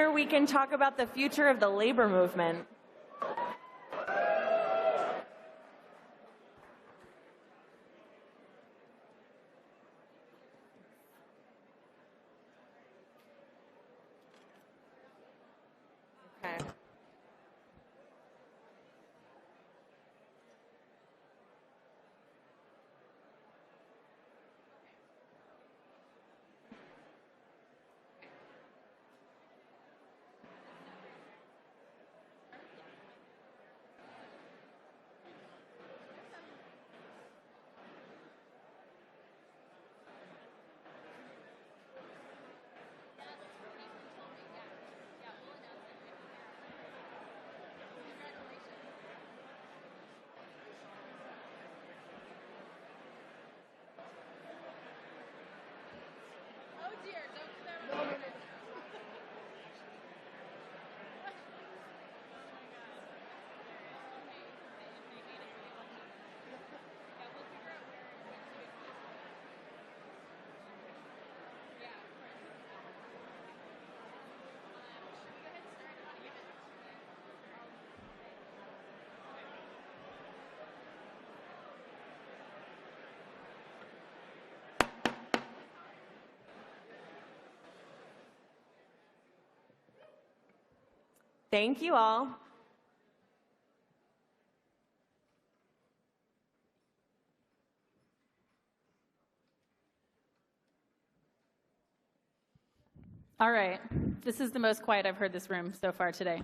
sooner we can talk about the future of the labor movement. Thank you all. All right, this is the most quiet I've heard this room so far today.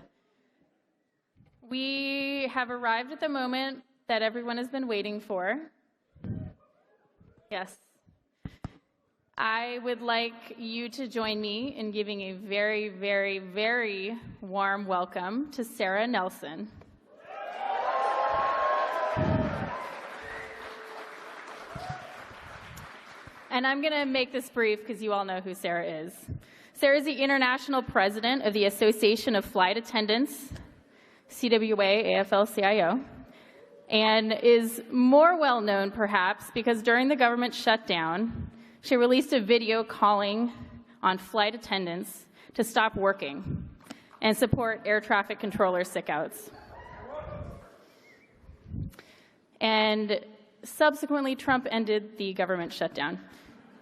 We have arrived at the moment that everyone has been waiting for. Yes. I would like you to join me in giving a very, very, very warm welcome to Sarah Nelson. And I'm going to make this brief because you all know who Sarah is. Sarah is the international president of the Association of Flight Attendants, CWA, AFL-CIO, and is more well known perhaps because during the government shutdown, she released a video calling on flight attendants to stop working and support air traffic controller sick-outs. And subsequently, Trump ended the government shutdown.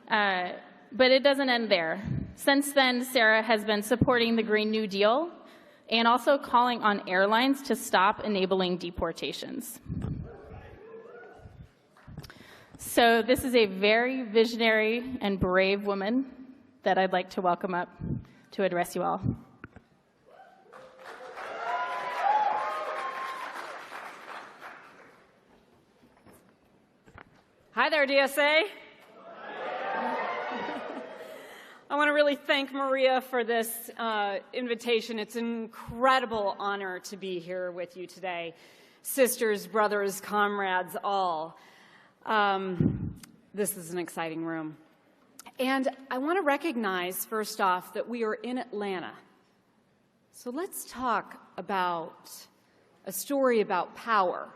But it doesn't end there. Since then, Sarah has been supporting the Green New Deal and also calling on airlines to stop enabling deportations. So this is a very visionary and brave woman that I'd like to welcome up to address you all. Hi there, DSA. I want to really thank Maria for this invitation. It's an incredible honor to be here with you today. Sisters, brothers, comrades, all. This is an exciting room. And I want to recognize, first off, that we are in Atlanta. So let's talk about a story about power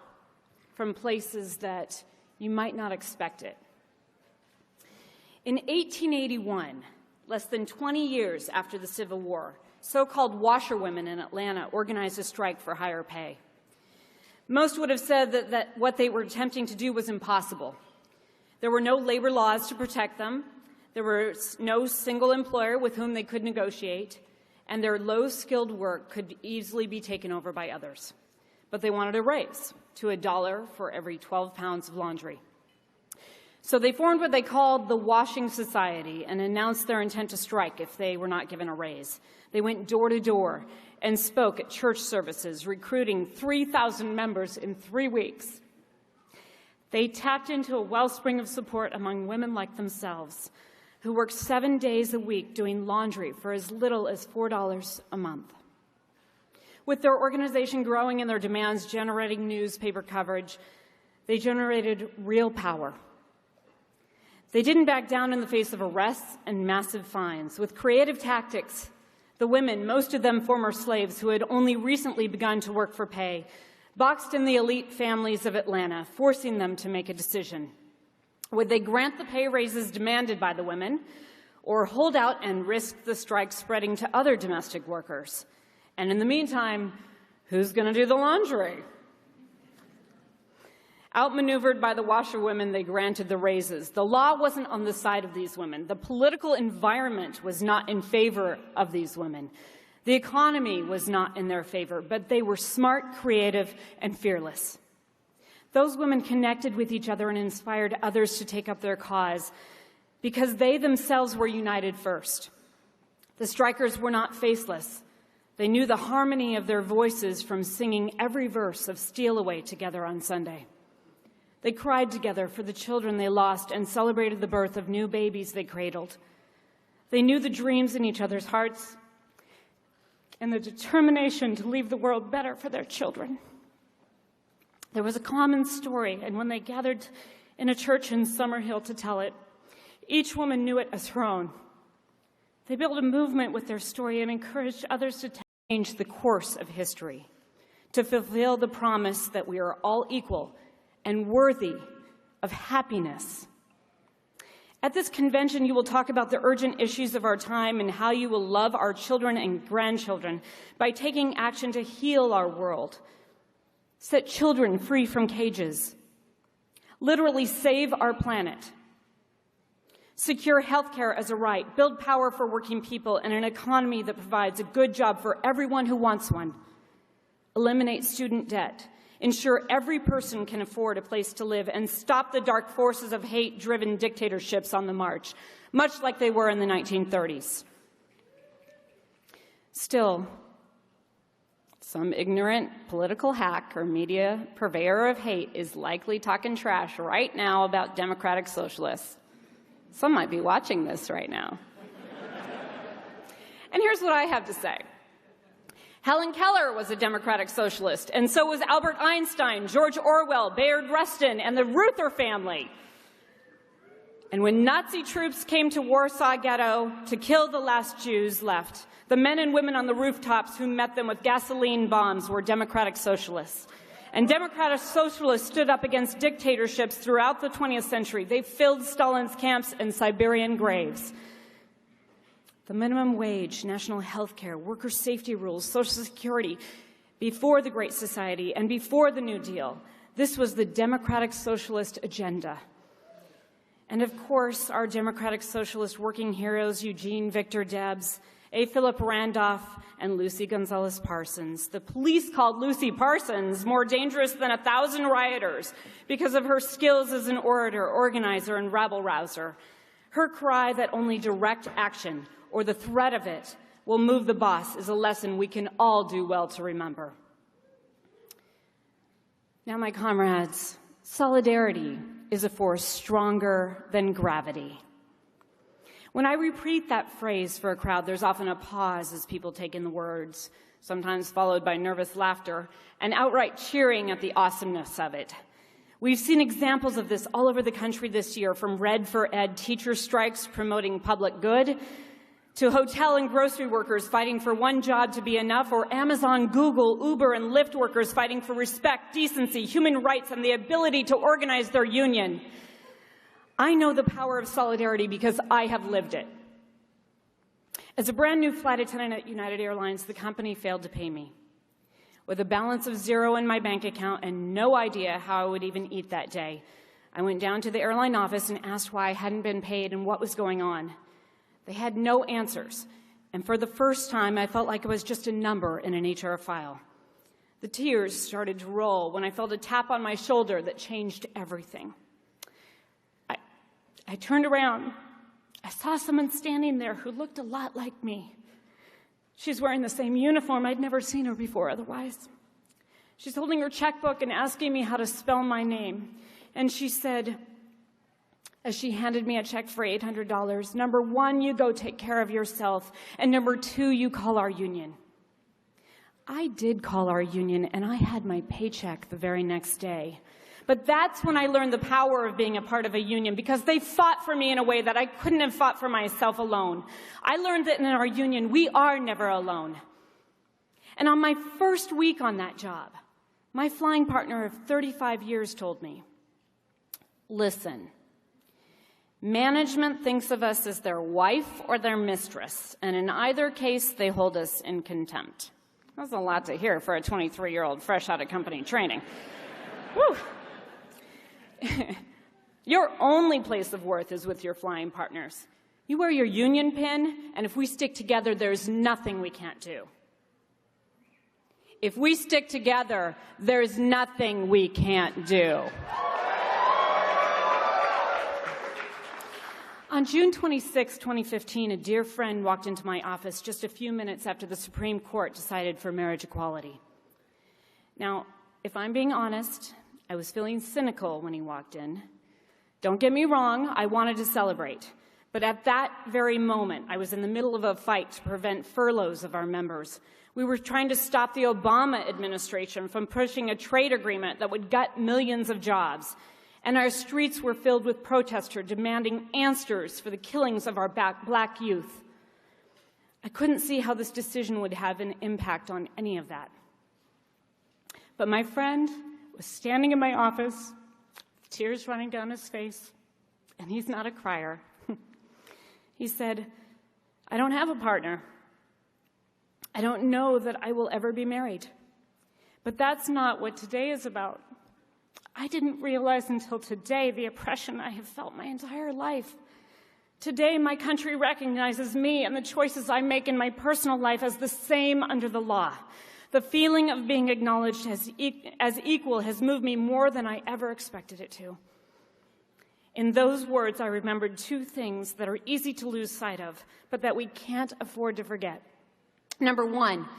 from places that you might not expect it. In 1881, less than 20 years after the Civil War, so-called washerwomen in Atlanta organized a strike for higher pay. Most would have said that what they were attempting to do was impossible. There were no labor laws to protect them. There was no single employer with whom they could negotiate, and their low-skilled work could easily be taken over by others. But they wanted a raise to $1 for every 12 pounds of laundry. So they formed what they called the Washing Society and announced their intent to strike if they were not given a raise. They went door to door and spoke at church services, recruiting 3,000 members in 3 weeks. They tapped into a wellspring of support among women like themselves, who worked 7 days a week doing laundry for as little as $4 a month. With their organization growing and their demands generating newspaper coverage, they generated real power. They didn't back down in the face of arrests and massive fines. With creative tactics, the women, most of them former slaves who had only recently begun to work for pay, boxed in the elite families of Atlanta, forcing them to make a decision. Would they grant the pay raises demanded by the women, or hold out and risk the strike spreading to other domestic workers. And in the meantime, who's going to do the laundry? Outmaneuvered by the washerwomen, they granted the raises. The law wasn't on the side of these women. The political environment was not in favor of these women. The economy was not in their favor, but they were smart, creative, and fearless. Those women connected with each other and inspired others to take up their cause because they themselves were united first. The strikers were not faceless. They knew the harmony of their voices from singing every verse of Steal Away together on Sunday. They cried together for the children they lost and celebrated the birth of new babies they cradled. They knew the dreams in each other's hearts and the determination to leave the world better for their children. There was a common story, and when they gathered in a church in Summerhill to tell it, each woman knew it as her own. They built a movement with their story and encouraged others to change the course of history, to fulfill the promise that we are all equal and worthy of happiness. At this convention, you will talk about the urgent issues of our time and how you will love our children and grandchildren by taking action to heal our world, set children free from cages, literally save our planet, secure health care as a right, build power for working people and an economy that provides a good job for everyone who wants one, eliminate student debt, ensure every person can afford a place to live, and stop the dark forces of hate-driven dictatorships on the march, much like they were in the 1930s. Still, some ignorant political hack or media purveyor of hate is likely talking trash right now about democratic socialists. Some might be watching this right now. And here's what I have to say. Helen Keller was a democratic socialist, and so was Albert Einstein, George Orwell, Bayard Rustin, and the Reuther family. And when Nazi troops came to Warsaw Ghetto to kill the last Jews left, the men and women on the rooftops who met them with gasoline bombs were democratic socialists. And democratic socialists stood up against dictatorships throughout the 20th century. They filled Stalin's camps and Siberian graves. The minimum wage, national health care, worker safety rules, Social Security, before the Great Society and before the New Deal. This was the democratic socialist agenda. And of course, our democratic socialist working heroes, Eugene Victor Debs, A. Philip Randolph, and Lucy Gonzalez Parsons. The police called Lucy Parsons more dangerous than 1,000 rioters because of her skills as an orator, organizer, and rabble-rouser. Her cry that only direct action or the threat of it will move the boss is a lesson we can all do well to remember. Now, my comrades, solidarity is a force stronger than gravity. When I repeat that phrase for a crowd, there's often a pause as people take in the words, sometimes followed by nervous laughter and outright cheering at the awesomeness of it. We've seen examples of this all over the country this year, from Red for Ed teacher strikes promoting public good, to hotel and grocery workers fighting for one job to be enough, or Amazon, Google, Uber, and Lyft workers fighting for respect, decency, human rights, and the ability to organize their union. I know the power of solidarity because I have lived it. As a brand new flight attendant at United Airlines, the company failed to pay me. With a balance of zero in my bank account and no idea how I would even eat that day, I went down to the airline office and asked why I hadn't been paid and what was going on. They had no answers, and for the first time, I felt like I was just a number in an HR file. The tears started to roll when I felt a tap on my shoulder that changed everything. I turned around. I saw someone standing there who looked a lot like me. She's wearing the same uniform. I'd never seen her before otherwise. She's holding her checkbook and asking me how to spell my name. And she said, as she handed me a check for $800, number one, you go take care of yourself, and number two, you call our union. I did call our union, and I had my paycheck the very next day. But that's when I learned the power of being a part of a union, because they fought for me in a way that I couldn't have fought for myself alone. I learned that in our union, we are never alone. And on my first week on that job, my flying partner of 35 years told me, listen, Management thinks of us as their wife or their mistress, and in either case, they hold us in contempt. That's a lot to hear for a 23-year-old fresh out of company training. Whew. Your only place of worth is with your flying partners. You wear your union pin, and if we stick together, there's nothing we can't do. If we stick together, there's nothing we can't do. On June 26, 2015, a dear friend walked into my office just a few minutes after the Supreme Court decided for marriage equality. Now, if I'm being honest, I was feeling cynical when he walked in. Don't get me wrong, I wanted to celebrate. But at that very moment, I was in the middle of a fight to prevent furloughs of our members. We were trying to stop the Obama administration from pushing a trade agreement that would gut millions of jobs. And our streets were filled with protesters demanding answers for the killings of our black youth. I couldn't see how this decision would have an impact on any of that. But my friend was standing in my office, tears running down his face, and he's not a crier. He said, "I don't have a partner. I don't know that I will ever be married. But that's not what today is about. I didn't realize until today the oppression I have felt my entire life. Today, my country recognizes me and the choices I make in my personal life as the same under the law. The feeling of being acknowledged as equal has moved me more than I ever expected it to." In those words, I remembered two things that are easy to lose sight of, but that we can't afford to forget. Number one,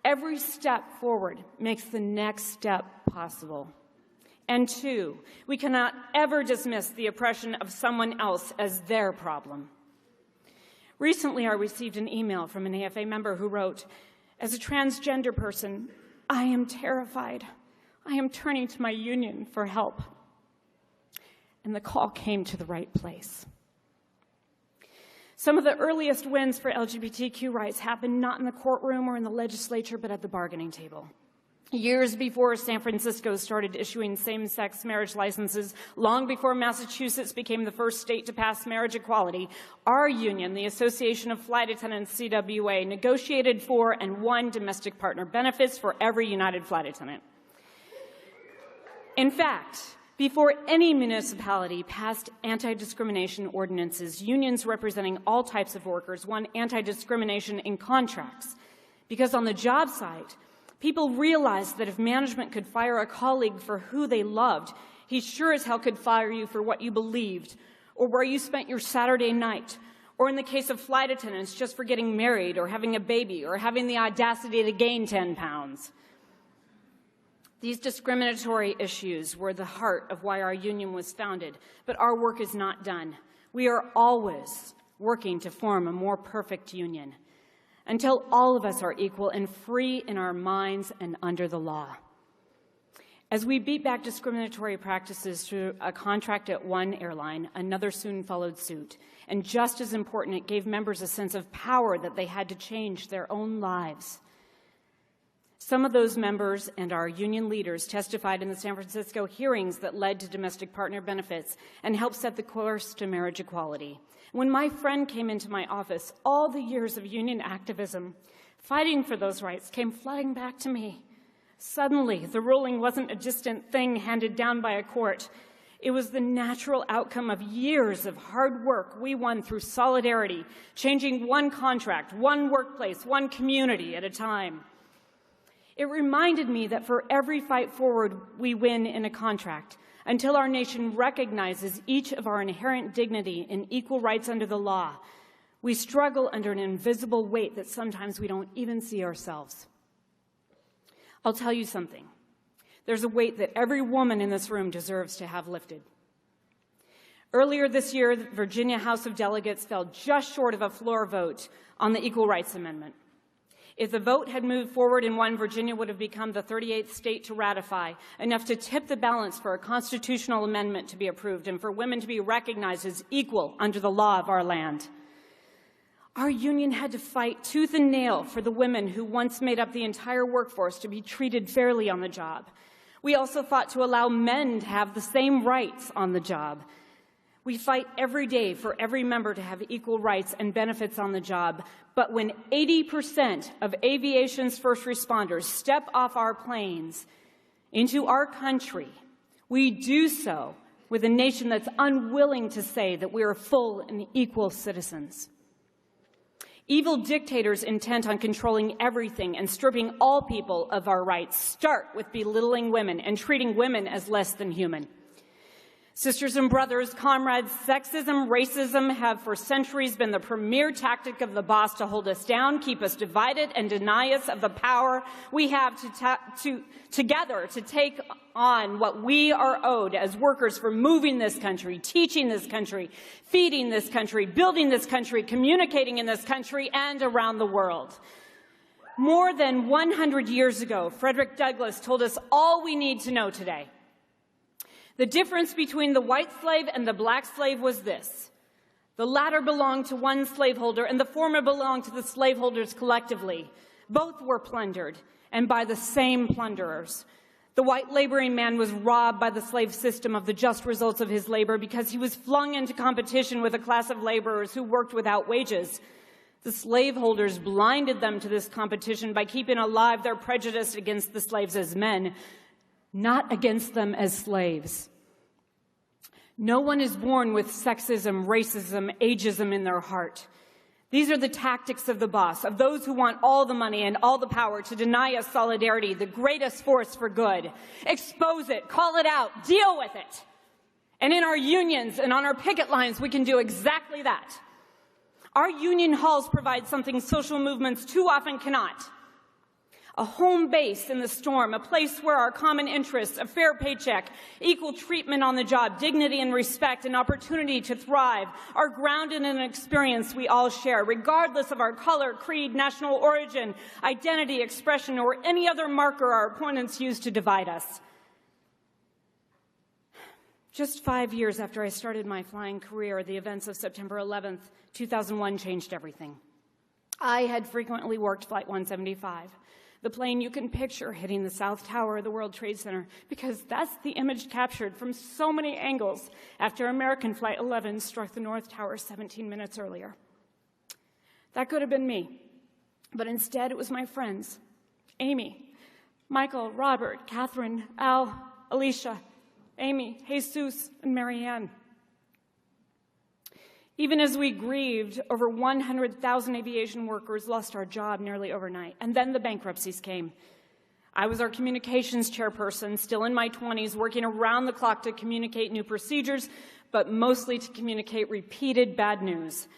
every step forward makes the next step possible. And two, we cannot ever dismiss the oppression of someone else as their problem. Recently, I received an email from an AFA member who wrote, "As a transgender person, I am terrified. I am turning to my union for help." And the call came to the right place. Some of the earliest wins for LGBTQ rights happened not in the courtroom or in the legislature, but at the bargaining table. Years before San Francisco started issuing same-sex marriage licenses, long before Massachusetts became the first state to pass marriage equality, our union, the Association of Flight Attendants, CWA, negotiated for and won domestic partner benefits for every United flight attendant. In fact, before any municipality passed anti-discrimination ordinances, unions representing all types of workers won anti-discrimination in contracts. Because on the job site, people realized that if management could fire a colleague for who they loved, he sure as hell could fire you for what you believed, or where you spent your Saturday night, or in the case of flight attendants, just for getting married, or having a baby, or having the audacity to gain 10 pounds. These discriminatory issues were the heart of why our union was founded, but our work is not done. We are always working to form a more perfect union, until all of us are equal and free in our minds and under the law. As we beat back discriminatory practices through a contract at one airline, another soon followed suit. And just as important, it gave members a sense of power that they had to change their own lives. Some of those members and our union leaders testified in the San Francisco hearings that led to domestic partner benefits and helped set the course to marriage equality. When my friend came into my office, all the years of union activism, fighting for those rights, came flooding back to me. Suddenly, the ruling wasn't a distant thing handed down by a court. It was the natural outcome of years of hard work we won through solidarity, changing one contract, one workplace, one community at a time. It reminded me that for every fight forward we win in a contract, until our nation recognizes each of our inherent dignity and equal rights under the law, we struggle under an invisible weight that sometimes we don't even see ourselves. I'll tell you something. There's a weight that every woman in this room deserves to have lifted. Earlier this year, the Virginia House of Delegates fell just short of a floor vote on the Equal Rights Amendment. If the vote had moved forward and won, Virginia would have become the 38th state to ratify, enough to tip the balance for a constitutional amendment to be approved and for women to be recognized as equal under the law of our land. Our union had to fight tooth and nail for the women who once made up the entire workforce to be treated fairly on the job. We also fought to allow men to have the same rights on the job. We fight every day for every member to have equal rights and benefits on the job. But when 80% of aviation's first responders step off our planes into our country, we do so with a nation that's unwilling to say that we are full and equal citizens. Evil dictators intent on controlling everything and stripping all people of our rights start with belittling women and treating women as less than human. Sisters and brothers, comrades, sexism, racism have for centuries been the premier tactic of the boss to hold us down, keep us divided, and deny us of the power we have together to take on what we are owed as workers for moving this country, teaching this country, feeding this country, building this country, communicating in this country, and around the world. More than 100 years ago, Frederick Douglass told us all we need to know today. The difference between the white slave and the black slave was this. The latter belonged to one slaveholder, and the former belonged to the slaveholders collectively. Both were plundered, and by the same plunderers. The white laboring man was robbed by the slave system of the just results of his labor because he was flung into competition with a class of laborers who worked without wages. The slaveholders blinded them to this competition by keeping alive their prejudice against the slaves as men, not against them as slaves. No one is born with sexism, racism, ageism in their heart. These are the tactics of the boss, of those who want all the money and all the power to deny us solidarity, the greatest force for good. Expose it, call it out, deal with it. And in our unions and on our picket lines, we can do exactly that. Our union halls provide something social movements too often cannot. A home base in the storm, a place where our common interests, a fair paycheck, equal treatment on the job, dignity and respect, and opportunity to thrive are grounded in an experience we all share, regardless of our color, creed, national origin, identity, expression, or any other marker our opponents use to divide us. Just 5 years after I started my flying career, the events of September 11th, 2001 changed everything. I had frequently worked Flight 175. The plane you can picture hitting the South Tower of the World Trade Center, because that's the image captured from so many angles after American Flight 11 struck the North Tower 17 minutes earlier. That could have been me, but instead it was my friends, Amy, Michael, Robert, Catherine, Al, Alicia, Amy, Jesus, and Marianne. Even as we grieved, over 100,000 aviation workers lost our job nearly overnight, and then the bankruptcies came. I was our communications chairperson, still in my 20s, working around the clock to communicate new procedures, but mostly to communicate repeated bad news.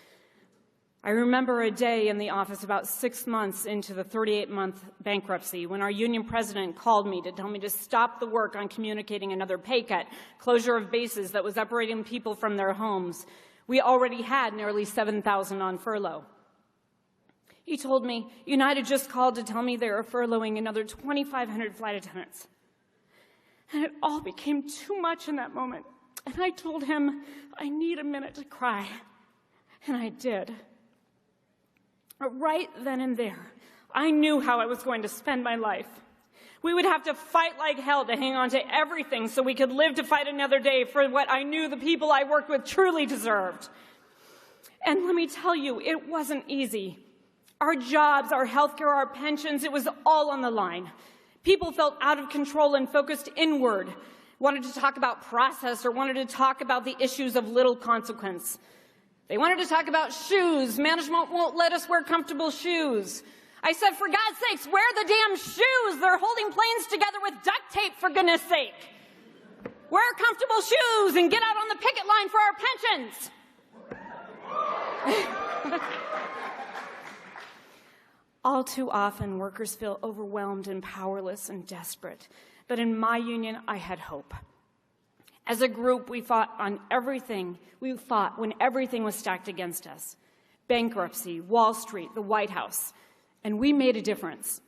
I remember a day in the office about 6 months into the 38-month bankruptcy when our union president called me to tell me to stop the work on communicating another pay cut, closure of bases that was separating people from their homes. We already had nearly 7,000 on furlough. He told me, United just called to tell me they are furloughing another 2,500 flight attendants. And it all became too much in that moment. And I told him, I need a minute to cry. And I did. Right then and there, I knew how I was going to spend my life. We would have to fight like hell to hang on to everything so we could live to fight another day for what I knew the people I worked with truly deserved. And let me tell you, it wasn't easy. Our jobs, our healthcare, our pensions, it was all on the line. People felt out of control and focused inward, wanted to talk about process or wanted to talk about the issues of little consequence. They wanted to talk about shoes. Management won't let us wear comfortable shoes. I said, for God's sakes, wear the damn shoes. They're holding planes together with duct tape, for goodness sake. Wear comfortable shoes and get out on the picket line for our pensions. All too often, workers feel overwhelmed and powerless and desperate. But in my union, I had hope. As a group, we fought on everything. We fought when everything was stacked against us. Bankruptcy, Wall Street, the White House. And we made a difference.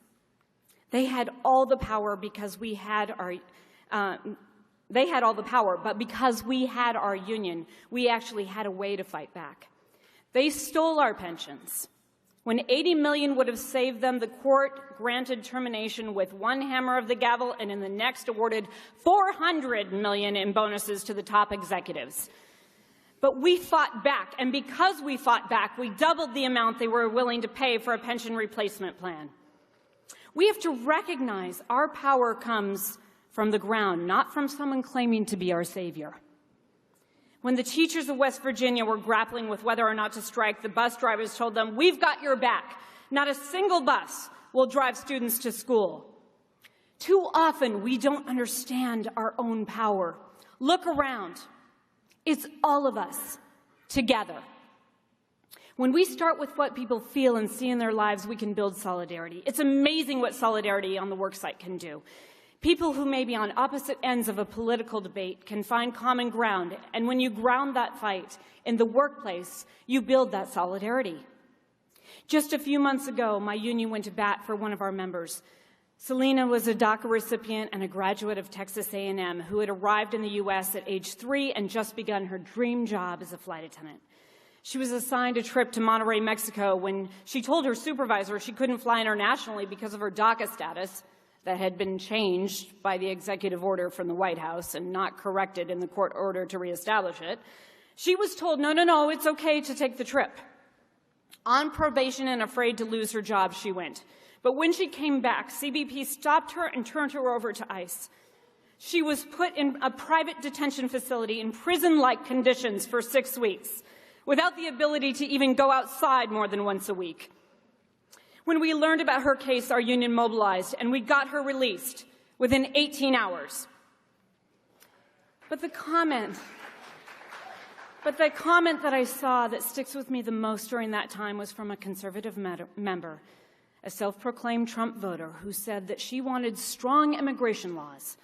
They had all the power because we had our, they had all the power, but because we had our union, we actually had a way to fight back. They stole our pensions. When 80 million would have saved them, the court granted termination with one hammer of the gavel and in the next awarded 400 million in bonuses to the top executives. But we fought back, and because we fought back, we doubled the amount they were willing to pay for a pension replacement plan. We have to recognize our power comes from the ground, not from someone claiming to be our savior. When the teachers of West Virginia were grappling with whether or not to strike, the bus drivers told them, "We've got your back. Not a single bus will drive students to school." Too often, we don't understand our own power. Look around. It's all of us together. When we start with what people feel and see in their lives, we can build solidarity. It's amazing what solidarity on the worksite can do. People who may be on opposite ends of a political debate can find common ground, and when you ground that fight in the workplace, you build that solidarity. Just a few months ago, my union went to bat for one of our members. Selena was a DACA recipient and a graduate of Texas A&M who had arrived in the U.S. at age 3 and just begun her dream job as a flight attendant. She was assigned a trip to Monterrey, Mexico, when she told her supervisor she couldn't fly internationally because of her DACA status that had been changed by the executive order from the White House and not corrected in the court order to reestablish it. She was told, no, it's okay to take the trip. On probation and afraid to lose her job, she went. But when she came back, CBP stopped her and turned her over to ICE. She was put in a private detention facility in prison-like conditions for 6 weeks, without the ability to even go outside more than once a week. When we learned about her case, our union mobilized, and we got her released within 18 hours. But the comment that I saw that sticks with me the most during that time was from a conservative member, a self-proclaimed Trump voter, who said that she wanted strong immigration laws,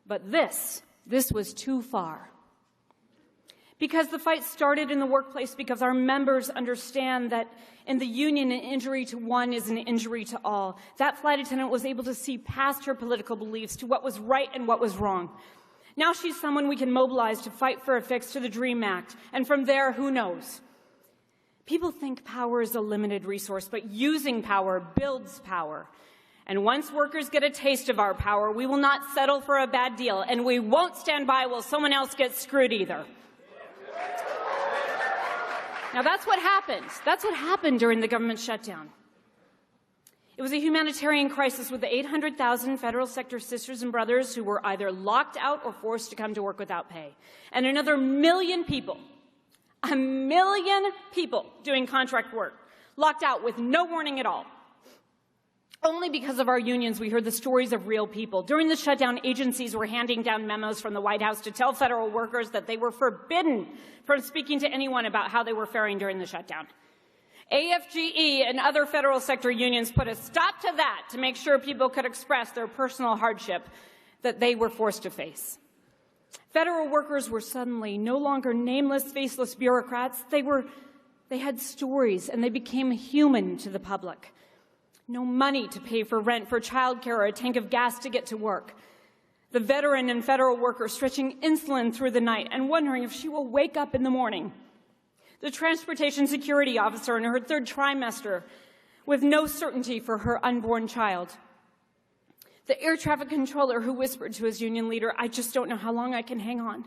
but this was too far. Because the fight started in the workplace, because our members understand that in the union, an injury to one is an injury to all. That flight attendant was able to see past her political beliefs to what was right and what was wrong. Now she's someone we can mobilize to fight for a fix to the DREAM Act, and from there, who knows? People think power is a limited resource, but using power builds power. And once workers get a taste of our power, we will not settle for a bad deal, and we won't stand by while someone else gets screwed either. Now, that's what happened. That's what happened during the government shutdown. It was a humanitarian crisis with the 800,000 federal sector sisters and brothers who were either locked out or forced to come to work without pay. And another 1 million people, 1 million people doing contract work, locked out with no warning at all. Only because of our unions, we heard the stories of real people. During the shutdown, agencies were handing down memos from the White House to tell federal workers that they were forbidden from speaking to anyone about how they were faring during the shutdown. AFGE and other federal sector unions put a stop to that to make sure people could express their personal hardship that they were forced to face. Federal workers were suddenly no longer nameless, faceless bureaucrats. They had stories, and they became human to the public. No money to pay for rent, for childcare, or a tank of gas to get to work. The veteran and federal worker stretching insulin through the night and wondering if she will wake up in the morning. The transportation security officer in her 3rd trimester with no certainty for her unborn child. The air traffic controller who whispered to his union leader, "I just don't know how long I can hang on."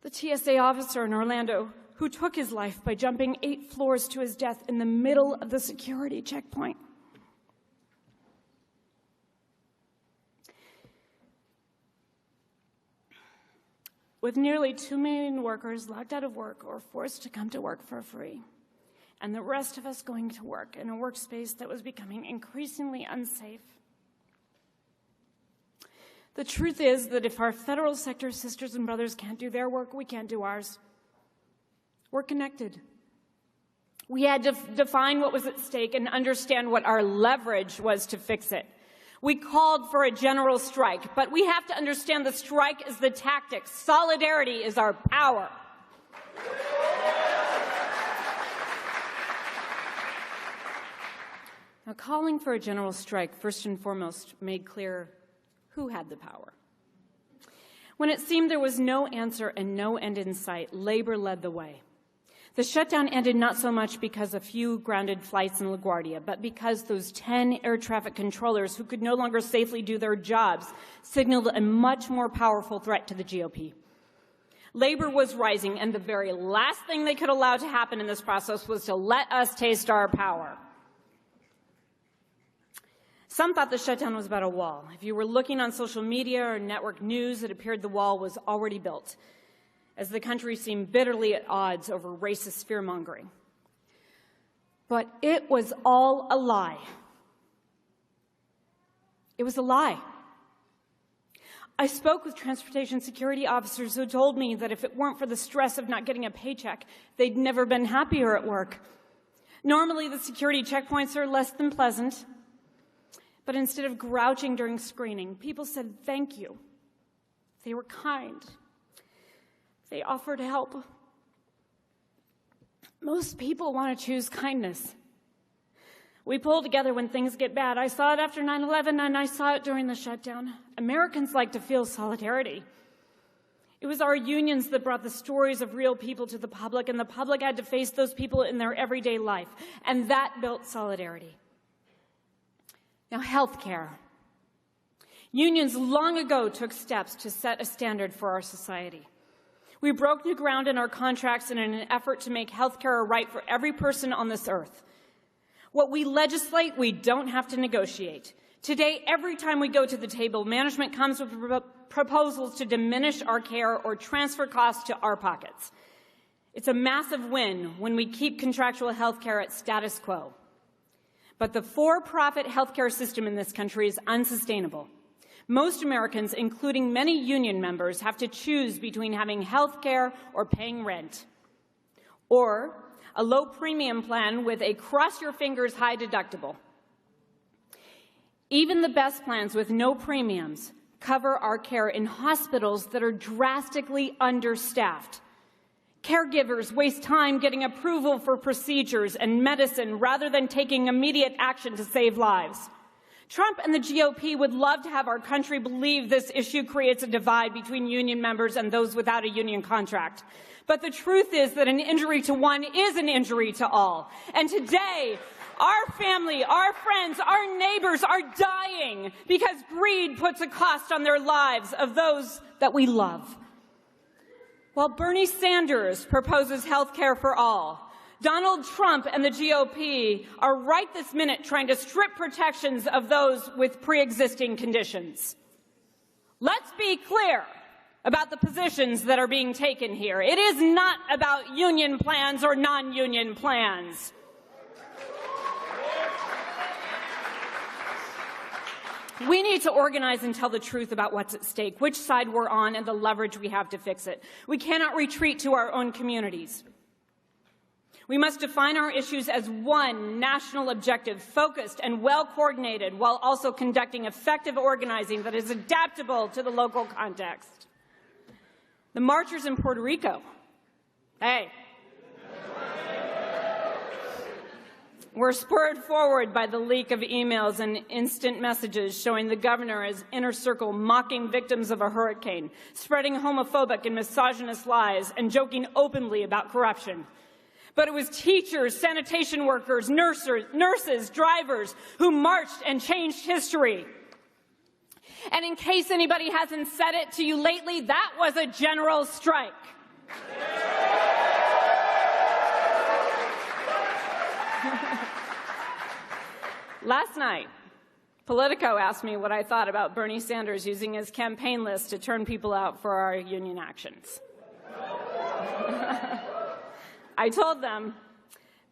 The TSA officer in Orlando who took his life by jumping 8 floors to his death in the middle of the security checkpoint. With nearly 2 million workers locked out of work or forced to come to work for free, and the rest of us going to work in a workspace that was becoming increasingly unsafe. The truth is that if our federal sector sisters and brothers can't do their work, we can't do ours. We're connected. We had to define what was at stake and understand what our leverage was to fix it. We called for a general strike, but we have to understand the strike is the tactic. Solidarity is our power. Now, calling for a general strike, first and foremost, made clear who had the power. When it seemed there was no answer and no end in sight, labor led the way. The shutdown ended not so much because a few grounded flights in LaGuardia, but because those 10 air traffic controllers who could no longer safely do their jobs signaled a much more powerful threat to the GOP. Labor was rising, and the very last thing they could allow to happen in this process was to let us taste our power. Some thought the shutdown was about a wall. If you were looking on social media or network news, it appeared the wall was already built, as the country seemed bitterly at odds over racist fear-mongering. But it was all a lie. It was a lie. I spoke with transportation security officers who told me that if it weren't for the stress of not getting a paycheck, they'd never been happier at work. Normally, the security checkpoints are less than pleasant, but instead of grouching during screening, people said thank you. They were kind. They offered help. Most people want to choose kindness. We pull together when things get bad. I saw it after 9/11, and I saw it during the shutdown. Americans like to feel solidarity. It was our unions that brought the stories of real people to the public, and the public had to face those people in their everyday life, and that built solidarity. Now, healthcare. Unions long ago took steps to set a standard for our society. We broke new ground in our contracts in an effort to make healthcare a right for every person on this earth. What we legislate, we don't have to negotiate. Today, every time we go to the table, management comes with proposals to diminish our care or transfer costs to our pockets. It's a massive win when we keep contractual health care at status quo. But the for-profit healthcare system in this country is unsustainable. Most Americans, including many union members, have to choose between having health care or paying rent, or a low premium plan with a cross-your-fingers high deductible. Even the best plans with no premiums cover our care in hospitals that are drastically understaffed. Caregivers waste time getting approval for procedures and medicine rather than taking immediate action to save lives. Trump and the GOP would love to have our country believe this issue creates a divide between union members and those without a union contract. But the truth is that an injury to one is an injury to all. And today, our family, our friends, our neighbors are dying because greed puts a cost on their lives of those that we love. While Bernie Sanders proposes health care for all, Donald Trump and the GOP are right this minute trying to strip protections of those with pre-existing conditions. Let's be clear about the positions that are being taken here. It is not about union plans or non-union plans. We need to organize and tell the truth about what's at stake, which side we're on, and the leverage we have to fix it. We cannot retreat to our own communities. We must define our issues as one national objective, focused and well-coordinated, while also conducting effective organizing that is adaptable to the local context. The marchers in Puerto Rico, hey, were spurred forward by the leak of emails and instant messages showing the governor as inner circle mocking victims of a hurricane, spreading homophobic and misogynist lies, and joking openly about corruption. But it was teachers, sanitation workers, nurses, drivers who marched and changed history. And in case anybody hasn't said it to you lately, that was a general strike. Last night, Politico asked me what I thought about Bernie Sanders using his campaign list to turn people out for our union actions. I told them,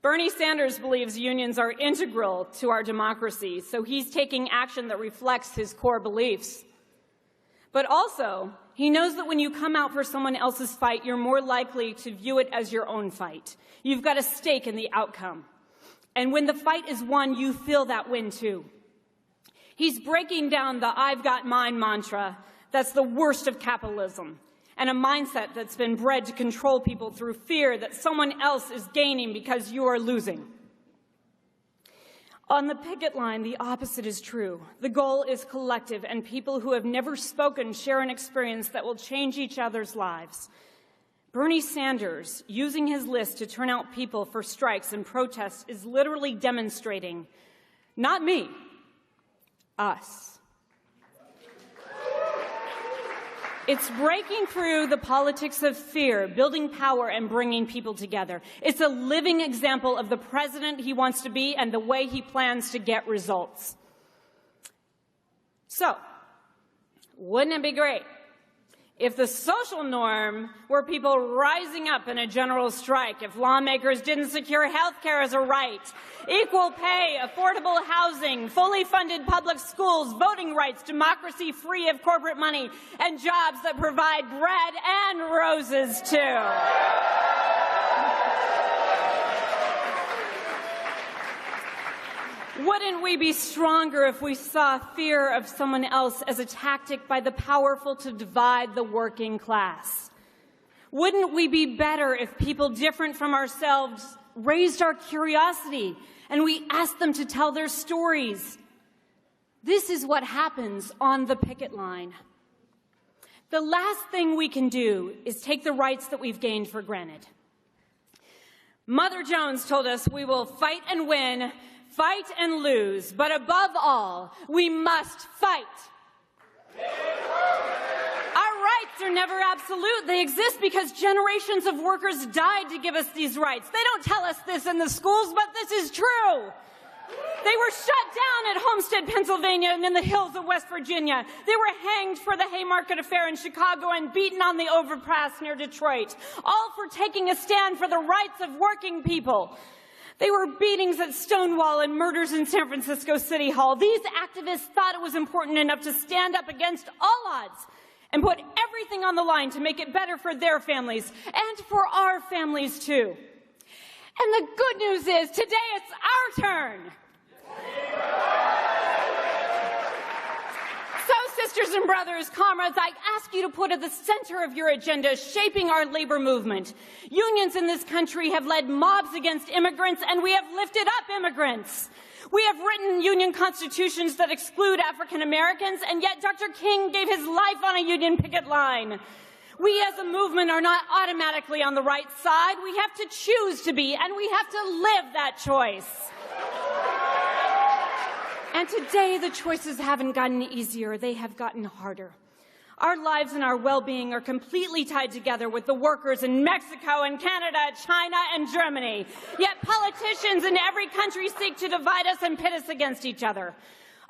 Bernie Sanders believes unions are integral to our democracy, so he's taking action that reflects his core beliefs. But also, he knows that when you come out for someone else's fight, you're more likely to view it as your own fight. You've got a stake in the outcome. And when the fight is won, you feel that win too. He's breaking down the I've got mine mantra that's the worst of capitalism, and a mindset that's been bred to control people through fear that someone else is gaining because you are losing. On the picket line, the opposite is true. The goal is collective, and people who have never spoken share an experience that will change each other's lives. Bernie Sanders, using his list to turn out people for strikes and protests, is literally demonstrating, not me, us. It's breaking through the politics of fear, building power, and bringing people together. It's a living example of the president he wants to be and the way he plans to get results. So, wouldn't it be great if the social norm were people rising up in a general strike, if lawmakers didn't secure health care as a right, equal pay, affordable housing, fully funded public schools, voting rights, democracy free of corporate money, and jobs that provide bread and roses too? Wouldn't we be stronger if we saw fear of someone else as a tactic by the powerful to divide the working class? Wouldn't we be better if people different from ourselves raised our curiosity and we asked them to tell their stories? This is what happens on the picket line. The last thing we can do is take the rights that we've gained for granted. Mother Jones told us we will fight and win, fight and lose, but above all, we must fight. Our rights are never absolute. They exist because generations of workers died to give us these rights. They don't tell us this in the schools, but this is true. They were shut down at Homestead, Pennsylvania, and in the hills of West Virginia. They were hanged for the Haymarket Affair in Chicago and beaten on the overpass near Detroit, all for taking a stand for the rights of working people. They were beatings at Stonewall and murders in San Francisco City Hall. These activists thought it was important enough to stand up against all odds and put everything on the line to make it better for their families and for our families too. And the good news is, today it's our turn. So, sisters and brothers, comrades, I ask you to put at the center of your agenda shaping our labor movement. Unions in this country have led mobs against immigrants, and we have lifted up immigrants. We have written union constitutions that exclude African Americans, and yet Dr. King gave his life on a union picket line. We as a movement are not automatically on the right side. We have to choose to be, and we have to live that choice. And today, the choices haven't gotten easier. They have gotten harder. Our lives and our well-being are completely tied together with the workers in Mexico and Canada, China and Germany. Yet politicians in every country seek to divide us and pit us against each other.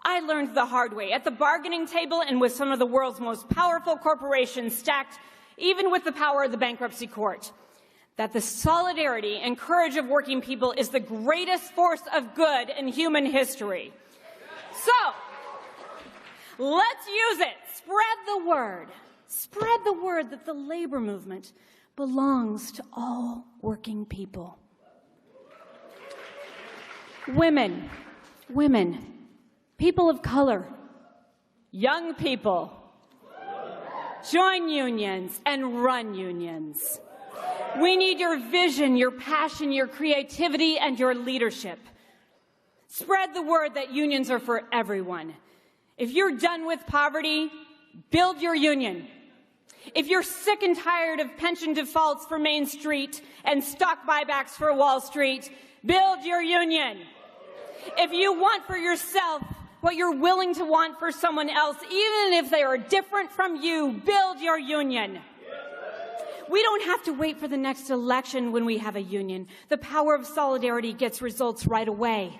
I learned the hard way at the bargaining table and with some of the world's most powerful corporations stacked even with the power of the bankruptcy court, that the solidarity and courage of working people is the greatest force of good in human history. So, let's use it. Spread the word. Spread the word that the labor movement belongs to all working people. Women, people of color, young people, join unions and run unions. We need your vision, your passion, your creativity, and your leadership. Spread the word that unions are for everyone. If you're done with poverty, build your union. If you're sick and tired of pension defaults for Main Street and stock buybacks for Wall Street, build your union. If you want for yourself what you're willing to want for someone else, even if they are different from you, build your union. We don't have to wait for the next election when we have a union. The power of solidarity gets results right away.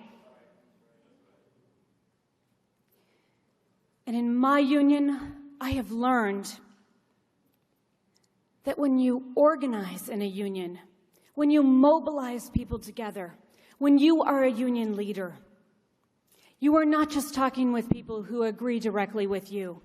And in my union, I have learned that when you organize in a union, when you mobilize people together, when you are a union leader, you are not just talking with people who agree directly with you.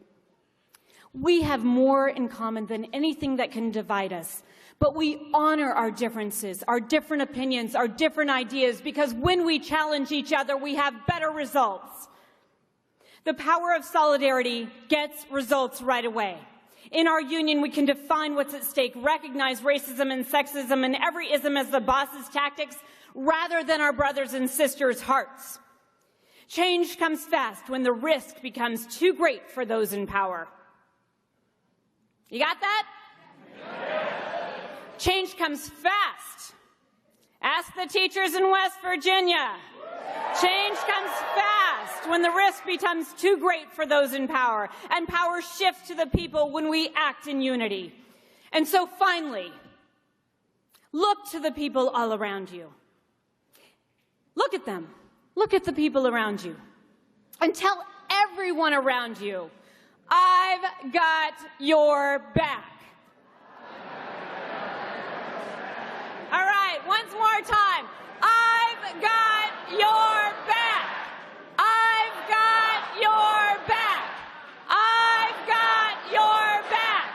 We have more in common than anything that can divide us, but we honor our differences, our different opinions, our different ideas, because when we challenge each other, we have better results. The power of solidarity gets results right away. In our union, we can define what's at stake, recognize racism and sexism and every ism as the boss's tactics, rather than our brothers and sisters' hearts. Change comes fast when the risk becomes too great for those in power. You got that? Change comes fast. Ask the teachers in West Virginia. Change comes fast worst when the risk becomes too great for those in power, and power shifts to the people when we act in unity. And so finally, look to the people all around you. Look at them. Look at the people around you. And tell everyone around you, I've got your back. All right, once more time. I've got your back. I've got your back. I've got your back.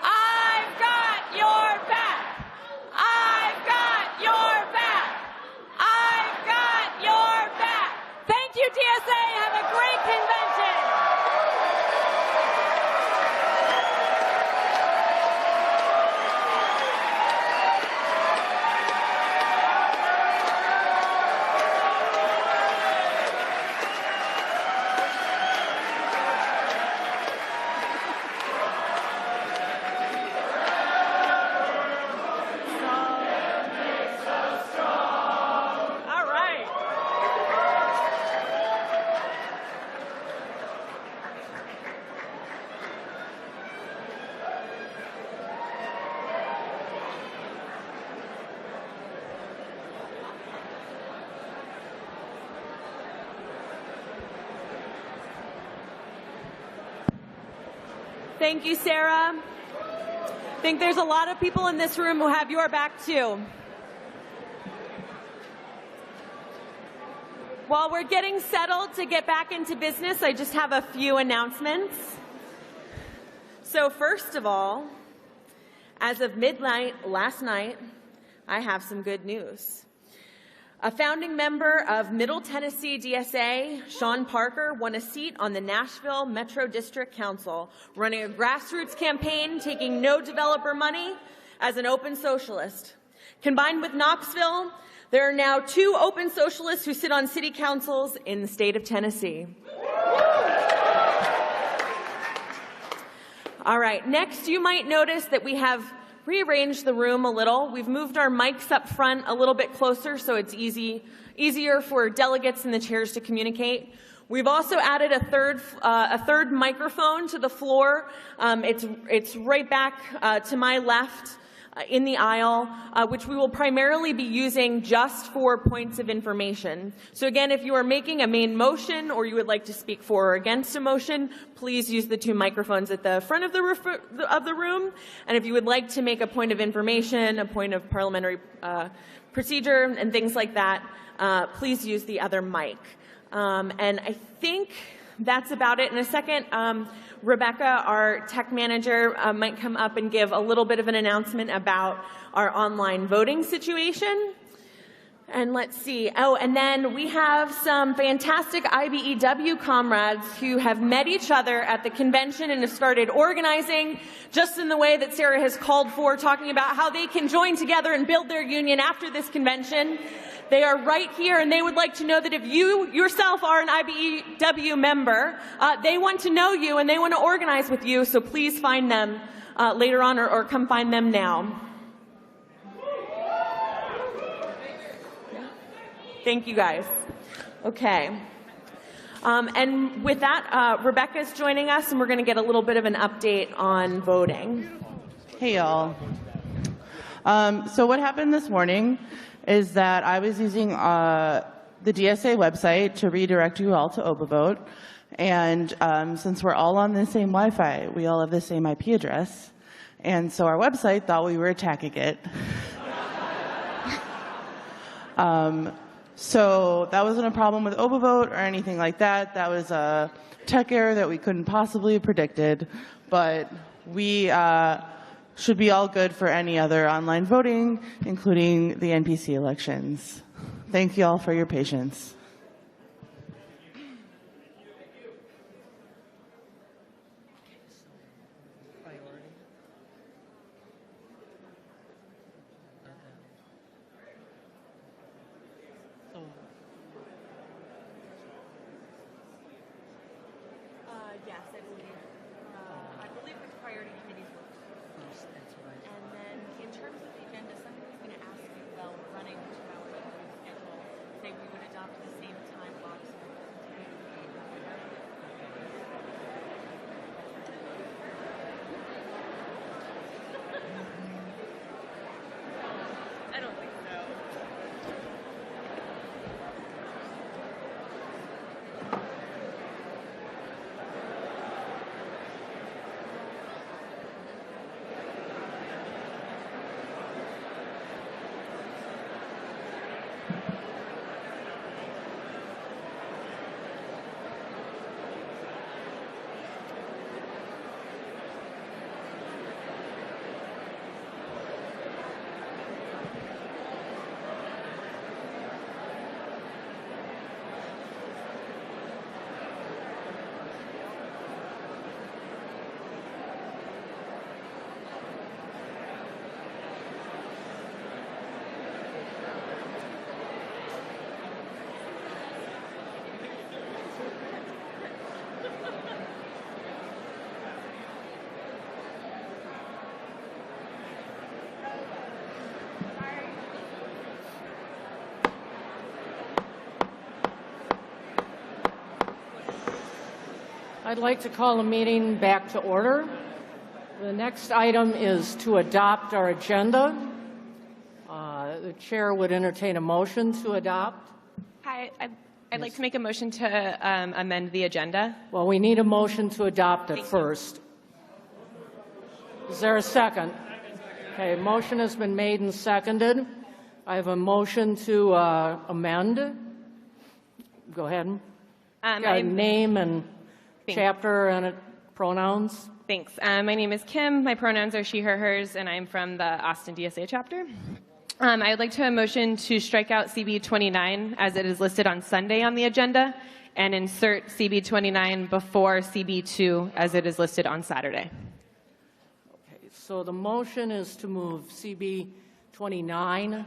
I've got your back. I've got your back. I've got your back. Thank you, DSA. Have a great convention. Thank you, Sarah. I think there's a lot of people in this room who have your back, too. While we're getting settled to get back into business, I just have a few announcements. So first of all, as of midnight last night, I have some good news. A founding member of Middle Tennessee DSA, Sean Parker, won a seat on the Nashville Metro District Council, running a grassroots campaign taking no developer money as an open socialist. Combined with Knoxville, there are now 2 open socialists who sit on city councils in the state of Tennessee. All right, next you might notice that we have rearranged the room a little. We've moved our mics up front a little bit closer so it's easier for delegates in the chairs to communicate. We've also added a third microphone to the floor. It's right back to my left in the aisle, which we will primarily be using just for points of information. So again, if you are making a main motion or you would like to speak for or against a motion, please use the 2 microphones at the front of the room. And if you would like to make a point of information, a point of parliamentary procedure, and things like that, please use the other mic. And I think that's about it. In a second, Rebecca, our tech manager, might come up and give a little bit of an announcement about our online voting situation. And let's see. Oh, and then we have some fantastic IBEW comrades who have met each other at the convention and have started organizing just in the way that Sarah has called for, talking about how they can join together and build their union after this convention. They are right here, and they would like to know that if you yourself are an IBEW member, they want to know you and they want to organize with you, so please find them later on or come find them now. Thank you, guys. Okay. And with that, Rebecca's joining us, and we're going to get a little bit of an update on voting. Hey, y'all. So what happened this morning is that I was using the DSA website to redirect you all to OpaVote. And since we're all on the same Wi-Fi, we all have the same IP address. And so our website thought we were attacking it. So that wasn't a problem with OpaVote or anything like that. That was a tech error that we couldn't possibly have predicted. But we should be all good for any other online voting, including the NPC elections. Thank you all for your patience. Yes, I believe it's priority committees were first. That's right. And then in terms of the agenda, somebody was going to ask you, well, running 2 hours schedule, say we would adopt the same time blocks. I'd like to call the meeting back to order. The next item is to adopt our agenda. The chair would entertain a motion to adopt. Hi, I'd like to make a motion to amend the agenda. Well, we need a motion to adopt it first. Is there a second? Okay, motion has been made and seconded. I have a motion to amend. Go ahead. Name and chapter and pronouns. Thanks. My name is Kim. My pronouns are she, her, hers, and I'm from the Austin DSA chapter. I would like to motion to strike out CB 29 as it is listed on Sunday on the agenda and insert CB 29 before CB 2 as it is listed on Saturday. Okay, so the motion is to move CB 29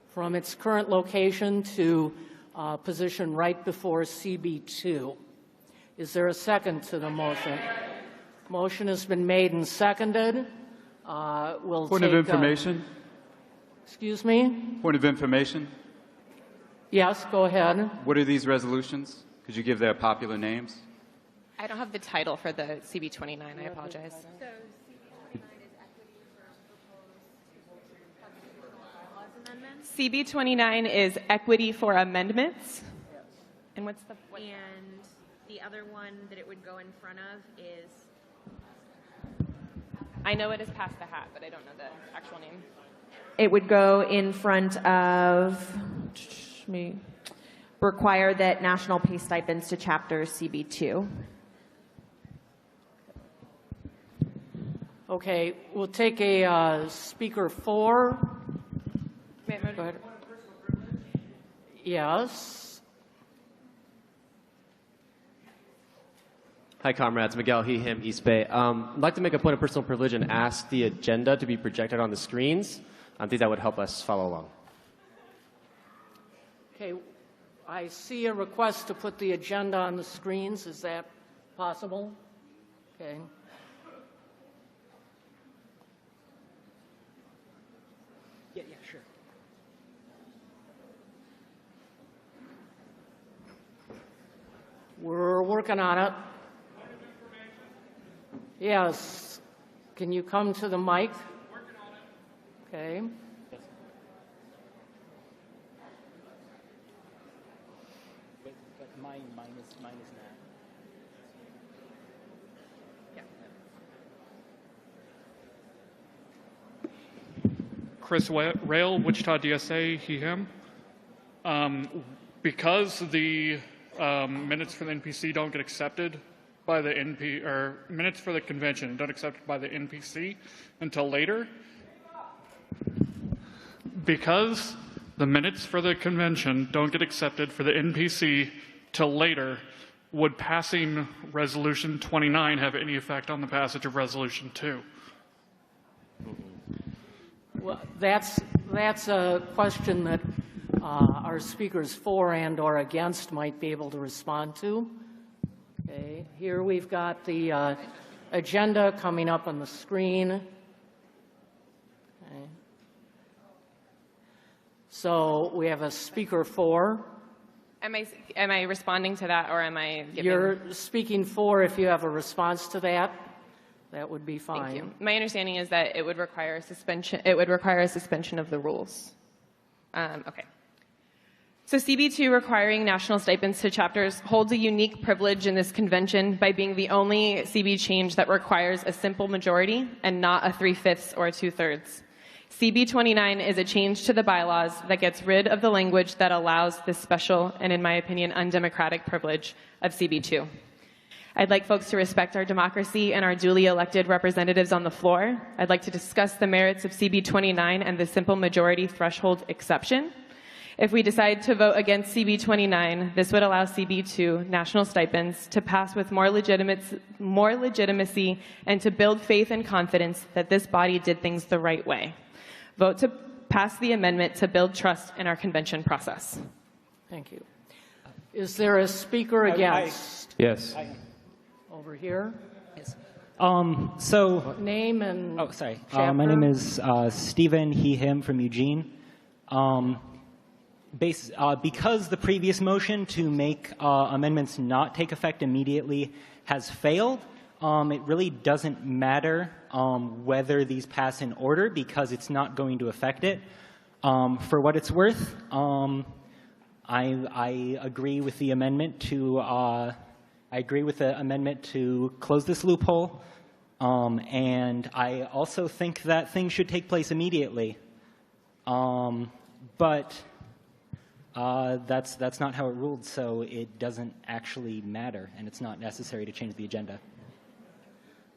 from its current location to position right before CB 2. Is there a second to the motion? Motion has been made and seconded. Point of information. Excuse me? Point of information. Yes, go ahead. What are these resolutions? Could you give their popular names? I don't have the title for the CB 29. I apologize. CB 29 is equity for amendments. And what's the And the other one that it would go in front of is? I know it is past the hat, but I don't know the actual name. It would go in front of, require that national pay stipends to chapters CB2. Okay, we'll take a speaker 4. Go ahead. Yes. Hi, comrades. Miguel, he, him, East Bay. I'd like to make a point of personal privilege and ask the agenda to be projected on the screens. I think that would help us follow along. Okay, I see a request to put the agenda on the screens. Is that possible? Okay. Yeah, sure. We're working on it. Yes. Can you come to the mic? Okay. But mine is not. Chris Rail, Wichita DSA, he, him. Because the minutes for the NPC don't get accepted by the minutes for the convention don't accepted by the NPC until later. Because the minutes for the convention don't get accepted for the NPC till later, would passing Resolution 29 have any effect on the passage of Resolution 2? Well, that's a question that our speakers for and or against might be able to respond to. Okay, here we've got the agenda coming up on the screen. Okay. So we have a speaker for. Am I responding to that, or am I giving? You're speaking for. If you have a response to that, that would be fine. Thank you. My understanding is that it would require a suspension. It would require a suspension of the rules. Okay. So CB2 requiring national stipends to chapters holds a unique privilege in this convention by being the only CB change that requires a simple majority and not a 3/5 or a 2/3. CB 29 is a change to the bylaws that gets rid of the language that allows this special and, in my opinion, undemocratic privilege of CB2. I'd like folks to respect our democracy and our duly elected representatives on the floor. I'd like to discuss the merits of CB 29 and the simple majority threshold exception. If we decide to vote against CB 29, this would allow CB2 national stipends to pass with more legitimacy and to build faith and confidence that this body did things the right way. Vote to pass the amendment to build trust in our convention process. Thank you. Is there a speaker against? Yes. Over here. Yes. So Name and oh, sorry. chapter. My name is Stephen, he, him from Eugene. Because the previous motion to make amendments not take effect immediately has failed. It really doesn't matter whether these pass in order because it's not going to affect it. For what it's worth, I agree with the amendment to close this loophole, and I also think that things should take place immediately. But that's not how it ruled, so it doesn't actually matter, and it's not necessary to change the agenda.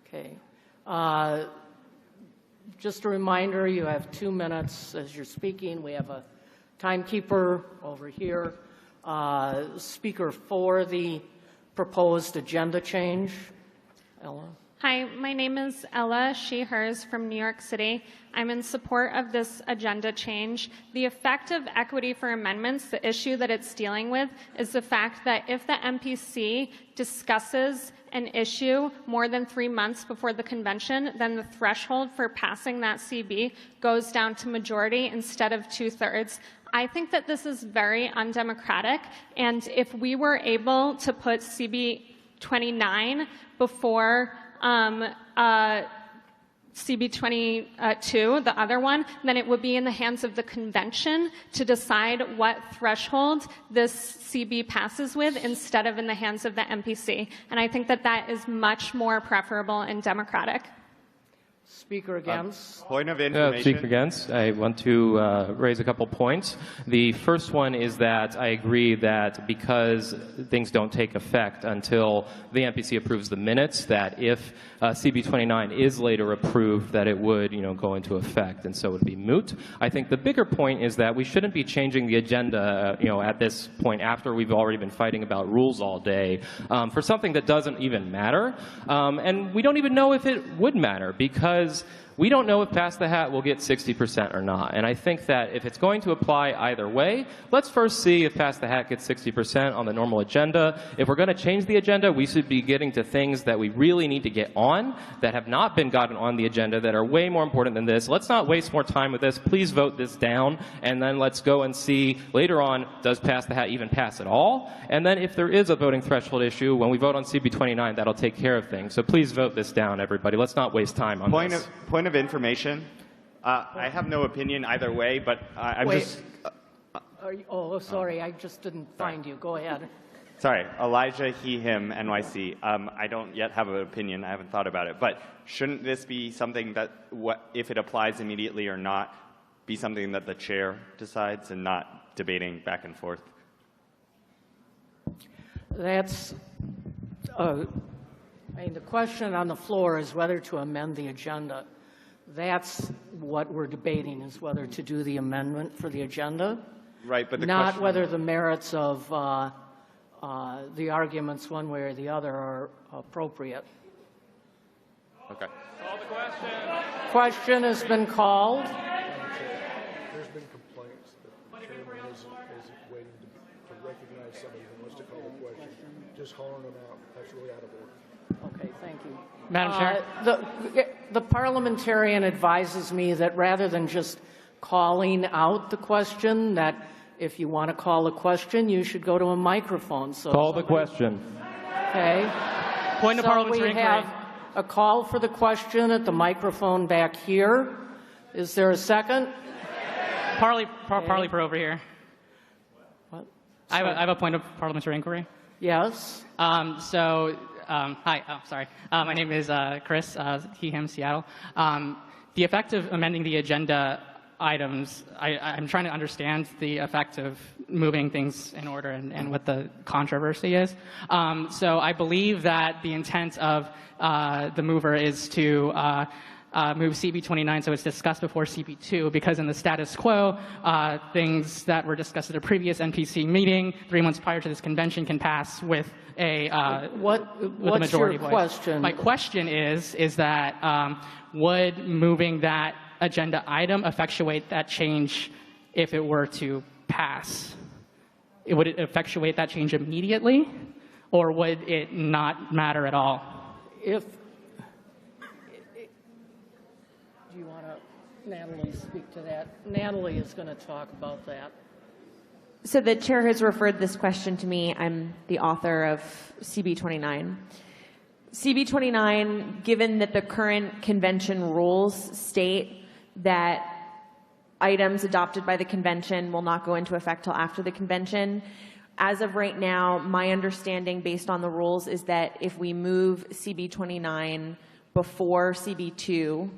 Okay. Just a reminder, you have 2 minutes as you're speaking. We have a timekeeper over here. Speaker for the proposed agenda change. Ella? Hi, my name is Ella, she, hers, from New York City. I'm in support of this agenda change. The effect of equity for amendments, the issue that it's dealing with, is the fact that if the MPC discusses an issue more than 3 months before the convention, then the threshold for passing that CB goes down to majority instead of 2/3. I think that this is very undemocratic, and if we were able to put CB 29 before CB 22, the other one, then it would be in the hands of the convention to decide what threshold this CB passes with instead of in the hands of the MPC. And I think that that is much more preferable and democratic. Speaker against. Point of information. Speaker against. I want to raise a couple points. The first one is that I agree that because things don't take effect until the MPC approves the minutes, that if CB 29 is later approved, that it would, go into effect, and so it would be moot. I think the bigger point is that we shouldn't be changing the agenda, at this point after we've already been fighting about rules all day for something that doesn't even matter, and we don't even know if it would matter because we don't know if Pass the Hat will get 60% or not. And I think that if it's going to apply either way, let's first see if Pass the Hat gets 60% on the normal agenda. If we're going to change the agenda, we should be getting to things that we really need to get on, that have not been gotten on the agenda, that are way more important than this. Let's not waste more time with this. Please vote this down, and then let's go and see later on, does Pass the Hat even pass at all? And then if there is a voting threshold issue, when we vote on CB 29, that'll take care of things. So please vote this down, everybody. Let's not waste time on this. Point of information. I have no opinion either way, but I'm Wait. just... Sorry, I just didn't find you. Go ahead. Sorry, Elijah, he, him, NYC. I don't yet have an opinion. I haven't thought about it. But shouldn't this be something that, if it applies immediately or not, be something that the chair decides and not debating back and forth? That's, the question on the floor is whether to amend the agenda. That's what we're debating, is whether to do the amendment for the agenda. Right, but not whether the merits of the arguments one way or the other are appropriate. Okay. Call the question. Question has been called. There's been complaints that the chairman isn't waiting to recognize somebody who wants to call a question. Just hollering them out. That's really out of order. Okay, thank you. Madam Chair? The parliamentarian advises me that rather than just calling out the question, that if you want to call a question, you should go to a microphone. So call the question. Okay. Point of parliamentary inquiry. We have a call for the question at the microphone back here. Is there a second? Parley over here. What? I have a point of parliamentary inquiry. Yes. Hi. Oh, sorry. My name is Chris, he, him, Seattle. The effect of amending the agenda items, I'm trying to understand the effect of moving things in order and what the controversy is. So I believe that the intent of the mover is to move CB 29 so it's discussed before CB 2, because in the status quo, things that were discussed at a previous NPC meeting 3 months prior to this convention can pass with a majority voice. Question? My question is that would moving that agenda item effectuate that change if it were to pass? Would it effectuate that change immediately, or would it not matter at all? Do you want to, Natalie, speak to that? Natalie is going to talk about that. So the chair has referred this question to me. I'm the author of CB 29. CB 29, given that the current convention rules state that items adopted by the convention will not go into effect till after the convention, as of right now, my understanding based on the rules is that if we move CB 29 before CB 2,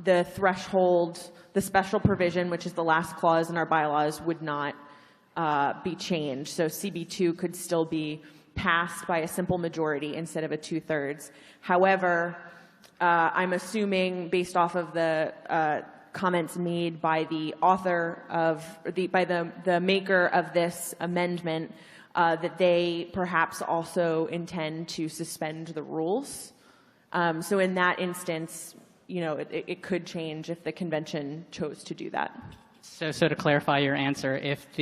the threshold, the special provision, which is the last clause in our bylaws, would not be changed. So CB 2 could still be passed by a simple majority instead of a 2/3. However, I'm assuming, based off of the comments made by the author of by the maker of this amendment, that they perhaps also intend to suspend the rules. So in that instance, you know, it could change if the convention chose to do that. So to clarify your answer, if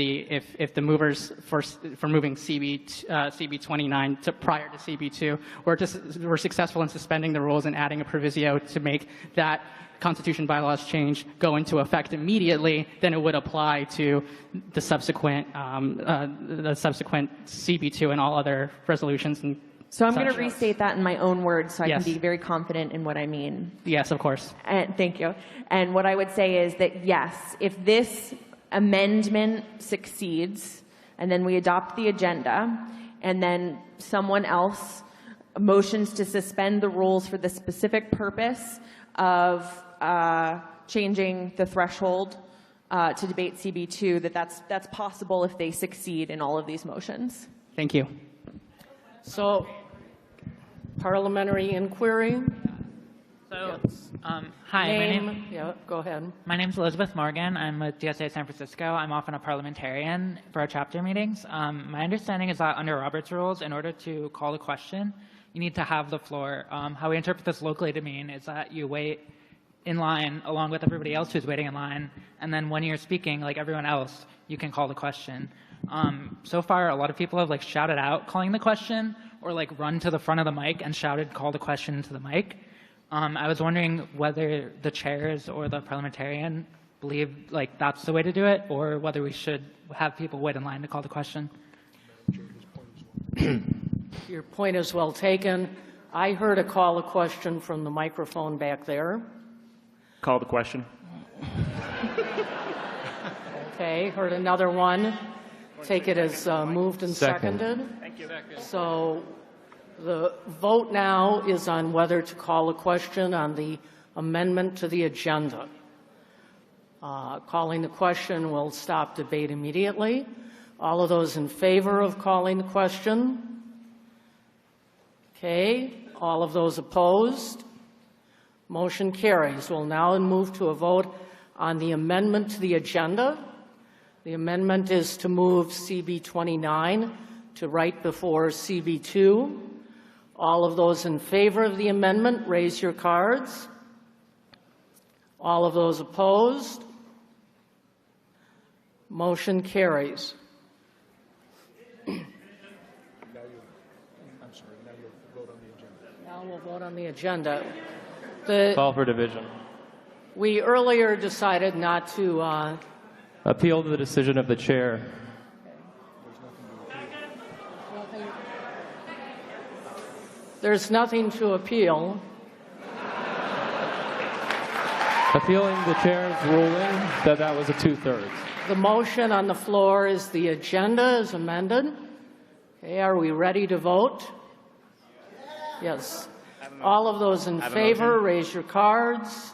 the movers for moving CB 29 prior to CB 2 were successful in suspending the rules and adding a proviso to make that Constitution bylaws change go into effect immediately, then it would apply to the subsequent CB 2 and all other resolutions. And so I'm going to restate that in my own words so I Yes. can be very confident in what I mean. Yes, of course. And thank you. And what I would say is that, yes, if this amendment succeeds and then we adopt the agenda and then someone else motions to suspend the rules for the specific purpose of changing the threshold to debate CB2, that's possible if they succeed in all of these motions. Thank you. So, parliamentary inquiry. So, Yes. hi, Go ahead. My name's Elizabeth Morgan. I'm with DSA San Francisco. I'm often a parliamentarian for our chapter meetings. My understanding is that under Robert's rules, in order to call a question, you need to have the floor. How we interpret this locally to mean is that you wait in line along with everybody else who's waiting in line, and then when you're speaking, like everyone else, you can call the question. So far, a lot of people have like shouted out calling the question, or like run to the front of the mic and shouted call the question into the mic. I was wondering whether the chairs or the parliamentarian believe like that's the way to do it, or whether we should have people wait in line to call the question. Your point is well taken. I heard a call a question from the microphone back there. Call the question. Okay, heard another one. Take it as moved and seconded. Thank you. So the vote now is on whether to call a question on the amendment to the agenda. Calling the question will stop debate immediately. All of those in favor of calling the question? Okay. All of those opposed? Motion carries. We'll now move to a vote on the amendment to the agenda. The amendment is to move CB 29 to right before CB 2. All of those in favor of the amendment, raise your cards. All of those opposed? Motion carries. Now we'll vote on the agenda. Call for division. We earlier decided not to Appeal the decision of the chair. There's nothing to appeal. Appealing the chair's ruling that was a 2/3. The motion on the floor is the agenda is amended. Okay, are we ready to vote? Yes. All of those in favor, raise your cards.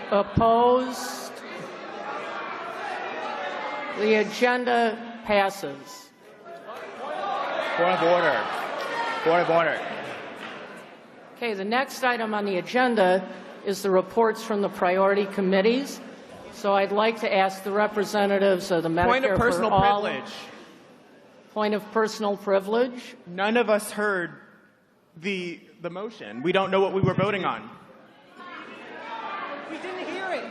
Opposed? The agenda passes. Point of order. Point of order. Okay, the next item on the agenda is the reports from the priority committees. So I'd like to ask the representatives of the Medicare Point of personal for All. privilege. Point of personal privilege. None of us heard the motion. We don't know what we were voting on. We didn't hear it.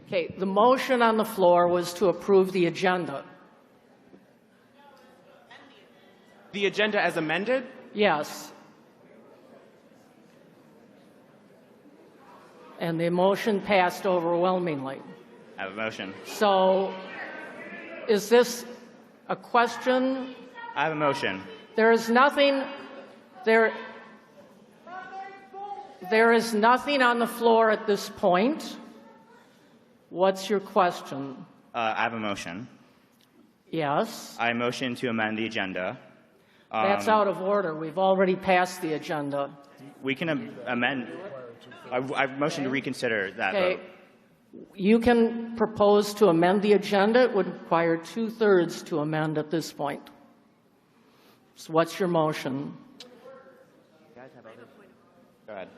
Okay, the motion on the floor was to approve the agenda. The agenda as amended? Yes. And the motion passed overwhelmingly. I have a motion. So is this a question? I have a motion. There is nothing, there is nothing on the floor at this point. What's your question? I have a motion. Yes. I motion to amend the agenda. That's out of order. We've already passed the agenda. We can amend. I motion to reconsider that vote. You can propose to amend the agenda. It would require 2/3 to amend at this point. So what's your motion? Go ahead.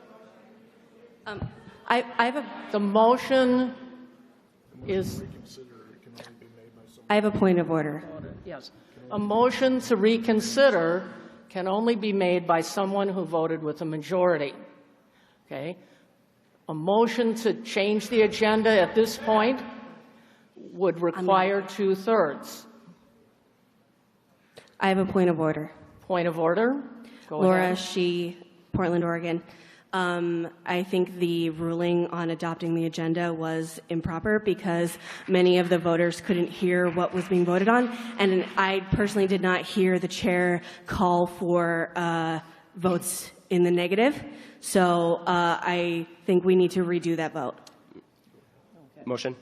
The motion is. I have a point of order. Yes. A motion to reconsider can only be made by someone who voted with a majority. Okay? A motion to change the agenda at this point would require 2/3. I have a point of order. Point of order? Go Laura ahead. Shee, Portland, Oregon. I think the ruling on adopting the agenda was improper because many of the voters couldn't hear what was being voted on, and I personally did not hear the chair call for votes in the negative. So I think we need to redo that vote. Motion.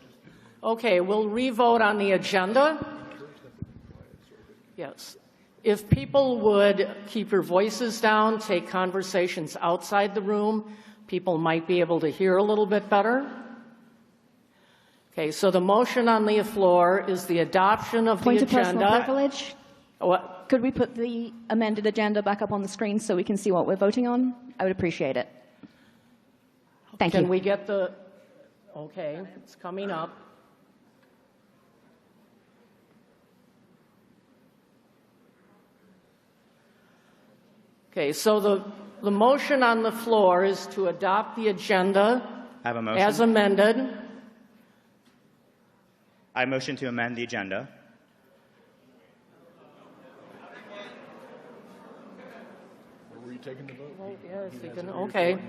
Okay, we'll re-vote on the agenda. Yes. If people would keep your voices down, take conversations outside the room, people might be able to hear a little bit better. Okay, so the motion on the floor is the adoption of Point the of personal agenda. privilege. What? Could we put the amended agenda back up on the screen so we can see what we're voting on? I would appreciate it. Thank you. Can we get the, okay, it's coming up. Okay, so the motion on the floor is to adopt the agenda I have a motion. as amended. I motion to amend the agenda. Were you taking the vote? Okay.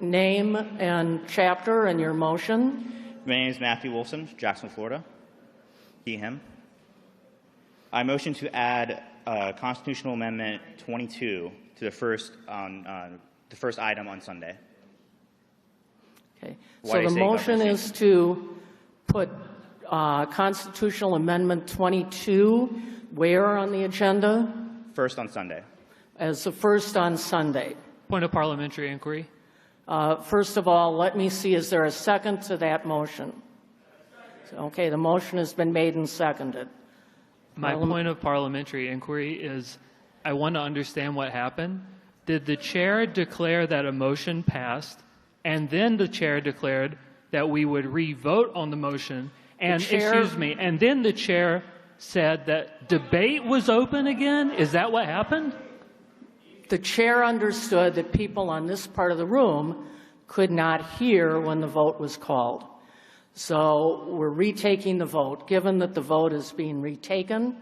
Name and chapter and your motion. My name is Matthew Wilson, Jacksonville, Florida. He, him. I motion to add Constitutional Amendment 22 to the first item on Sunday. Okay. Why So do you the say motion government is to put Constitutional Amendment 22 where on the agenda? First on Sunday. As the first on Sunday. Point of parliamentary inquiry. First of all, let me see, is there a second to that motion? Okay, the motion has been made and seconded. My point of parliamentary inquiry is I want to understand what happened. Did the chair declare that a motion passed, and then the chair declared that we would re-vote on the motion, and, and then the chair said that debate was open again? Is that what happened? The chair understood that people on this part of the room could not hear when the vote was called. So we're retaking the vote. Given that the vote is being retaken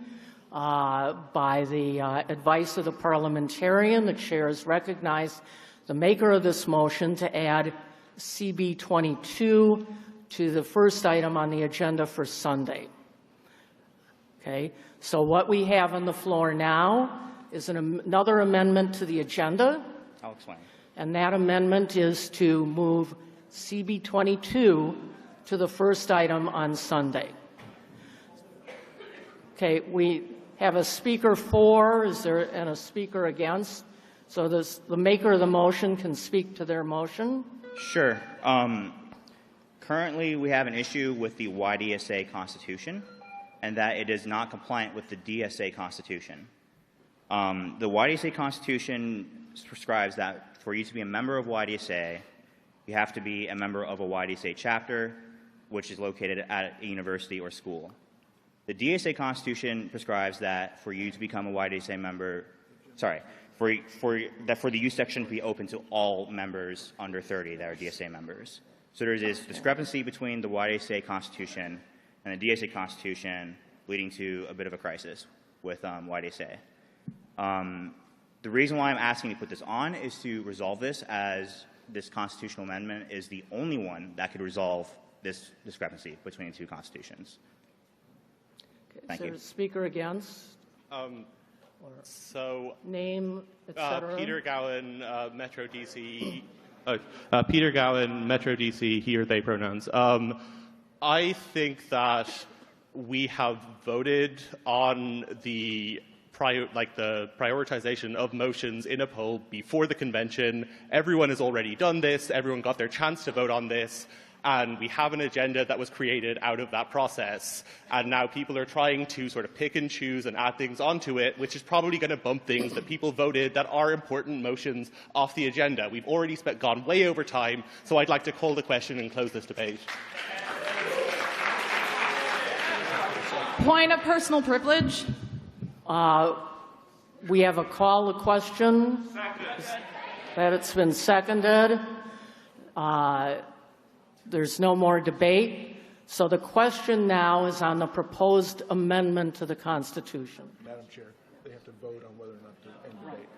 by the advice of the parliamentarian, the chair has recognized the maker of this motion to add CB 22 to the first item on the agenda for Sunday. Okay, so what we have on the floor now is another amendment to the agenda. I'll explain. And that amendment is to move CB 22 to the first item on Sunday. Okay, we have a speaker for, and a speaker against. So the maker of the motion can speak to their motion. Sure. Currently, we have an issue with the YDSA Constitution, and that it is not compliant with the DSA Constitution. The YDSA Constitution prescribes that for you to be a member of YDSA, you have to be a member of a YDSA chapter, which is located at a university or school. The DSA Constitution prescribes that for you to become a YDSA member, for the use section to be open to all members under 30 that are DSA members. So there's this discrepancy between the YDSA Constitution and the DSA Constitution, leading to a bit of a crisis with YDSA. The reason why I'm asking to put this on is to resolve this, as this constitutional amendment is the only one that could resolve this discrepancy between the two constitutions. Thank Is there you. a speaker against? Name, etc. Peter Gowan, Metro DC. Peter Gowan, Metro DC, he or they pronouns. I think that we have voted on the prioritization of motions in a poll before the convention. Everyone has already done this. Everyone got their chance to vote on this. And we have an agenda that was created out of that process. And now people are trying to sort of pick and choose and add things onto it, which is probably going to bump things that people voted that are important motions off the agenda. We've already gone way over time, so I'd like to call the question and close this debate. Point of personal privilege. We have a call to question. That it's been seconded. There's no more debate. So the question now is on the proposed amendment to the Constitution. Madam Chair, they have to vote on whether or not to end debate.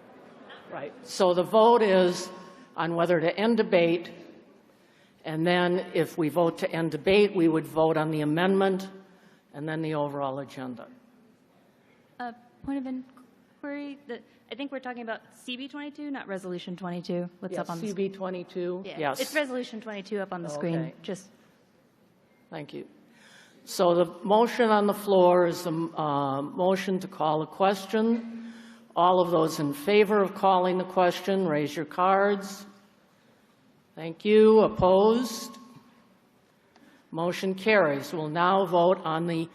Right. So the vote is on whether to end debate, and then if we vote to end debate, we would vote on the amendment and then the overall agenda. Point of inquiry, I think we're talking about CB 22, not Resolution 22. What's up on the CB 22? Yeah. Yes. It's Resolution 22 up on the screen. Okay. Just Thank you. So the motion on the floor is the motion to call a question. All of those in favor of calling the question, raise your cards. Thank you. Opposed? Motion carries. We'll now vote on the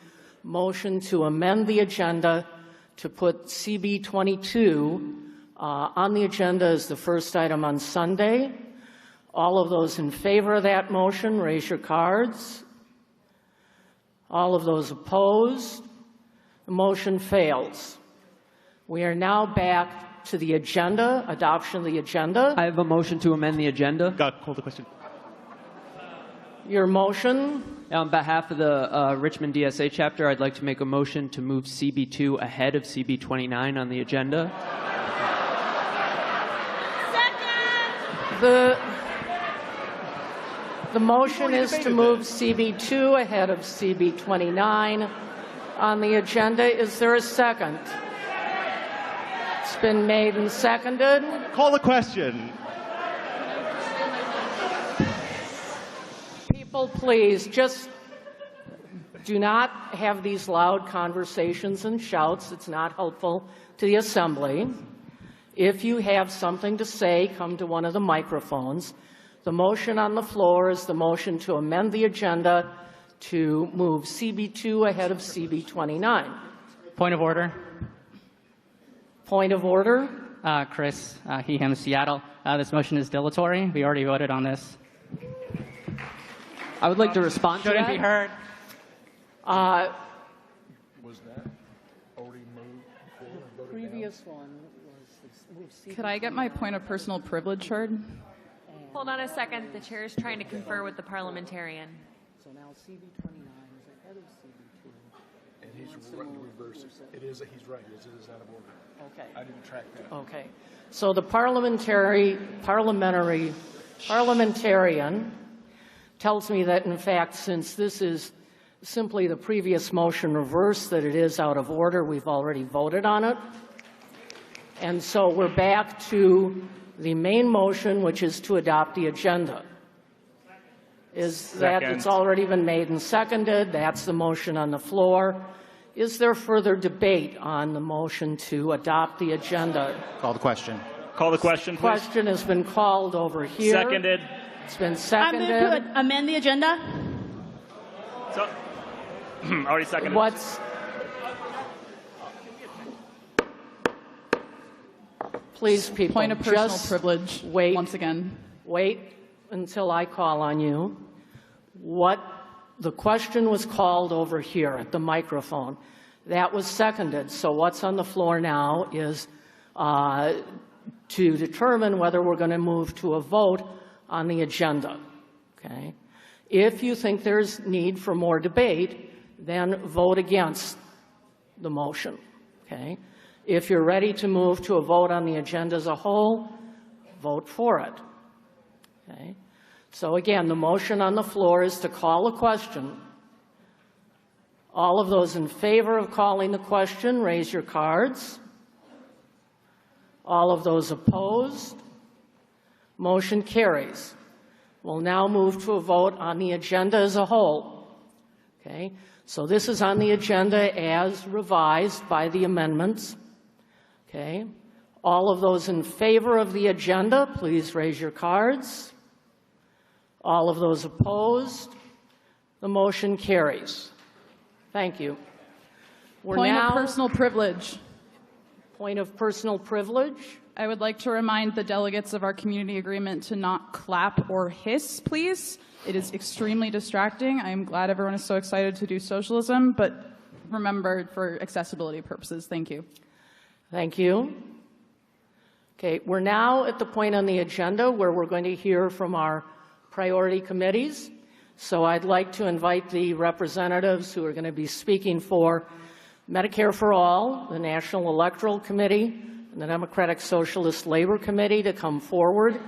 motion to amend the agenda to put CB 22 on the agenda as the first item on Sunday. All of those in favor of that motion, raise your cards. All of those opposed? The motion fails. We are now back to the agenda, adoption of the agenda. I have a motion to amend the agenda. Call the question. Your motion? On behalf of the Richmond DSA chapter, I'd like to make a motion to move CB2 ahead of CB29 on the agenda. The motion is to move CB2 ahead of CB29 on the agenda. Is there a second? It's been made and seconded. Call the question. People, please, just do not have these loud conversations and shouts. It's not helpful to the assembly. If you have something to say, come to one of the microphones. The motion on the floor is the motion to amend the agenda to move CB2 ahead of CB29. Point of order. Point of order. Chris, he, him, Seattle. This motion is dilatory. We already voted on this. I would like to respond to that. Shouldn't be heard. Was that already moved before and voted Previous one was Could I get my point of personal privilege heard? Hold on a second. The chair is trying to confer with the parliamentarian. So now CB29 is ahead of CB2. And he's running reverse. It is. He's right. It is out of order. Okay. I didn't track that. Okay. So the parliamentarian tells me that, in fact, since this is simply the previous motion reversed, that it is out of order. We've already voted on it. And so we're back to the main motion, which is to adopt the agenda. Is that it's already been made and seconded? That's the motion on the floor. Is there further debate on the motion to adopt the agenda? Call the question. Call the question, please. Question has been called over here. Seconded. It's been I'm seconded. going to amend the agenda. So, already seconded. Please, people, Point of personal just privilege. Wait. Once again. Wait until I call on you. The question was called over here at the microphone. That was seconded. So what's on the floor now is to determine whether we're going to move to a vote on the agenda. Okay? If you think there's need for more debate, then vote against the motion. Okay? If you're ready to move to a vote on the agenda as a whole, vote for it. Okay? So again, the motion on the floor is to call a question. All of those in favor of calling the question, raise your cards. All of those opposed? Motion carries. We'll now move to a vote on the agenda as a whole. Okay? So this is on the agenda as revised by the amendments. Okay? All of those in favor of the agenda, please raise your cards. All of those opposed? The motion carries. Thank you. Point of personal privilege. Point of personal privilege. I would like to remind the delegates of our community agreement to not clap or hiss, please. It is extremely distracting. I am glad everyone is so excited to do socialism, but remember, for accessibility purposes. Thank you. Thank you. Okay, we're now at the point on the agenda where we're going to hear from our priority committees. So I'd like to invite the representatives who are going to be speaking for Medicare for All, the National Electoral Committee, and the Democratic Socialist Labor Committee to come forward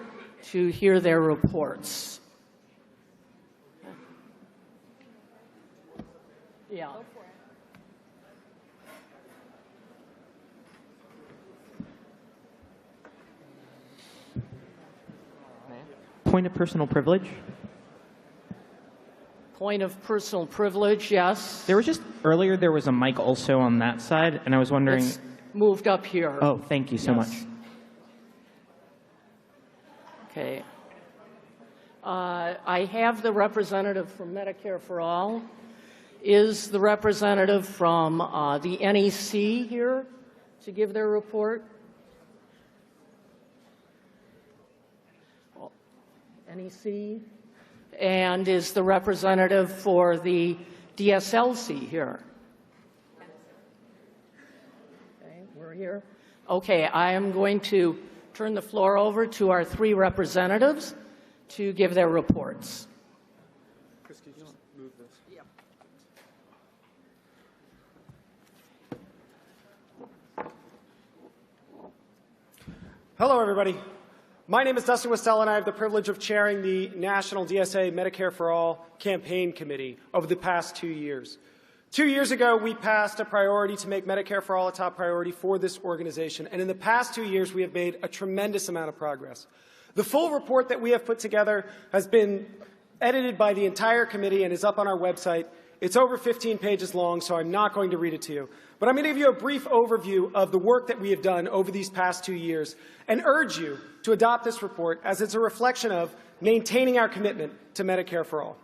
to hear their reports. Yeah. Point of personal privilege. Point of personal privilege, yes. There was just, earlier there was a mic also on that side, and I was wondering. It's moved up here. Oh, thank you so much. Okay. I have the representative from Medicare for All. Is the representative from the NEC here to give their report? NEC? And is the representative for the DSLC here? Okay, we're here. Okay, I am going to turn the floor over to our three representatives to give their reports. Chris, can you just move this? Yep. Hello, everybody. My name is Dustin Westell, and I have the privilege of chairing the National DSA Medicare for All Campaign Committee over the past 2 years. 2 years ago, we passed a priority to make Medicare for All a top priority for this organization, and in the past 2 years, we have made a tremendous amount of progress. The full report that we have put together has been edited by the entire committee and is up on our website. It's over 15 pages long, so I'm not going to read it to you. But I'm going to give you a brief overview of the work that we have done over these past 2 years and urge you to adopt this report as it's a reflection of maintaining our commitment to Medicare for All.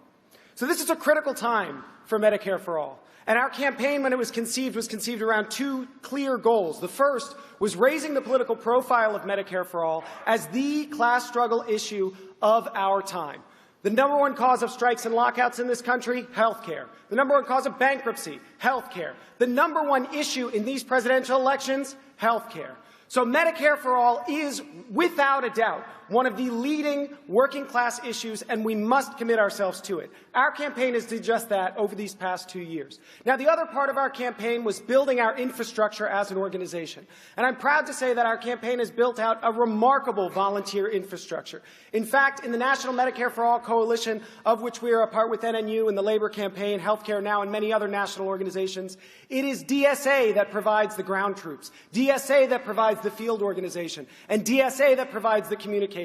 So this is a critical time for Medicare for All. And our campaign, when it was conceived around two clear goals. The first was raising the political profile of Medicare for All as the class struggle issue of our time. The number one cause of strikes and lockouts in this country, health care. The number one cause of bankruptcy, health care. The number one issue in these presidential elections, health care. So Medicare for All is, without a doubt, one of the leading working class issues, and we must commit ourselves to it. Our campaign has done just that over these past 2 years. Now, the other part of our campaign was building our infrastructure as an organization. And I'm proud to say that our campaign has built out a remarkable volunteer infrastructure. In fact, in the National Medicare for All Coalition, of which we are a part with NNU and the Labor Campaign, Healthcare Now, and many other national organizations, it is DSA that provides the ground troops, DSA that provides the field organization, and DSA that provides the communications.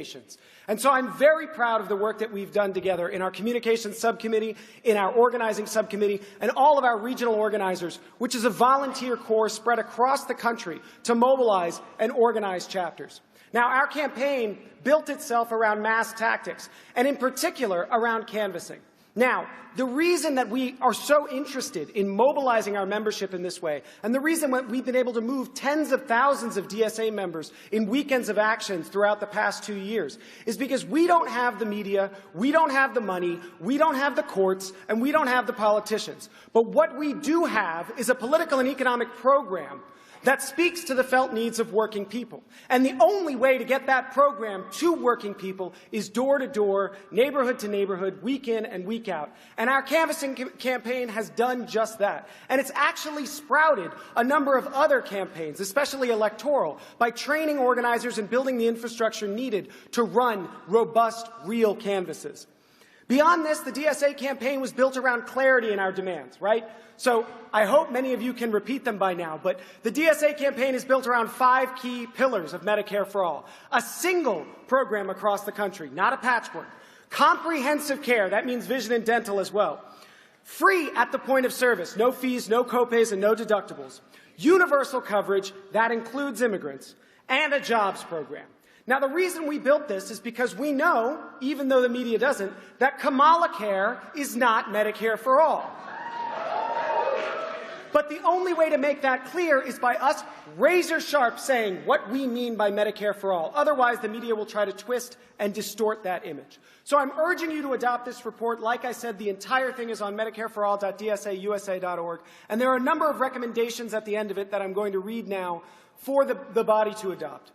And so I'm very proud of the work that we've done together in our communications subcommittee, in our organizing subcommittee, and all of our regional organizers, which is a volunteer corps spread across the country to mobilize and organize chapters. Now, our campaign built itself around mass tactics, and in particular around canvassing. Now, the reason that we are so interested in mobilizing our membership in this way, and the reason that we've been able to move tens of thousands of DSA members in weekends of actions throughout the past 2 years, is because we don't have the media, we don't have the money, we don't have the courts, and we don't have the politicians. But what we do have is a political and economic program that speaks to the felt needs of working people. And the only way to get that program to working people is door to door, neighborhood to neighborhood, week in and week out. And our canvassing campaign has done just that. And it's actually sprouted a number of other campaigns, especially electoral, by training organizers and building the infrastructure needed to run robust, real canvasses. Beyond this, the DSA campaign was built around clarity in our demands, right? So I hope many of you can repeat them by now, but the DSA campaign is built around 5 key pillars of Medicare for All. A single program across the country, not a patchwork. Comprehensive care, that means vision and dental as well. Free at the point of service, no fees, no copays, and no deductibles. Universal coverage, that includes immigrants. And a jobs program. Now, the reason we built this is because we know, even though the media doesn't, that Kamala Care is not Medicare for all. But the only way to make that clear is by us razor sharp saying what we mean by Medicare for all. Otherwise, the media will try to twist and distort that image. So I'm urging you to adopt this report. Like I said, the entire thing is on medicareforall.dsausa.org. And there are a number of recommendations at the end of it that I'm going to read now for the body to adopt.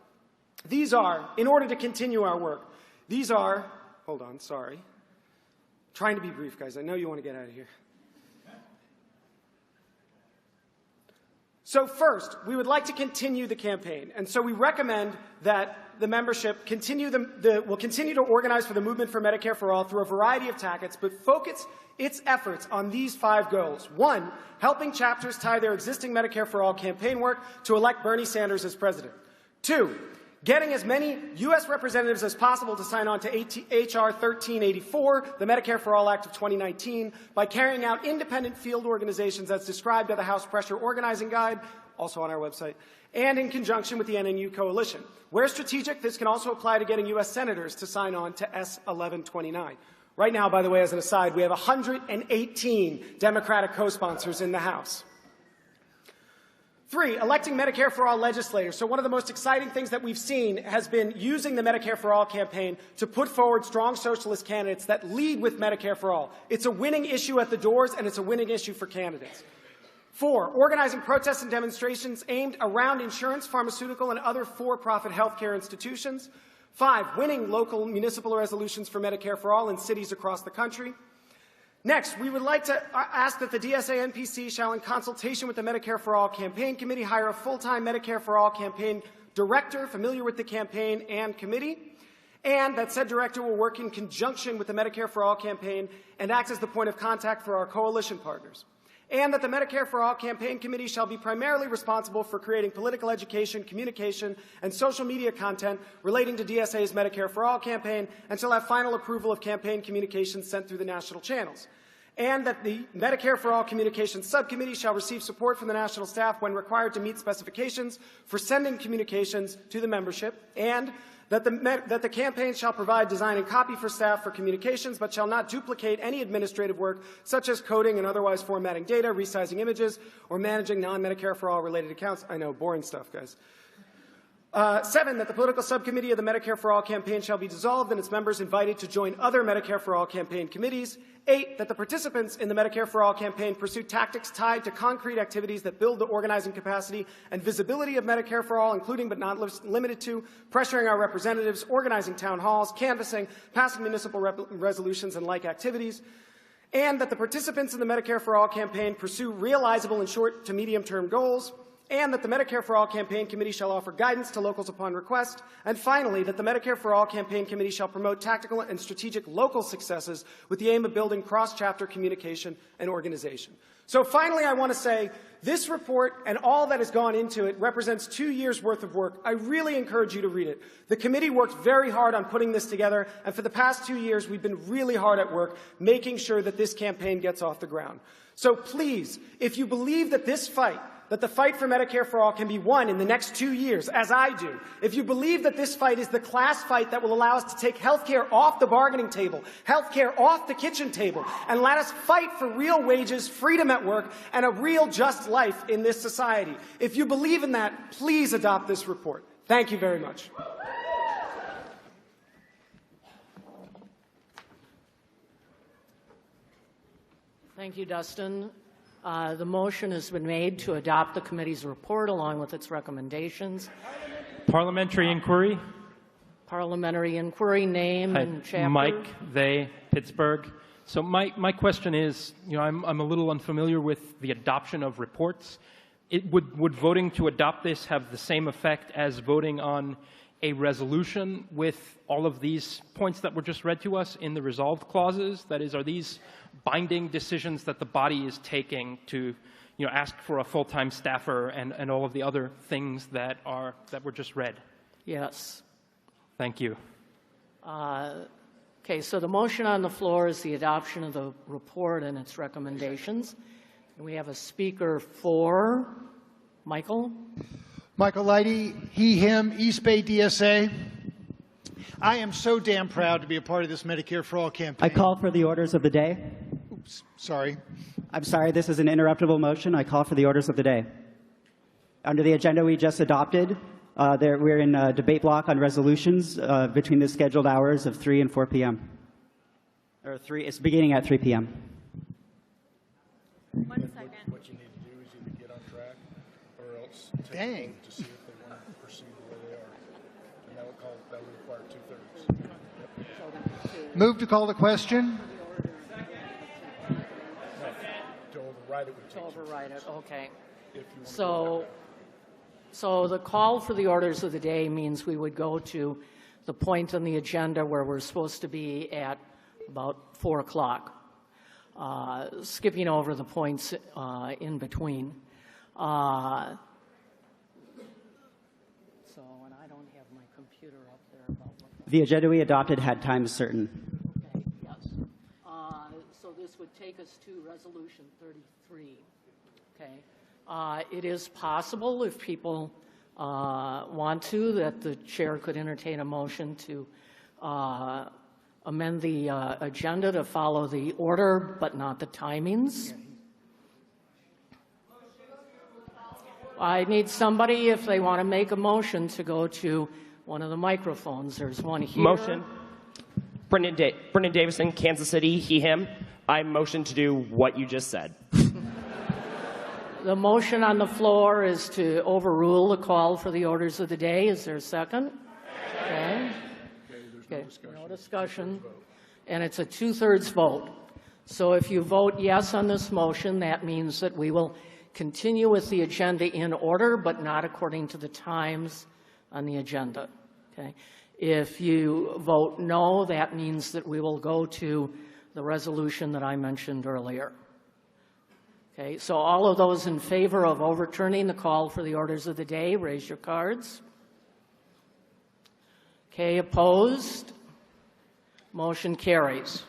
These are, in order to continue our work, these are, hold on, sorry. Trying to be brief, guys. I know you want to get out of here. So first, we would like to continue the campaign. And so we recommend that the membership will continue to organize for the movement for Medicare for All through a variety of tactics, but focus its efforts on these 5 goals. 1, helping chapters tie their existing Medicare for All campaign work to elect Bernie Sanders as president. 2, getting as many U.S. representatives as possible to sign on to H.R. 1384, the Medicare for All Act of 2019, by carrying out independent field organizations as described by the House Pressure Organizing Guide, also on our website, and in conjunction with the NNU Coalition. Where strategic, this can also apply to getting U.S. senators to sign on to S. 1129. Right now, by the way, as an aside, we have 118 Democratic co-sponsors in the House. 3, electing Medicare for All legislators. So one of the most exciting things that we've seen has been using the Medicare for All campaign to put forward strong socialist candidates that lead with Medicare for All. It's a winning issue at the doors, and it's a winning issue for candidates. 4, organizing protests and demonstrations aimed around insurance, pharmaceutical, and other for-profit healthcare institutions. 5, winning local municipal resolutions for Medicare for All in cities across the country. Next, we would like to ask that the DSA NPC shall, in consultation with the Medicare for All Campaign Committee, hire a full-time Medicare for All campaign director familiar with the campaign and committee, and that said director will work in conjunction with the Medicare for All campaign and act as the point of contact for our coalition partners. And that the Medicare for All Campaign Committee shall be primarily responsible for creating political education, communication, and social media content relating to DSA's Medicare for All campaign and shall have final approval of campaign communications sent through the national channels. And that the Medicare for All Communications Subcommittee shall receive support from the national staff when required to meet specifications for sending communications to the membership, and that the campaign shall provide design and copy for staff for communications, but shall not duplicate any administrative work, such as coding and otherwise formatting data, resizing images, or managing non-Medicare for All related accounts. I know, boring stuff, guys. 7, that the political subcommittee of the Medicare for All campaign shall be dissolved and its members invited to join other Medicare for All campaign committees. 8, that the participants in the Medicare for All campaign pursue tactics tied to concrete activities that build the organizing capacity and visibility of Medicare for All, including but not limited to pressuring our representatives, organizing town halls, canvassing, passing municipal resolutions, and like activities. And that the participants in the Medicare for All campaign pursue realizable and short to medium-term goals. And that the Medicare for All Campaign Committee shall offer guidance to locals upon request. And finally, that the Medicare for All Campaign Committee shall promote tactical and strategic local successes with the aim of building cross-chapter communication and organization. So finally, I want to say this report and all that has gone into it represents 2 years' worth of work. I really encourage you to read it. The committee worked very hard on putting this together, and for the past 2 years, we've been really hard at work making sure that this campaign gets off the ground. So please, if you believe that that the fight for Medicare for All can be won in the next 2 years, as I do. If you believe that this fight is the class fight that will allow us to take health care off the bargaining table, health care off the kitchen table, and let us fight for real wages, freedom at work, and a real just life in this society. If you believe in that, please adopt this report. Thank you very much. Thank you, Dustin. The motion has been made to adopt the committee's report along with its recommendations. Parliamentary inquiry. Parliamentary inquiry, name and chapter. Mike, they, Pittsburgh. So my question is, I'm a little unfamiliar with the adoption of reports. Would voting to adopt this have the same effect as voting on a resolution with all of these points that were just read to us in the resolved clauses? That is, are these binding decisions that the body is taking to, you know, ask for a full-time staffer and all of the other things that were just read? Yes. Thank you. Okay, so the motion on the floor is the adoption of the report and its recommendations. And we have a speaker for Michael. Michael Leidy, he, him, East Bay DSA. I am so damn proud to be a part of this Medicare for All campaign. I call for the orders of the day. Oops, sorry. I'm sorry, this is an interruptible motion. I call for the orders of the day. Under the agenda we just adopted, we're in a debate block on resolutions between the scheduled hours of 3 and 4 p.m. Or it's beginning at 3 p.m. 1 second. What you need to do is either get on track or else take a Dang. vote to see if they want to proceed the way they are. And that would require 2/3. Move to call the question. To override it would To take override it, okay. If you want to go So the call for the orders of the day means we would go to the point on the agenda where we're supposed to be at about 4 o'clock, skipping over the points in between. And I don't have my computer up there. The agenda we adopted had times certain. Okay, yes. So this would take us to Resolution 33. Okay. It is possible, if people want to, that the chair could entertain a motion to amend the agenda to follow the order, but not the timings. I need somebody, if they want to make a motion, to go to one of the microphones. There's one here. Motion. Brendan Davison, Kansas City, he, him. I motion to do what you just said. The motion on the floor is to overrule the call for the orders of the day. Is there a second? Okay. Okay. No discussion. And it's a 2/3 vote. So if you vote yes on this motion, that means that we will continue with the agenda in order, but not according to the times on the agenda. Okay. If you vote no, that means that we will go to the resolution that I mentioned earlier. Okay, so all of those in favor of overturning the call for the orders of the day, raise your cards. Okay, opposed? Motion carries.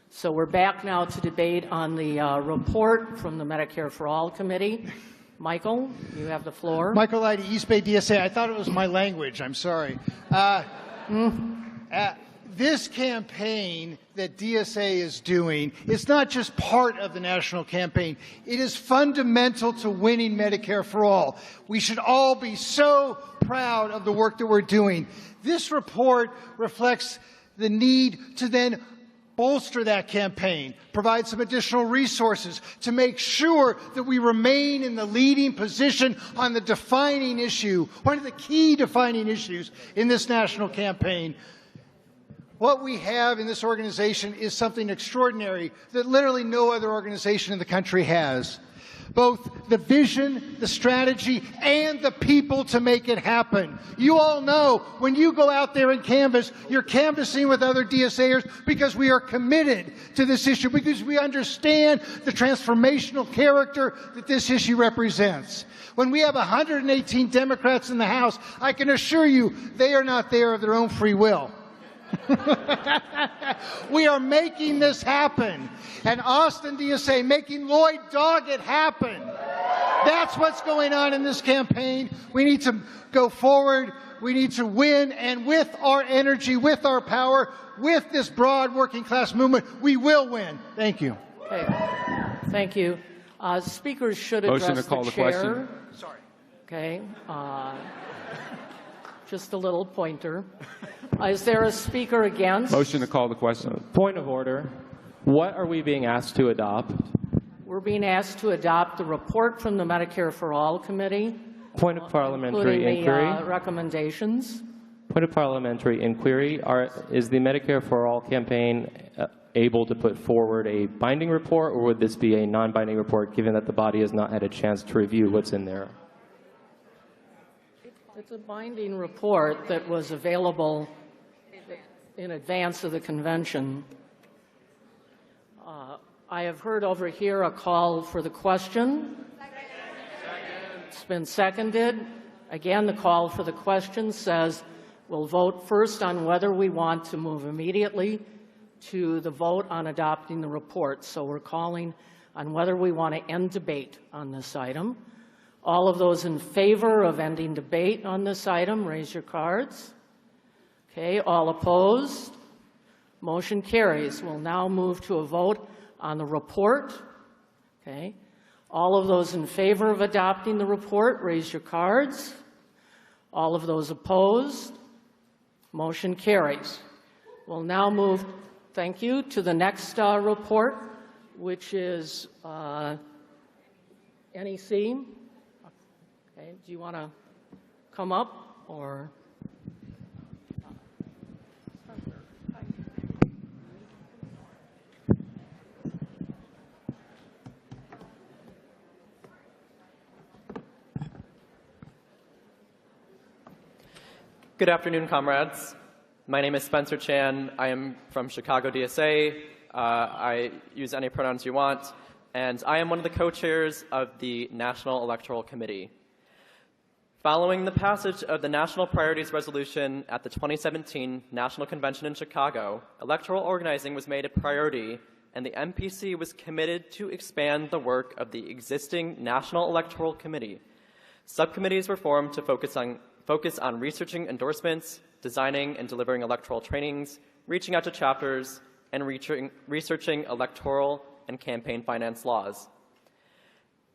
So we're back now to debate on the report from the Medicare for All Committee. Michael, you have the floor. Michael Leidy, East Bay DSA. I thought it was my language. I'm sorry. This campaign that DSA is doing is not just part of the national campaign. It is fundamental to winning Medicare for All. We should all be so proud of the work that we're doing. This report reflects the need to then bolster that campaign, provide some additional resources to make sure that we remain in the leading position on the defining issue, one of the key defining issues in this national campaign. What we have in this organization is something extraordinary that literally no other organization in the country has. Both the vision, the strategy, and the people to make it happen. You all know when you go out there and canvass, you're canvassing with other DSAers because we are committed to this issue, because we understand the transformational character that this issue represents. When we have 118 Democrats in the House, I can assure you they are not there of their own free will. We are making this happen. And Austin DSA making Lloyd Dog it happen. That's what's going on in this campaign. We need to go forward. We need to win. And with our energy, with our power, with this broad working class movement, we will win. Thank you. Okay. Thank you. Speakers should address Motion to call the the chair. question. Sorry. Okay. Just a little pointer. Is there a speaker against? Motion to call the question. Point of order. What are we being asked to adopt? We're being asked to adopt the report from the Medicare for All Committee. Point of parliamentary including inquiry. the recommendations. Point of parliamentary inquiry. Is the Medicare for All campaign able to put forward a binding report, or would this be a non-binding report given that the body has not had a chance to review what's in there? It's a binding report that was available in advance of the convention. I have heard over here a call for the question. It's been seconded. Again, the call for the question says we'll vote first on whether we want to move immediately to the vote on adopting the report. So we're calling on whether we want to end debate on this item. All of those in favor of ending debate on this item, raise your cards. Okay, all opposed? Motion carries. We'll now move to a vote on the report. Okay. All of those in favor of adopting the report, raise your cards. All of those opposed? Motion carries. We'll now move, thank you, to the next report, which is NEC. Okay, do you want to come up or? Good afternoon, comrades. My name is Spencer Chan. I am from Chicago DSA. I use any pronouns you want. And I am one of the co-chairs of the National Electoral Committee. Following the passage of the National Priorities Resolution at the 2017 National Convention in Chicago, electoral organizing was made a priority, and the NPC was committed to expand the work of the existing National Electoral Committee. Subcommittees were formed to focus on researching endorsements, designing and delivering electoral trainings, reaching out to chapters, and researching electoral and campaign finance laws.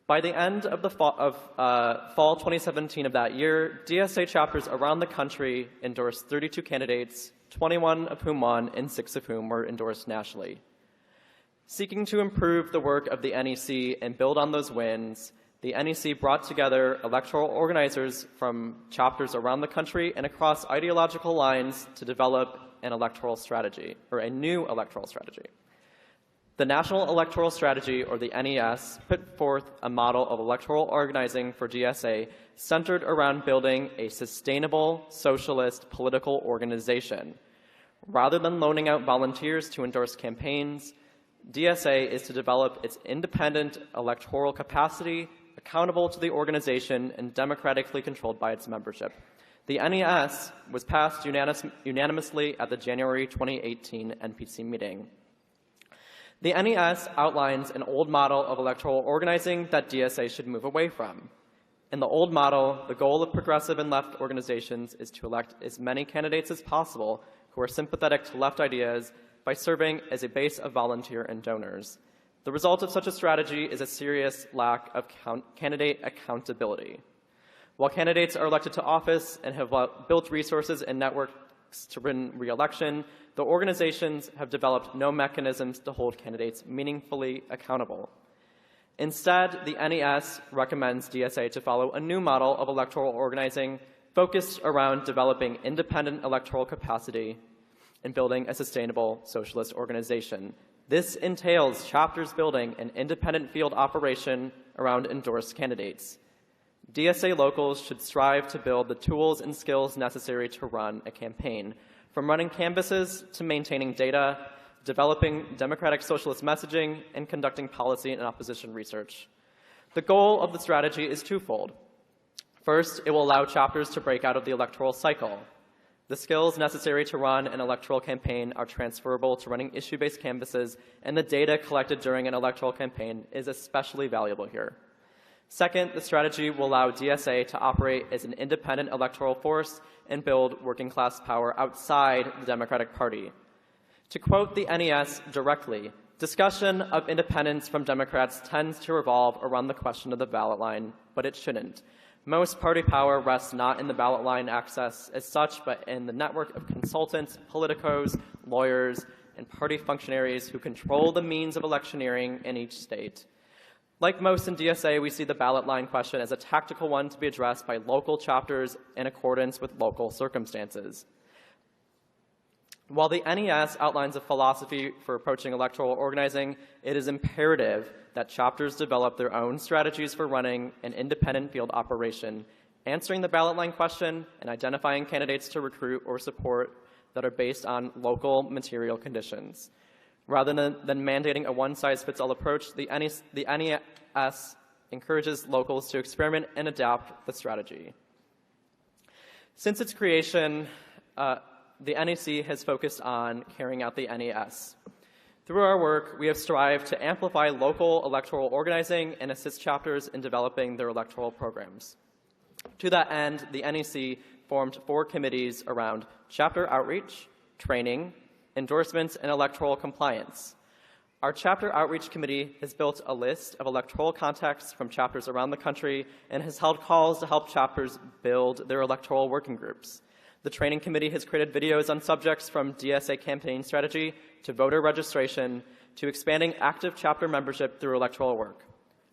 By the end of the fall 2017 of that year, DSA chapters around the country endorsed 32 candidates, 21 of whom won and 6 of whom were endorsed nationally. Seeking to improve the work of the NEC and build on those wins, the NEC brought together electoral organizers from chapters around the country and across ideological lines to develop an electoral strategy, or a new electoral strategy. The National Electoral Strategy, or the NES, put forth a model of electoral organizing for DSA centered around building a sustainable socialist political organization. Rather than loaning out volunteers to endorse campaigns, DSA is to develop its independent electoral capacity, accountable to the organization and democratically controlled by its membership. The NES was passed unanimously at the January 2018 NPC meeting. The NES outlines an old model of electoral organizing that DSA should move away from. In the old model, the goal of progressive and left organizations is to elect as many candidates as possible who are sympathetic to left ideas by serving as a base of volunteer and donors. The result of such a strategy is a serious lack of candidate accountability. While candidates are elected to office and have built resources and networks to win re-election, the organizations have developed no mechanisms to hold candidates meaningfully accountable. Instead, the NES recommends DSA to follow a new model of electoral organizing focused around developing independent electoral capacity and building a sustainable socialist organization. This entails chapters building an independent field operation around endorsed candidates. DSA locals should strive to build the tools and skills necessary to run a campaign, from running canvases to maintaining data, developing democratic socialist messaging, and conducting policy and opposition research. The goal of the strategy is twofold. First, it will allow chapters to break out of the electoral cycle. The skills necessary to run an electoral campaign are transferable to running issue-based canvases, and the data collected during an electoral campaign is especially valuable here. Second, the strategy will allow DSA to operate as an independent electoral force and build working-class power outside the Democratic Party. To quote the NES directly, discussion of independence from Democrats tends to revolve around the question of the ballot line, but it shouldn't. Most party power rests not in the ballot line access as such, but in the network of consultants, politicos, lawyers, and party functionaries who control the means of electioneering in each state. Like most in DSA, we see the ballot line question as a tactical one to be addressed by local chapters in accordance with local circumstances. While the NES outlines a philosophy for approaching electoral organizing, it is imperative that chapters develop their own strategies for running an independent field operation answering the ballot line question, and identifying candidates to recruit or support that are based on local material conditions. Rather than mandating a one-size-fits-all approach, the NES encourages locals to experiment and adapt the strategy. Since its creation, the NEC has focused on carrying out the NES. Through our work, we have strived to amplify local electoral organizing and assist chapters in developing their electoral programs. To that end, the NEC formed 4 committees around chapter outreach, training, endorsements, and electoral compliance. Our chapter outreach committee has built a list of electoral contacts from chapters around the country and has held calls to help chapters build their electoral working groups. The training committee has created videos on subjects from DSA campaign strategy to voter registration to expanding active chapter membership through electoral work.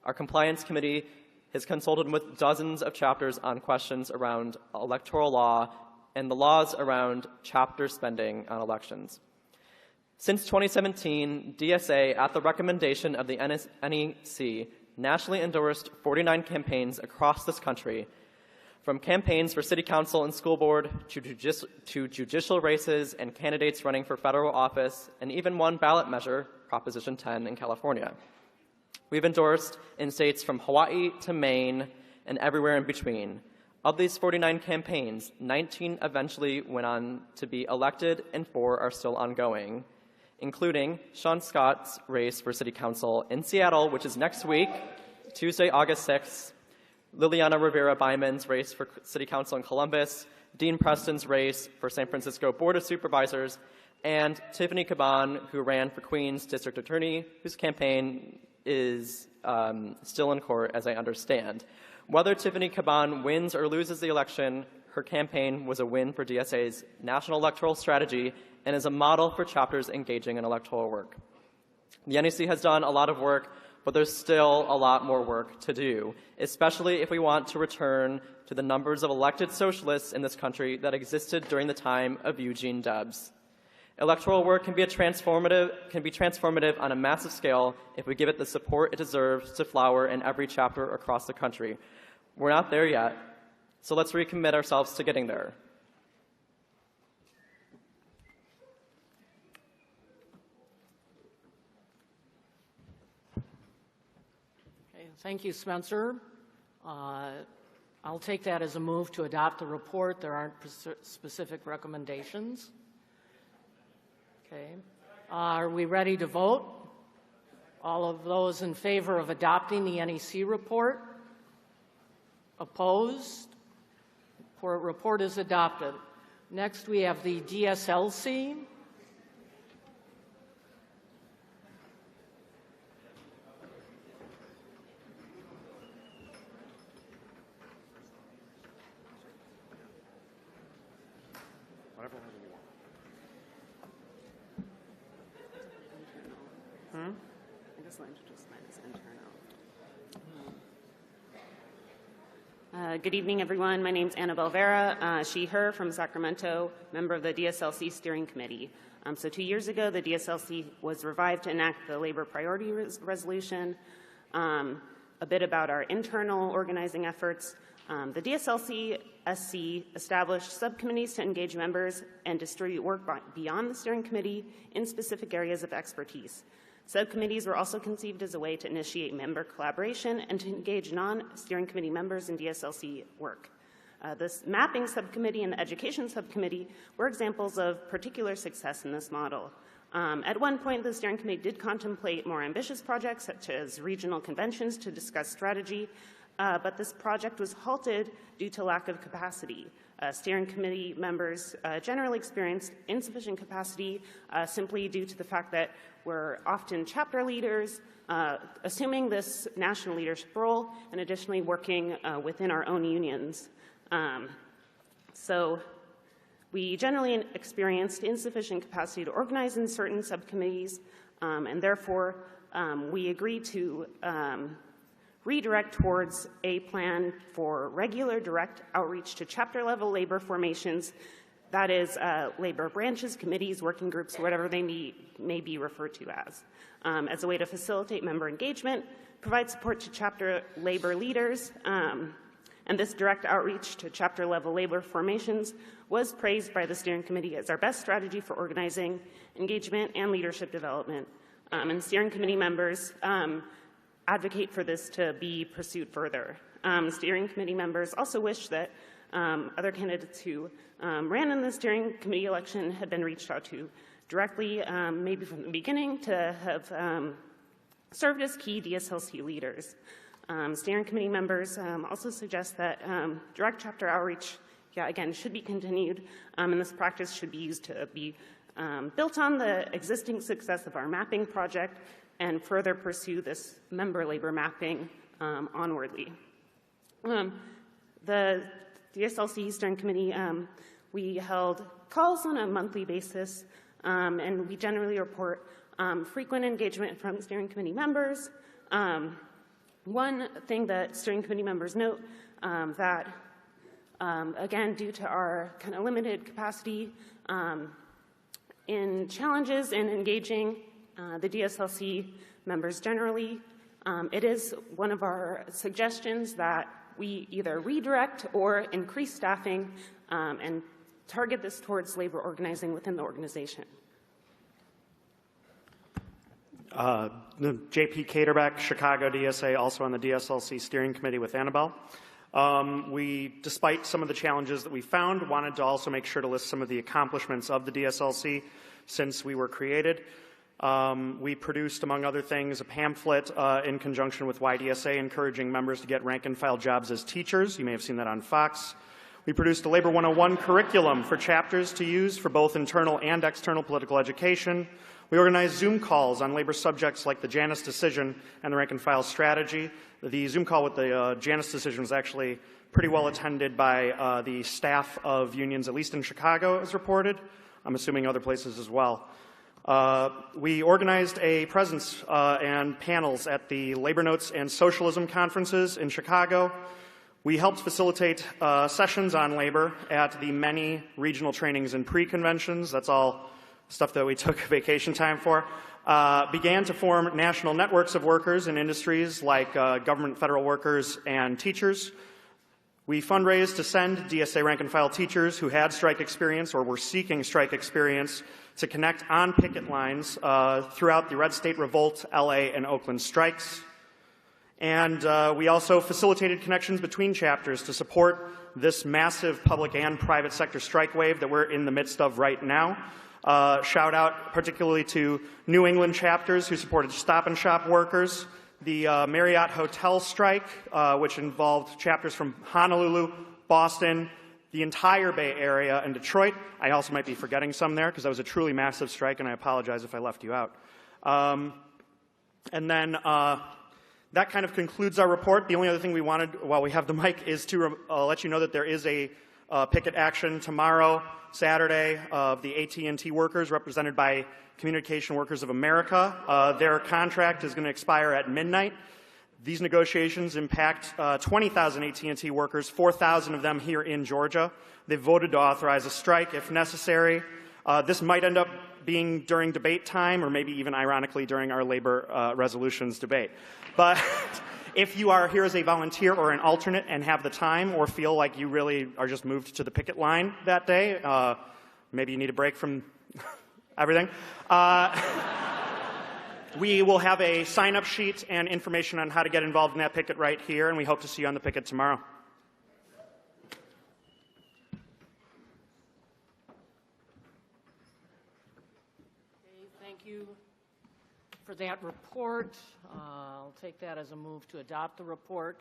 Our compliance committee has consulted with dozens of chapters on questions around electoral law and the laws around chapter spending on elections. Since 2017, DSA, at the recommendation of the NEC, nationally endorsed 49 campaigns across this country, from campaigns for city council and school board to judicial races and candidates running for federal office, and even one ballot measure, Proposition 10 in California. We've endorsed in states from Hawaii to Maine and everywhere in between. Of these 49 campaigns, 19 eventually went on to be elected and 4 are still ongoing, including Sean Scott's race for city council in Seattle, which is next week, Tuesday, August 6th, Liliana Rivera Byman's race for city council in Columbus, Dean Preston's race for San Francisco Board of Supervisors, and Tiffany Caban, who ran for Queens District Attorney, whose campaign is still in court, as I understand. Whether Tiffany Caban wins or loses the election, her campaign was a win for DSA's national electoral strategy and is a model for chapters engaging in electoral work. The NEC has done a lot of work, but there's still a lot more work to do, especially if we want to return to the numbers of elected socialists in this country that existed during the time of Eugene Debs. Electoral work can be transformative on a massive scale if we give it the support it deserves to flower in every chapter across the country. We're not there yet, so let's recommit ourselves to getting there. Thank you, Spencer. I'll take that as a move to adopt the report. There aren't specific recommendations. Okay. Are we ready to vote? All of those in favor of adopting the NEC report? Opposed? The report is adopted. Next, we have the DSLC. Good evening, everyone. My name is Annabelle Vera, she, her, from Sacramento, member of the DSLC Steering Committee. So 2 years ago, the DSLC was revived to enact the Labor Priority Resolution. A bit about our internal organizing efforts. The DSLC-SC established subcommittees to engage members and distribute work beyond the steering committee in specific areas of expertise. Subcommittees were also conceived as a way to initiate member collaboration and to engage non-steering committee members in DSLC work. This mapping subcommittee and the education subcommittee were examples of particular success in this model. At one point, the steering committee did contemplate more ambitious projects, such as regional conventions to discuss strategy, but this project was halted due to lack of capacity. Steering committee members generally experienced insufficient capacity simply due to the fact that we're often chapter leaders, assuming this national leadership role, and additionally working within our own unions. So we generally experienced insufficient capacity to organize in certain subcommittees, and therefore we agreed to redirect towards a plan for regular direct outreach to chapter-level labor formations, that is, labor branches, committees, working groups, whatever they may be referred to as a way to facilitate member engagement, provide support to chapter labor leaders, and And this direct outreach to chapter-level labor formations was praised by the steering committee as our best strategy for organizing, engagement, and leadership development. And steering committee members advocate for this to be pursued further. Steering committee members also wish that other candidates who ran in the steering committee election had been reached out to directly, maybe from the beginning, to have served as key DSLC leaders. Steering committee members also suggest that direct chapter outreach, again, should be continued, and this practice should be used to be built on the existing success of our mapping project and further pursue this member labor mapping onwardly. The DSLC steering committee, we held calls on a monthly basis, and we generally report frequent engagement from steering committee members. One thing that steering committee members note that, again, due to our kind of limited capacity in challenges in engaging the DSLC members generally, it is one of our suggestions that we either redirect or increase staffing and target this towards labor organizing within the organization. JP Caterback, Chicago DSA, also on the DSLC steering committee with Annabelle. We, despite some of the challenges that we found, wanted to also make sure to list some of the accomplishments of the DSLC since we were created. We produced, among other things, a pamphlet in conjunction with YDSA encouraging members to get rank-and-file jobs as teachers. You may have seen that on Fox. We produced a Labor 101 curriculum for chapters to use for both internal and external political education. We organized Zoom calls on labor subjects like the Janus decision and the rank-and-file strategy. The Zoom call with the Janus decision was actually pretty well attended by the staff of unions, at least in Chicago, as reported. I'm assuming other places as well. We organized a presence and panels at the Labor Notes and Socialism conferences in Chicago. We helped facilitate sessions on labor at the many regional trainings and pre-conventions. That's all stuff that we took vacation time for. Began to form national networks of workers in industries like government, federal workers, and teachers. We fundraised to send DSA rank-and-file teachers who had strike experience or were seeking strike experience to connect on picket lines throughout the Red State Revolt, LA, and Oakland strikes. And we also facilitated connections between chapters to support this massive public and private sector strike wave that we're in the midst of right now. Shout out particularly to New England chapters who supported Stop and Shop workers, the Marriott Hotel strike, which involved chapters from Honolulu, Boston, the entire Bay Area, and Detroit. I also might be forgetting some there because that was a truly massive strike, and I apologize if I left you out. And then that kind of concludes our report. The only other thing we wanted while we have the mic is to let you know that there is a picket action tomorrow, Saturday, of the AT&T workers represented by Communication Workers of America. Their contract is going to expire at midnight. These negotiations impact 20,000 AT&T workers, 4,000 of them here in Georgia. They've voted to authorize a strike if necessary. This might end up being during debate time or maybe even ironically during our labor resolutions debate. But if you are here as a volunteer or an alternate and have the time or feel like you really are just moved to the picket line that day, maybe you need a break from everything, we will have a sign-up sheet and information on how to get involved in that picket right here, and we hope to see you on the picket tomorrow. Thank you for that report. I'll take that as a move to adopt the report.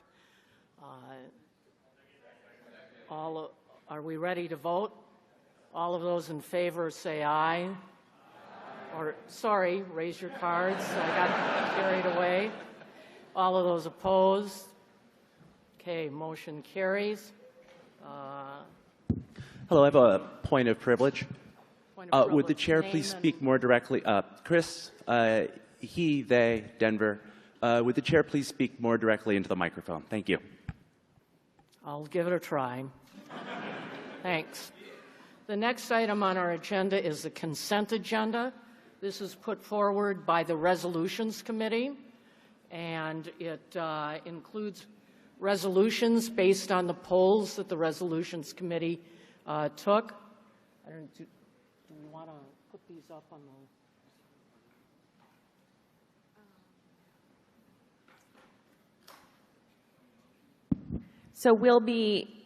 Are we ready to vote? All of those in favor say aye. Or, sorry, raise your cards. I got carried away. All of those opposed? Okay, motion carries. Hello, I have a point of privilege. Would the chair Name please and- speak more directly? Chris, he, they, Denver. Would the chair please speak more directly into the microphone? Thank you. I'll give it a try. Thanks. The next item on our agenda is the consent agenda. This is put forward by the Resolutions Committee, and it includes resolutions based on the polls that the Resolutions Committee took. I don't, do we want to put these up on the... So we'll be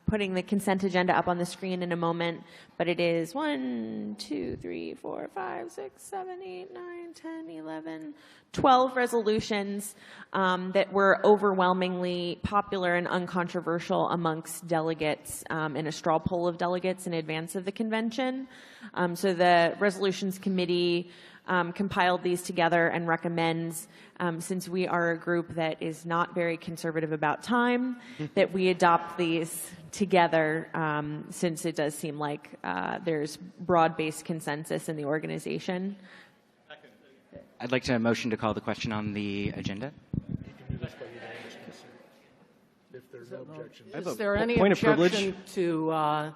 putting the consent agenda up on the screen in a moment, but it is 1, 2, 3, 4, 5, 6, 7, 8, 9, 10, 11, 12 resolutions that were overwhelmingly popular and uncontroversial amongst delegates in a straw poll of delegates in advance of the convention. So the Resolutions Committee compiled these together and recommends, since we are a group that is not very conservative about time, that we adopt these together, since it does seem like there's broad-based consensus in the organization. I'd like to motion to call the question on the agenda. If there's no objection. Is there any objection to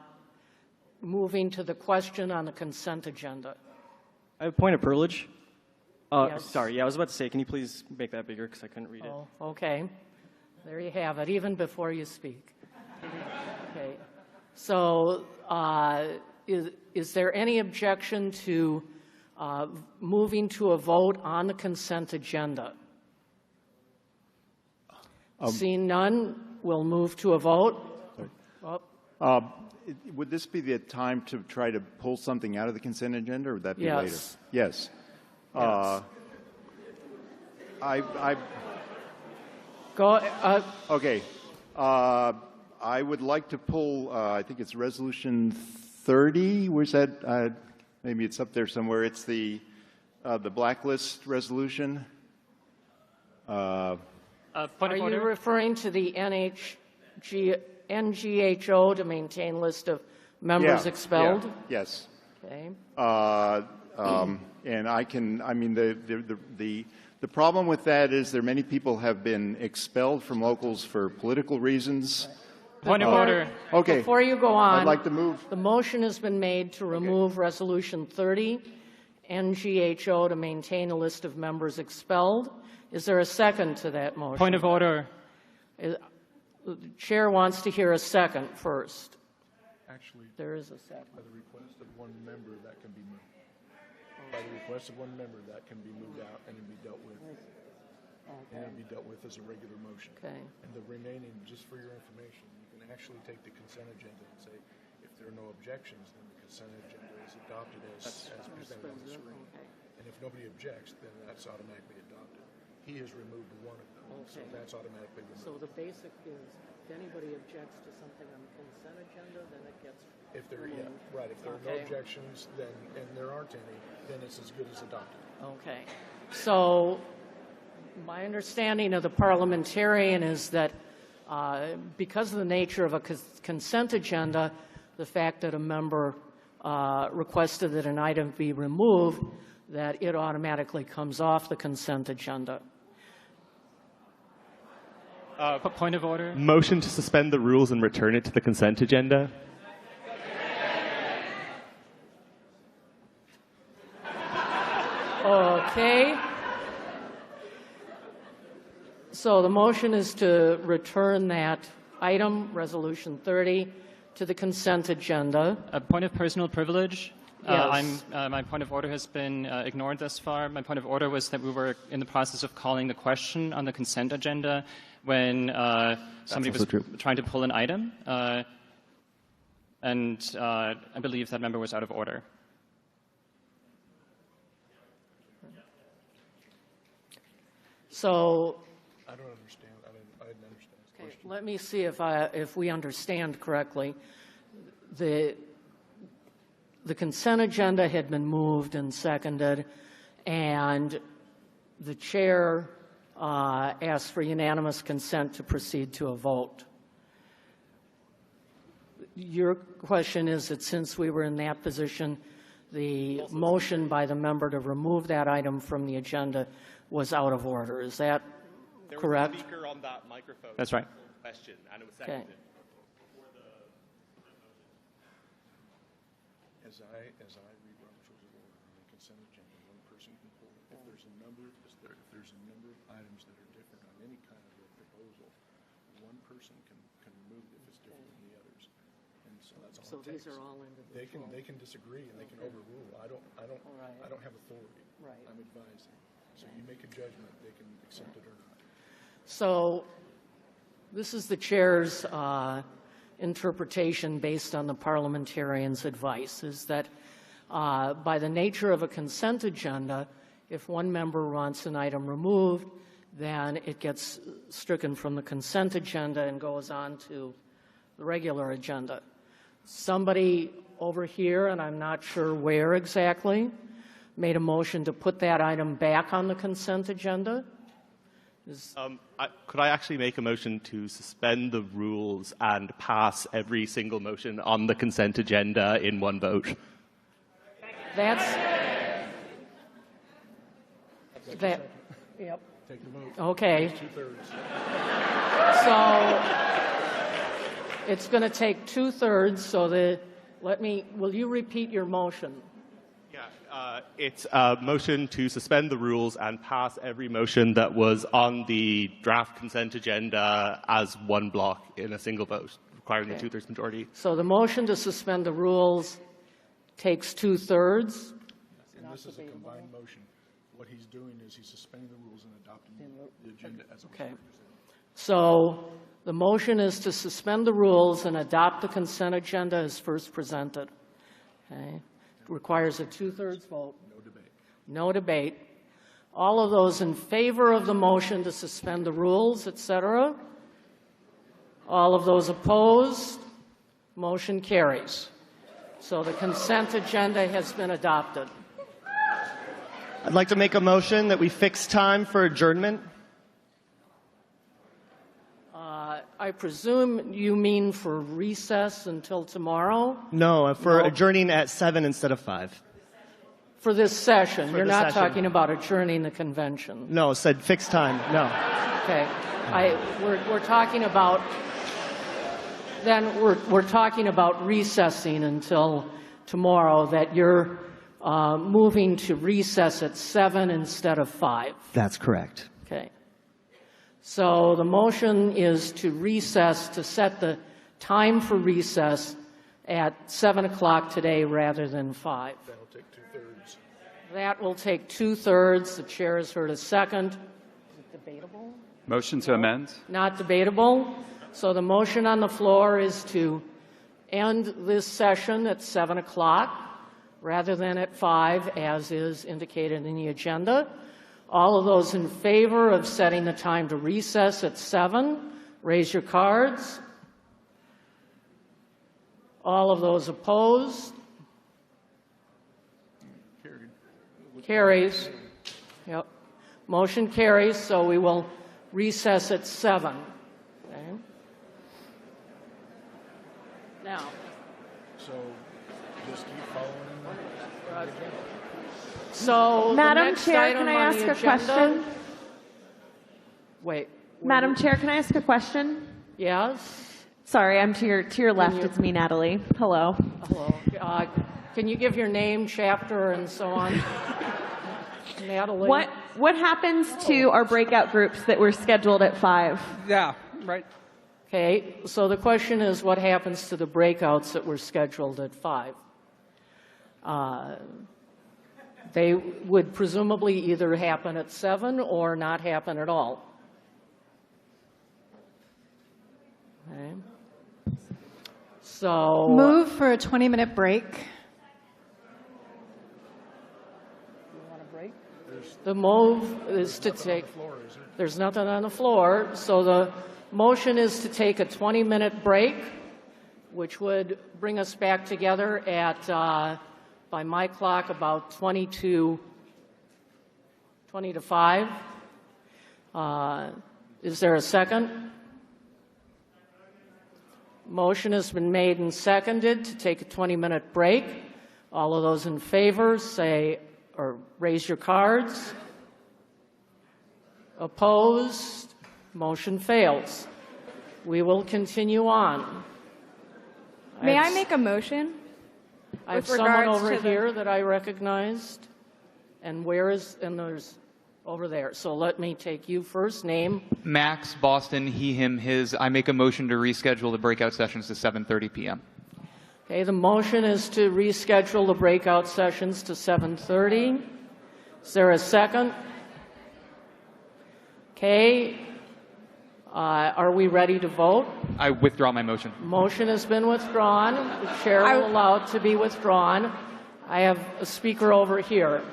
moving to the question on the consent agenda? I have a point of privilege. Yes. Sorry, I was about to say, can you please make that bigger because I couldn't read it. Oh, okay. There you have it, even before you speak. Okay. So is there any objection to moving to a vote on the consent agenda? Seeing none, we'll move to a vote. Would this be the time to try to pull something out of the consent agenda, or would that be Yes. later? Yes. Okay. I would like to pull, I think it's Resolution 30. Where's that? Maybe it's up there somewhere. It's the blacklist resolution. Are you referring to the NGHO to maintain list of members expelled? Yes. Okay. And the problem with that is there are many people have been expelled from locals for political reasons. Point of order. Okay. Before you go on, I'd like to move. The motion has been made to remove Resolution 30, NGHO to maintain a list of members expelled. Is there a second to that motion? Point of order. The chair wants to hear a second first. Actually, there is a second. By the request of one member, that can be moved. By the request of one member, that can be moved out and be dealt with. And it'll be dealt with as a regular motion. Okay. And the remaining, just for your information, you can actually take the consent agenda and say, if there are no objections, then the consent agenda is adopted as presented on the screen. Okay. And if nobody objects, then that's automatically adopted. He has removed one of them, so that's automatically removed. So the basic is, if anybody objects to something on the consent agenda, then it gets If there, removed. right. If there are no objections, then and there aren't any, then it's as good as adopted. Okay. So my understanding of the parliamentarian is that because of the nature of a consent agenda, the fact that a member requested that an item be removed, that it automatically comes off the consent agenda. Point of order. Motion to suspend the rules and return it to the consent agenda. Okay. So the motion is to return that item, Resolution 30, to the consent agenda. A point of personal privilege. Yes. My point of order has been ignored thus far. My point of order was that we were in the process of calling the question on the consent agenda when somebody was trying to pull an item. And I believe that member was out of order. So I don't understand. I didn't understand his okay, question. let me see if we understand correctly. The consent agenda had been moved and seconded, and the chair asked for unanimous consent to proceed to a vote. Your question is that since we were in that position, the motion by the member to remove that item from the agenda was out of order. Is that correct? There was a speaker on that microphone. That's right. Question, and it was Okay. seconded. As I read Robert's Rules of Order on the consent agenda, one person can pull. If there's a number of items that are different on any kind of a proposal, one person can remove it if it's different than the others. And so that's all So it takes. these are all individual. They can disagree and they can overrule. I don't have authority. Right. I'm advising. So you make a judgment, they can accept it or not. So this is the chair's interpretation based on the parliamentarian's advice, is that by the nature of a consent agenda, if one member wants an item removed, then it gets stricken from the consent agenda and goes on to the regular agenda. Somebody over here, and I'm not sure where exactly, made a motion to put that item back on the consent agenda. Could I actually make a motion to suspend the rules and pass every single motion on the consent agenda in one vote? That's that. Yep. Take the vote. Okay. It's 2/3. So it's going to take 2/3. So will you repeat your motion? It's a motion to suspend the rules and pass every motion that was on the draft consent agenda as one block in a single vote, requiring a 2/3 majority. So the motion to suspend the rules takes 2/3. And this is a combined motion. What he's doing is he's suspending the rules and adopting the agenda as a Okay. So the motion is to suspend the rules and adopt the consent agenda as first presented. Okay. Requires a 2/3 vote. No debate. No debate. All of those in favor of the motion to suspend the rules, etc. All of those opposed, motion carries. So the consent agenda has been adopted. I'd like to make a motion that we fix time for adjournment. I presume you mean for recess until tomorrow? No, for No. adjourning at 7 instead of 5. For this session. For You're the not session. talking about adjourning the convention. No, said fixed time. No. Okay. We're talking about, then we're talking about recessing until tomorrow, that you're moving to recess at 7 instead of 5. That's correct. Okay. So the motion is to recess, to set the time for recess at 7 o'clock today rather than 5. That'll take 2/3. That will take 2/3. The chair has heard a second. Is it debatable? Motion to amend? Not debatable. So the motion on the floor is to end this session at 7 o'clock rather than at 5, as is indicated in the agenda. All of those in favor of setting the time to recess at 7, raise your cards. All of those opposed? Carries. Yep. Motion carries, so we will recess at 7. Okay. Now. So just keep following the agenda. So, the Madam next Chair, item can I on ask the a question? Wait. Madam Chair, can I ask a question? Yes. Sorry, I'm to your left. It's me, Natalie. Hello. Hello. Can you give your name, chapter, and so on? Natalie. What happens to our breakout groups that were scheduled at 5? Yeah, right. Okay, so the question is, what happens to the breakouts that were scheduled at 5? They would presumably either happen at 7 or not happen at all. Okay. So move for a 20-minute break. the move is to take, there's nothing on the floor, so the motion is to take a 20-minute break, which would bring us back together at, by my clock, about 20 to 5. Is there a second? Motion has been made and seconded to take a 20-minute break. All of those in favor say, or raise your cards. Opposed? Motion fails. We will continue on. May I make a motion? I have with someone regards over to the- here that I recognized. And where is, and there's, Over there. So let me take you first. Name. Max, Boston, he, him, his. I make a motion to reschedule the breakout sessions to 7:30 p.m. Okay, the motion is to reschedule the breakout sessions to 7:30. Is there a second? Okay. Are we ready to vote? I withdraw my motion. Motion has been withdrawn. The chair will allow it to be withdrawn. I have a speaker over here.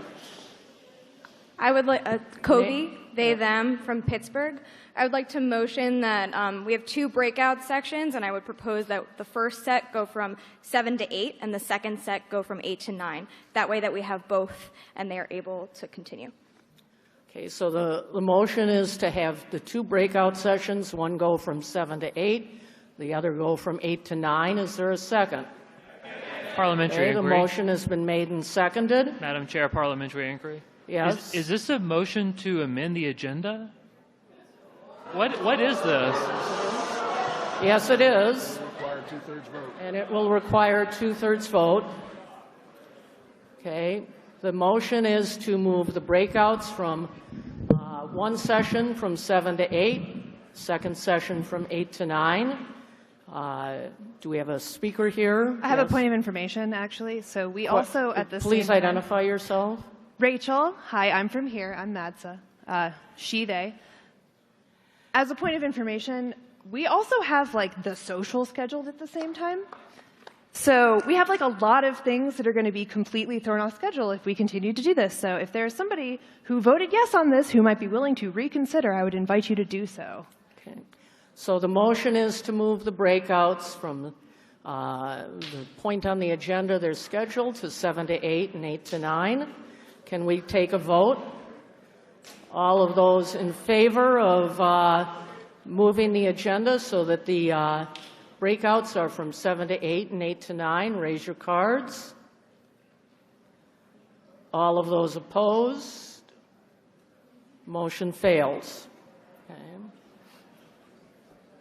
I would like, Kobe, they, them, from Pittsburgh. I would like to motion that we have 2 breakout sections, and I would propose that the first set go from 7 to 8, and the second set go from 8 to 9. That way that we have both, and they are able to continue. Okay, so the motion is to have the 2 breakout sessions, one go from 7 to 8, the other go from 8 to 9. Is there a second? Parliamentary okay, inquiry. The motion has been made and seconded. Madam Chair, parliamentary inquiry. Yes. Is this a motion to amend the agenda? What is this? Yes, it is. Require 2/3 vote. And it will require 2/3 vote. Okay. The motion is to move the breakouts from one session from 7 to 8, second session from 8 to 9. Do we have a speaker here? I have a point of information, actually. So we also, at the Please same time, identify yourself. Rachel, hi, I'm from here. I'm Madsa. She, they. As a point of information, we also have like the social scheduled at the same time. So we have like a lot of things that are going to be completely thrown off schedule if we continue to do this. So if there's somebody who voted yes on this who might be willing to reconsider, I would invite you to do so. Okay. So the motion is to move the breakouts from the point on the agenda they're scheduled to 7 to 8 and 8 to 9. Can we take a vote? All of those in favor of moving the agenda so that the breakouts are from 7 to 8 and 8 to 9, raise your cards. All of those opposed? Motion fails. Okay.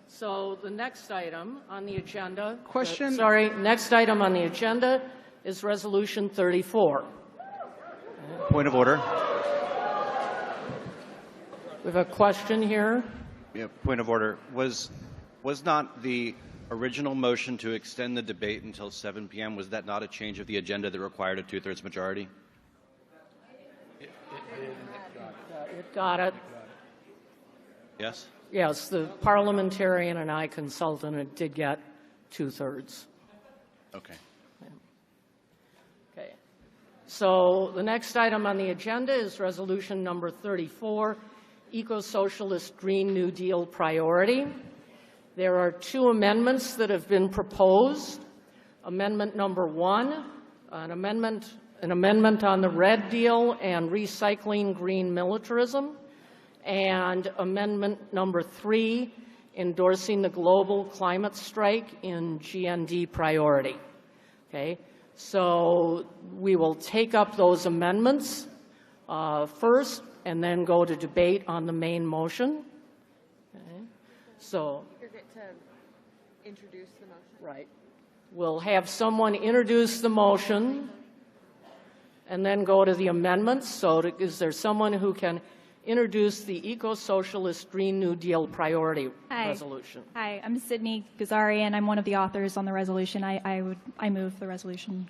So the next item on the agenda... Question? Next item on the agenda is Resolution 34. Point of order. We have a question here. Yeah, point of order. Was not the original motion to extend the debate until 7 p.m., was that not a change of the agenda that required a 2/3 majority? It got it. Yes? Yes, the parliamentarian and I consulted, and it did get 2/3. Okay. Okay. So the next item on the agenda is resolution number 34, Eco-Socialist Green New Deal Priority. There are 2 amendments that have been proposed. Amendment number 1, an amendment on the Red Deal and recycling green militarism, and amendment number 3, endorsing the global climate strike in GND priority. Okay, so we will take up those amendments first and then go to debate on the main motion. Okay. So to introduce the motion. Right. We'll have someone introduce the motion and then go to the amendments. So is there someone who can introduce the Eco-Socialist Green New Deal Priority Resolution? Hi, I'm Sydney Gazarian. I'm one of the authors on the resolution. I move the resolution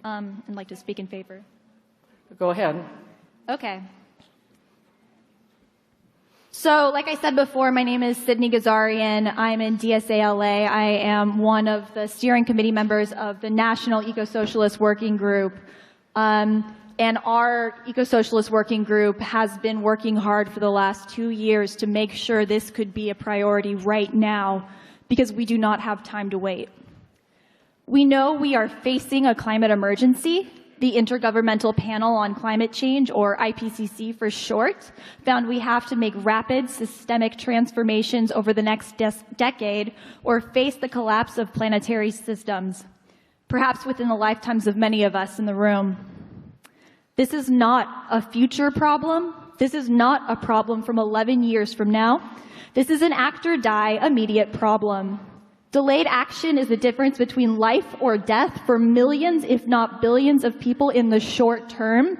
and like to speak in favor. Go ahead. Okay. So, like I said before, my name is Sydney Gazarian. I'm in DSA LA. I am one of the steering committee members of the National Eco-Socialist Working Group. And our Eco-Socialist Working Group has been working hard for the last 2 years to make sure this could be a priority right now, because we do not have time to wait. We know we are facing a climate emergency. The Intergovernmental Panel on Climate Change, or IPCC for short, found we have to make rapid systemic transformations over the next decade or face the collapse of planetary systems, perhaps within the lifetimes of many of us in the room. This is not a future problem. This is not a problem from 11 years from now. This is an act or die immediate problem. Delayed action is the difference between life or death for millions, if not billions, of people in the short term.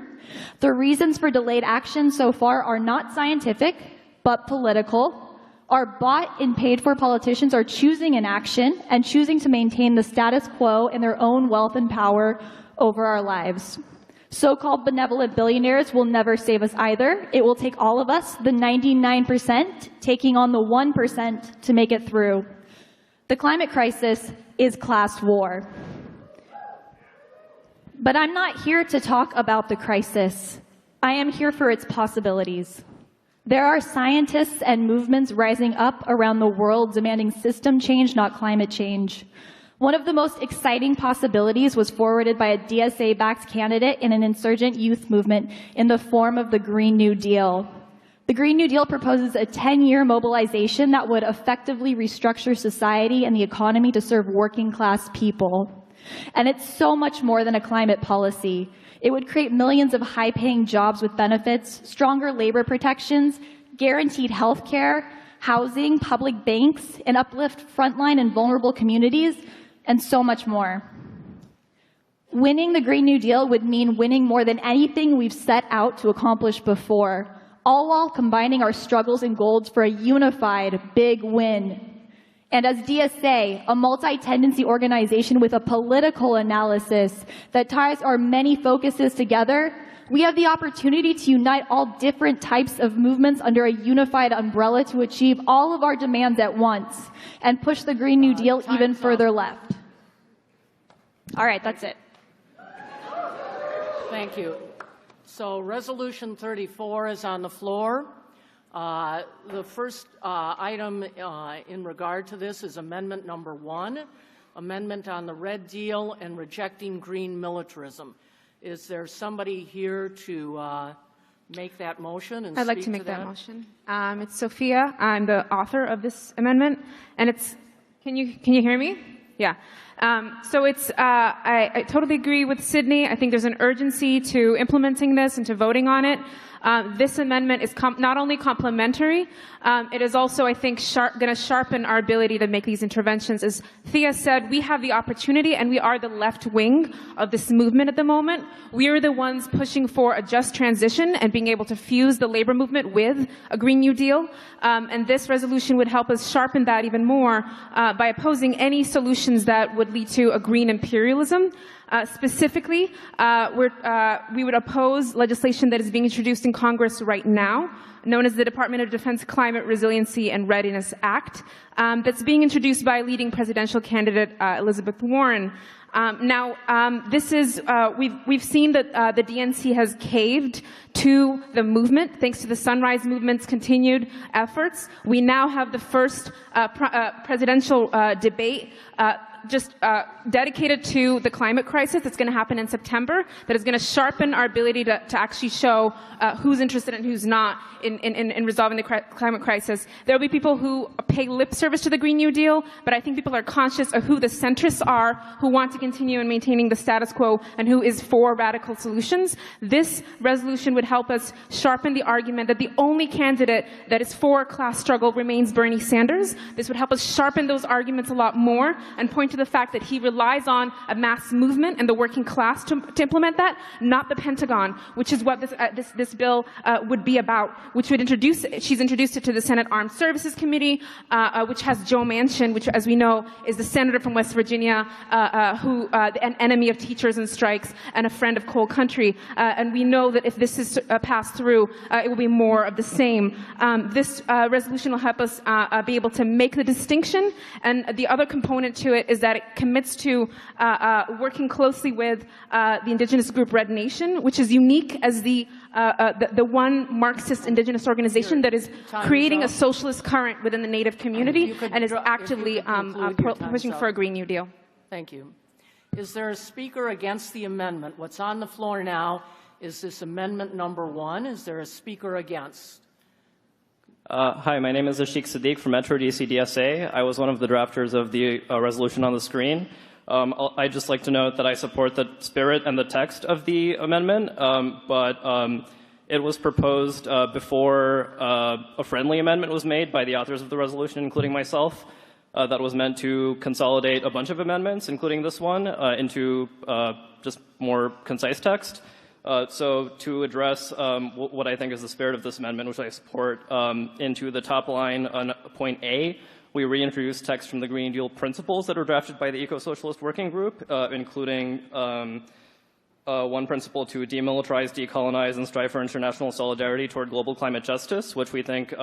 The reasons for delayed action so far are not scientific, but political. Our bought and paid for politicians are choosing inaction and choosing to maintain the status quo and their own wealth and power over our lives. So-called benevolent billionaires will never save us either. It will take all of us, the 99%, taking on the 1% to make it through. The climate crisis is class war. But I'm not here to talk about the crisis. I am here for its possibilities. There are scientists and movements rising up around the world demanding system change, not climate change. One of the most exciting possibilities was forwarded by a DSA-backed candidate in an insurgent youth movement in the form of the Green New Deal. The Green New Deal proposes a 10-year mobilization that would effectively restructure society and the economy to serve working-class people. And it's so much more than a climate policy. It would create millions of high-paying jobs with benefits, stronger labor protections, guaranteed health care, housing, public banks, and uplift frontline and vulnerable communities, and so much more. Winning the Green New Deal would mean winning more than anything we've set out to accomplish before, all while combining our struggles and goals for a unified big win. And as DSA, a multi-tendency organization with a political analysis that ties our many focuses together, we have the opportunity to unite all different types of movements under a unified umbrella to achieve all of our demands at once and push the Green New Deal even further left. All right, that's it. Thank you. So Resolution 34 is on the floor. The first item in regard to this is Amendment number 1, Amendment on the Red Deal and Rejecting Green Militarism. Is there somebody here to make that motion and I'd like to make that motion. It's Sophia. I'm the author of this amendment, and it's. Can you hear me? Yeah. So it's. I totally agree with Sydney. I think there's an urgency to implementing this and to voting on it. This amendment is not only complementary, it is also, I think, going to sharpen our ability to make these interventions. As Thea said, we have the opportunity, and we are the left wing of this movement at the moment. We are the ones pushing for a just transition and being able to fuse the labor movement with a Green New Deal. And this resolution would help us sharpen that even more by opposing any solutions that would lead to a green imperialism. Specifically, we would oppose legislation that is being introduced in Congress right now, known as the Department of Defense Climate Resiliency and Readiness Act, that's being introduced by leading presidential candidate Elizabeth Warren. This is, we've seen that the DNC has caved to the movement thanks to the Sunrise Movement's continued efforts. We now have the first presidential debate dedicated to the climate crisis that's going to happen in September, that is going to sharpen our ability to actually show who's interested and who's not in resolving the climate crisis. There will be people who pay lip service to the Green New Deal, but I think people are conscious of who the centrists are, who want to continue in maintaining the status quo, and who is for radical solutions. This resolution would help us sharpen the argument that the only candidate that is for class struggle remains Bernie Sanders. This would help us sharpen those arguments a lot more and point to the fact that he relies on a mass movement and the working class to implement that, not the Pentagon, which is what this bill would be about, which would she's introduced it to the Senate Armed Services Committee, which has Joe Manchin, which, as we know, is the senator from West Virginia, an enemy of teachers and strikes and a friend of coal country. And we know that if this is passed through, it will be more of the same. This resolution will help us be able to make the distinction, and the other component to it is that it commits to working closely with the indigenous group Red Nation, which is unique as the one Marxist indigenous organization that is creating a socialist current within the Native community and is actively pushing for a Green New Deal. Thank you. Is there a speaker against the amendment? What's on the floor now is this amendment number 1. Is there a speaker against? Hi, my name is Ashik Siddiq from Metro DC DSA. I was one of the drafters of the resolution on the screen. I'd just like to note that I support the spirit and the text of the amendment, but it was proposed before a friendly amendment was made by the authors of the resolution, including myself, that was meant to consolidate a bunch of amendments, including this one, into just more concise text. So to address what I think is the spirit of this amendment, which I support, into the top line on point A, we reintroduce text from the Green Deal principles that were drafted by the Eco-Socialist Working Group, including one principle to demilitarize, decolonize, and strive for international solidarity toward global climate justice, which we think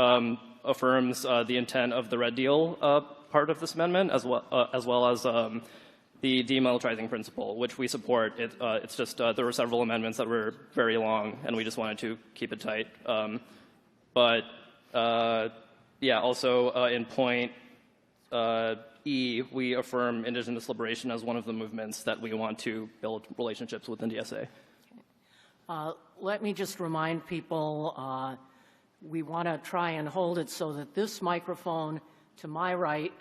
affirms the intent of the Red Deal part of this amendment, as well as the demilitarizing principle, which we support. It's just there were several amendments that were very long, and we just wanted to keep it tight. Yeah, also in point E, we affirm indigenous liberation as one of the movements that we want to build relationships within DSA. Let me just remind people, we want to try and hold it so that this microphone to my right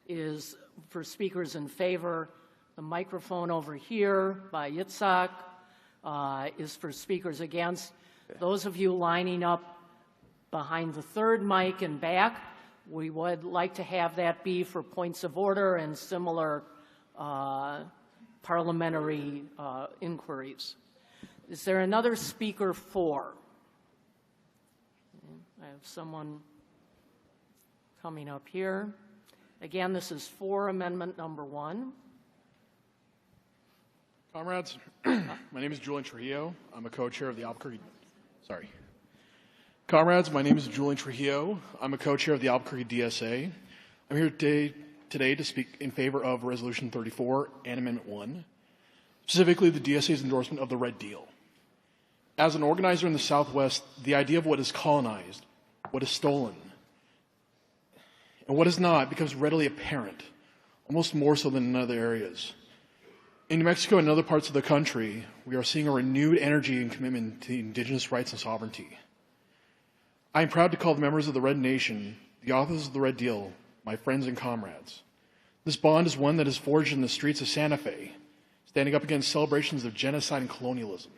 is for speakers in favor. The microphone over here by Yitzhak is for speakers against. Those of you lining up behind the third mic and back, we would like to have that be for points of order and similar parliamentary inquiries. Is there another speaker for? I have someone coming up here. Again, this is for amendment number 1. Comrades, my name is Julian Trujillo. I'm a co-chair of the Albuquerque. Comrades, my name is Julian Trujillo. I'm a co-chair of the Albuquerque DSA. I'm here today to speak in favor of Resolution 34 and Amendment 1, specifically the DSA's endorsement of the Red Deal. As an organizer in the Southwest, the idea of what is colonized, what is stolen, and what is not becomes readily apparent, almost more so than in other areas. In New Mexico and other parts of the country, we are seeing a renewed energy and commitment to indigenous rights and sovereignty. I am proud to call the members of the Red Nation, the authors of the Red Deal, my friends and comrades. This bond is one that is forged in the streets of Santa Fe, standing up against celebrations of genocide and colonialism.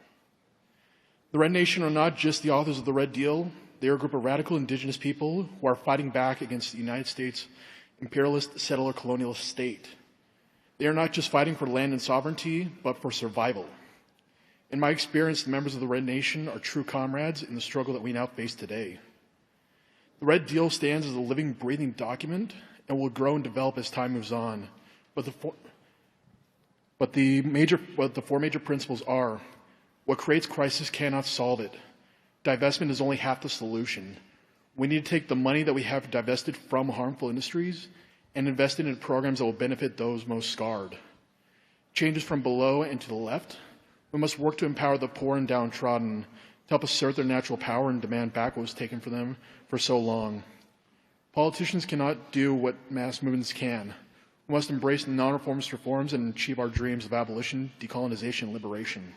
The Red Nation are not just the authors of the Red Deal, they are a group of radical indigenous people who are fighting back against the United States imperialist settler colonialist state. They are not just fighting for land and sovereignty, but for survival. In my experience, the members of the Red Nation are true comrades in the struggle that we now face today. The Red Deal stands as a living, breathing document and will grow and develop as time moves on. But the four major principles are: what creates crisis cannot solve it. Divestment is only half the solution. We need to take the money that we have divested from harmful industries and invest it in programs that will benefit those most scarred. Changes from below and to the left. We must work to empower the poor and downtrodden, to help assert their natural power and demand back what was taken from them for so long. Politicians cannot do what mass movements can. We must embrace non-reformist reforms and achieve our dreams of abolition, decolonization, and liberation.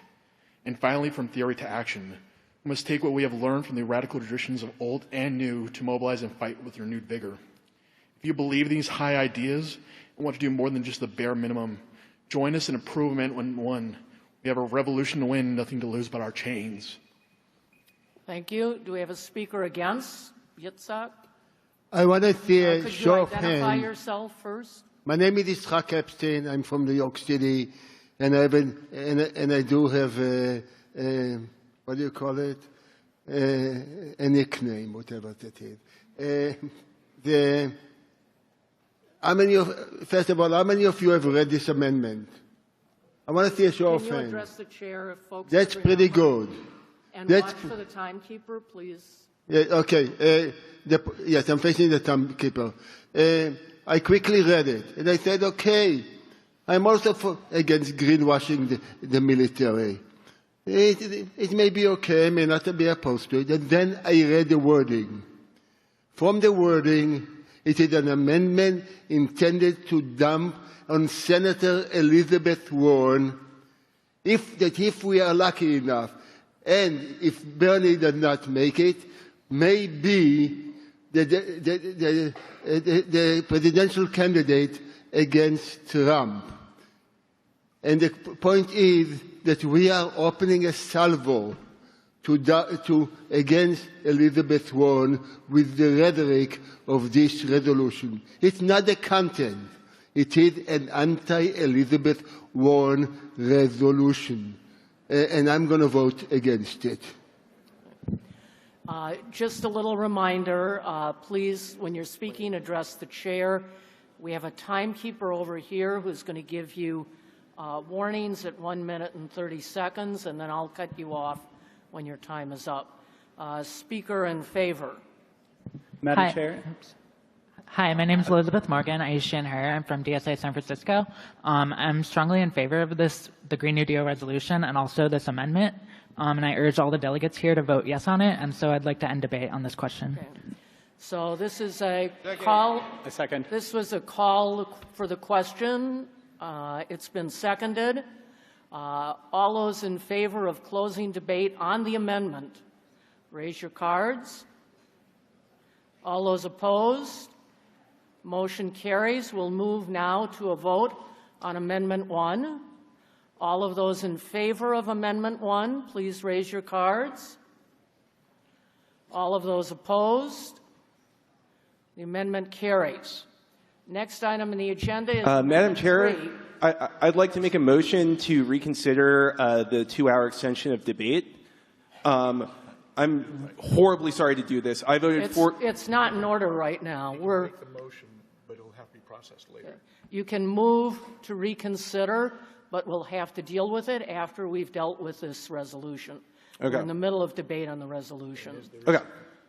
And finally, from theory to action, we must take what we have learned from the radical traditions of old and new to mobilize and fight with renewed vigor. If you believe these high ideas and want to do more than just the bare minimum, join us and approve Amendment 1. We have a revolution to win, nothing to lose but our chains. Thank you. Do we have a speaker against? Yitzhak? I want to see a Could show you of identify hands. yourself first? My name is Yitzhak Epstein. I'm from New York City, and I do have what do you call it? A nickname, whatever that is. First of all, how many of you have read this amendment? I want to see a show of Can you hands. address the chair if folks That's agree pretty on good. And That's watch for the timekeeper, please. Yeah, okay. Yes, I'm facing the timekeeper. I quickly read it, and I said, okay, I'm also against greenwashing the military. It may be okay, I may not be opposed to it. And then I read the wording. From the wording, it is an amendment intended to dump on Senator Elizabeth Warren if we are lucky enough, and if Bernie does not make it, maybe the presidential candidate against Trump. And the point is that we are opening a salvo against Elizabeth Warren with the rhetoric of this resolution. It's not the content. It is an anti-Elizabeth Warren resolution. and I'm going to vote against it. Just a little reminder, please, when you're speaking, address the chair. We have a timekeeper over here who's going to give you warnings at 1 minute and 30 seconds, and then I'll cut you off when your time is up. Speaker in favor. Madam Hi. Chair. Hi, my name is Elizabeth Morgan. Aishan Her. I'm from DSA San Francisco. I'm strongly in favor of the Green New Deal resolution and also this amendment. And I urge all the delegates here to vote yes on it. And so I'd like to end debate on this question. Okay. So this is a call. A second. This was a call for the question. It's been seconded. All those in favor of closing debate on the amendment, raise your cards. All those opposed? Motion carries. We'll move now to a vote on Amendment 1. All of those in favor of Amendment 1, please raise your cards. All of those opposed? The amendment carries. Next item on the agenda is Madam Chair, 3. I'd like to make a motion to reconsider the 2-hour extension of debate. I'm horribly sorry to do this. I voted for. It's not in order right now. We're. Make the motion, but it'll have to be processed later. You can move to reconsider, but we'll have to deal with it after we've dealt with this resolution. Okay. We're in the middle of debate on the resolution. Okay.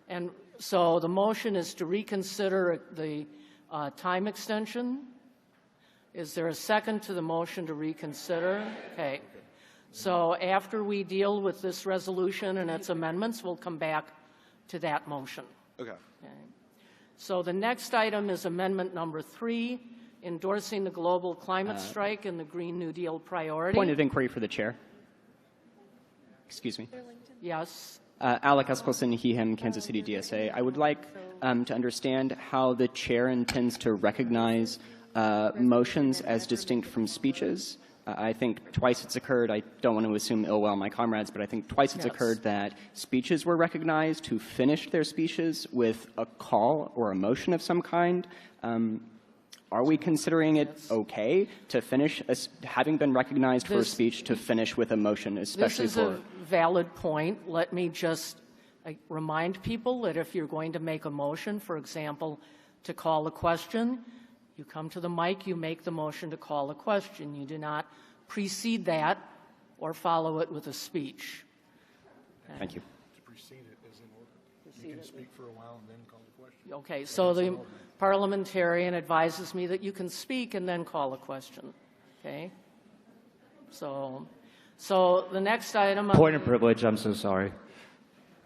And so the motion is to reconsider the time extension. Is there a second to the motion to reconsider? Okay. So after we deal with this resolution and its amendments, we'll come back to that motion. Okay. So the next item is Amendment number 3, endorsing the global climate strike and the Green New Deal priority. Point of inquiry for the chair. Excuse me. Yes. Alec Eskelson, he, him, Kansas City DSA. I would like to understand how the chair intends to recognize motions as distinct from speeches. I think twice it's occurred, I don't want to assume ill will my comrades, but I think twice it's occurred that speeches were recognized who finished their speeches with a call or a motion of some kind. Are we considering it okay to finish, having been recognized for a speech, to finish with a motion, especially This is a valid point. Let me just remind people that if you're going to make a motion, for example, to call a question, you come to the mic, you make the motion to call a question. You do not precede that or follow it with a speech. Okay. Thank you. To precede it is in order. You can speak for a while and then call the question. Okay, so the parliamentarian advises me that you can speak and then call a question. Okay? So the next item. Point of privilege, I'm so sorry.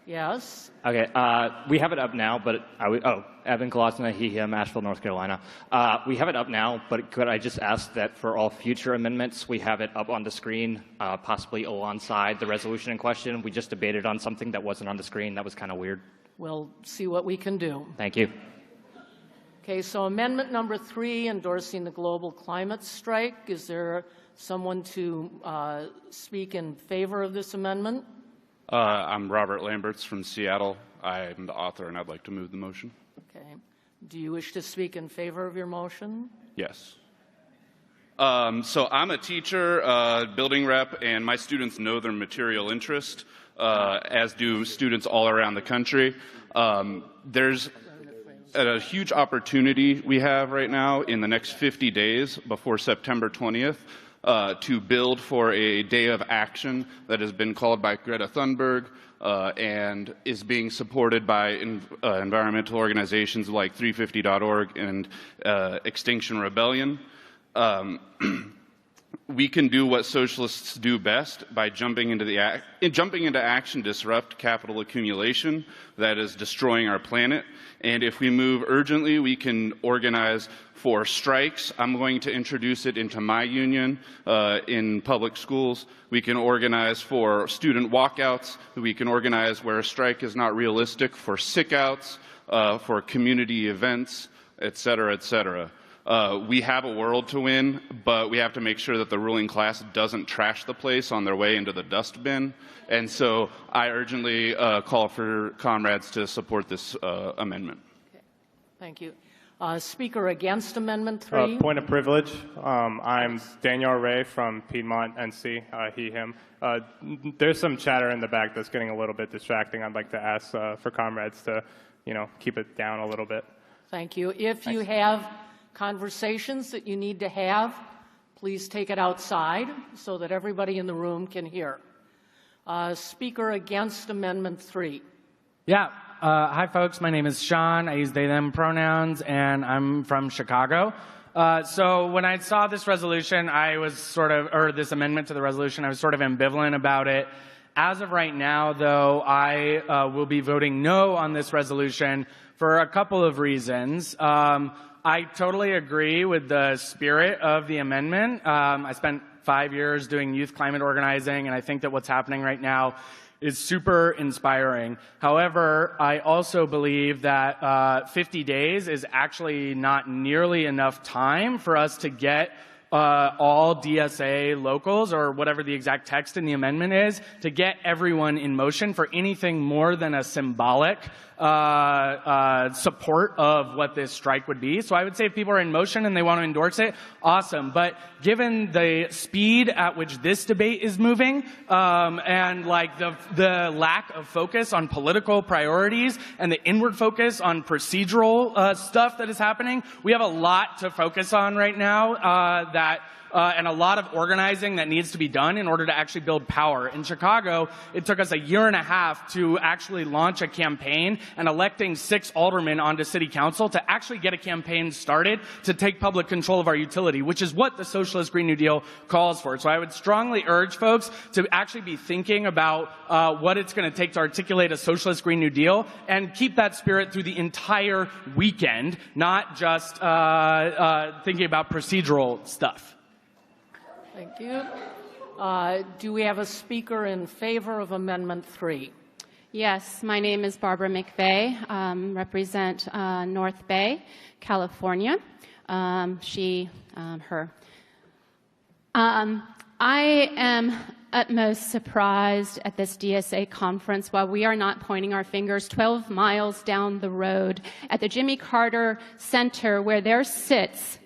Yes. Okay, we have it up now, but Evan Kolosna, he, him, Asheville, North Carolina. We have it up now, but could I just ask that for all future amendments, we have it up on the screen, possibly alongside the resolution in question? We just debated on something that wasn't on the screen. That was kind of weird. We'll see what we can do. Thank you. Okay, so amendment number 3, endorsing the global climate strike. Is there someone to speak in favor of this amendment? I'm Robert Lamberts from Seattle. I'm the author, and I'd like to move the motion. Okay. Do you wish to speak in favor of your motion? Yes. So I'm a teacher, building rep, and my students know their material interest, as do students all around the country. There's a huge opportunity we have right now in the next 50 days before September 20th. To build for a day of action that has been called by Greta Thunberg and is being supported by environmental organizations like 350.org and Extinction Rebellion. We can do what socialists do best by jumping into action, disrupt capital accumulation that is destroying our planet. And if we move urgently, we can organize for strikes. I'm going to introduce it into my union in public schools. We can organize for student walkouts. We can organize where a strike is not realistic, for sickouts, for community events, et cetera, et cetera. We have a world to win, but we have to make sure that the ruling class doesn't trash the place on their way into the dustbin. And so I urgently call for comrades to support this amendment. Okay. Thank you. Speaker against Amendment 3? Point of privilege. I'm Daniel Ray from Piedmont, NC, he, him. There's some chatter in the back that's getting a little bit distracting. I'd like to ask for comrades to, keep it down a little bit. Thank you. If you have conversations that you need to have, please take it outside so that everybody in the room can hear. Speaker against Amendment 3. Yeah. Hi, folks. My name is Sean. I use they, them pronouns, and I'm from Chicago. So when I saw this resolution, or this amendment to the resolution, I was sort of ambivalent about it. As of right now, though, I will be voting no on this resolution for a couple of reasons. I totally agree with the spirit of the amendment. I spent 5 years doing youth climate organizing, and I think that what's happening right now is super inspiring. However, I also believe that 50 days is actually not nearly enough time for us to get all DSA locals, or whatever the exact text in the amendment is, to get everyone in motion for anything more than a symbolic support of what this strike would be. So I would say if people are in motion and they want to endorse it, awesome. But given the speed at which this debate is moving, and like the lack of focus on political priorities and the inward focus on procedural stuff that is happening, we have a lot to focus on right now and a lot of organizing that needs to be done in order to actually build power. In Chicago, it took us 1.5 years to actually launch a campaign and electing 6 aldermen onto city council to actually get a campaign started to take public control of our utility, which is what the Socialist Green New Deal calls for. So I would strongly urge folks to actually be thinking about what it's going to take to articulate a Socialist Green New Deal and keep that spirit through the entire weekend, not just thinking about procedural stuff. Thank you. Do we have a speaker in favor of Amendment 3? Yes, my name is Barbara McVeigh, represent North Bay, California. Her. I am utmost surprised at this DSA conference while we are not pointing our fingers 12 miles down the road at the Jimmy Carter Center, where there sits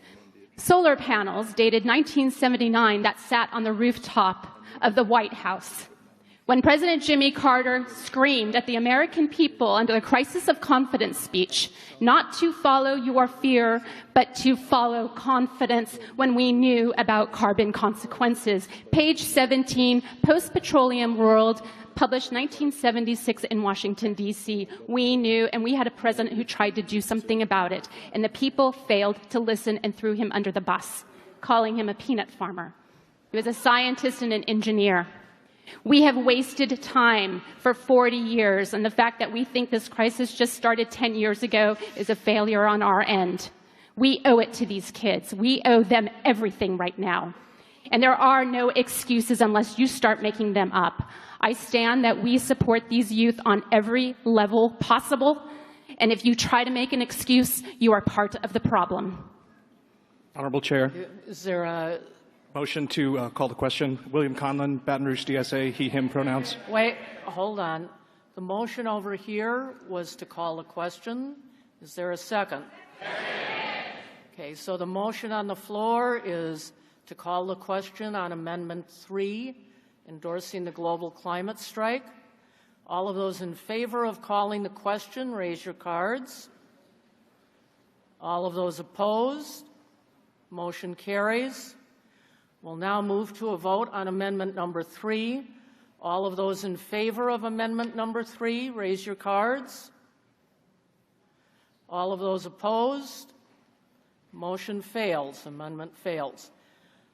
solar panels dated 1979 that sat on the rooftop of the White House. When President Jimmy Carter screamed at the American people under the crisis of confidence speech, not to follow your fear, but to follow confidence, when we knew about carbon consequences. Page 17, Post-Petroleum World, published 1976 in Washington, D.C. We knew, and we had a president who tried to do something about it, and the people failed to listen and threw him under the bus, calling him a peanut farmer. He was a scientist and an engineer. We have wasted time for 40 years, and the fact that we think this crisis just started 10 years ago is a failure on our end. We owe it to these kids. We owe them everything right now. And there are no excuses unless you start making them up. I stand that we support these youth on every level possible, and if you try to make an excuse, you are part of the problem. Honorable Chair. Is there a motion to call the question? William Conlon, Baton Rouge, DSA, he, him pronouns. Wait, hold on. The motion over here was to call the question. Is there a second? Okay, so the motion on the floor is to call the question on Amendment 3, endorsing the global climate strike. All of those in favor of calling the question, raise your cards. All of those opposed, motion carries. We'll now move to a vote on Amendment number 3. All of those in favor of Amendment number 3, raise your cards. All of those opposed, motion fails. Amendment fails.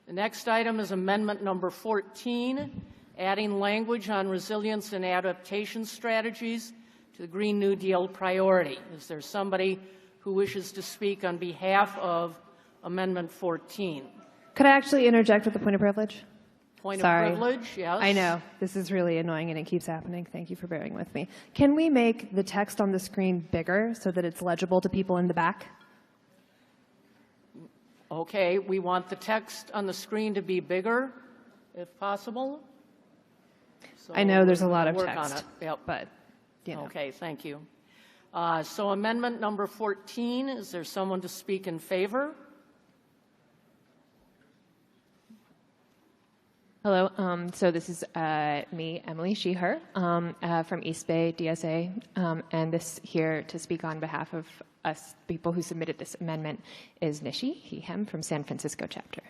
The next item is Amendment number 14, adding language on resilience and adaptation strategies to the Green New Deal priority. Is there somebody who wishes to speak on behalf of Amendment 14? Could I actually interject with a point of privilege? Point Sorry. of privilege, yes. I know. This is really annoying and it keeps happening. Thank you for bearing with me. Can we make the text on the screen bigger so that it's legible to people in the back? Okay, we want the text on the screen to be bigger, if possible. So I know there's a lot of work text, on it. Yep. but, you know. Okay, thank you. So amendment number 14, is there someone to speak in favor? Hello, so this is me, Emily Sheher, from East Bay DSA, and this here to speak on behalf of us people who submitted this amendment is Nishi, he, him, from San Francisco chapter.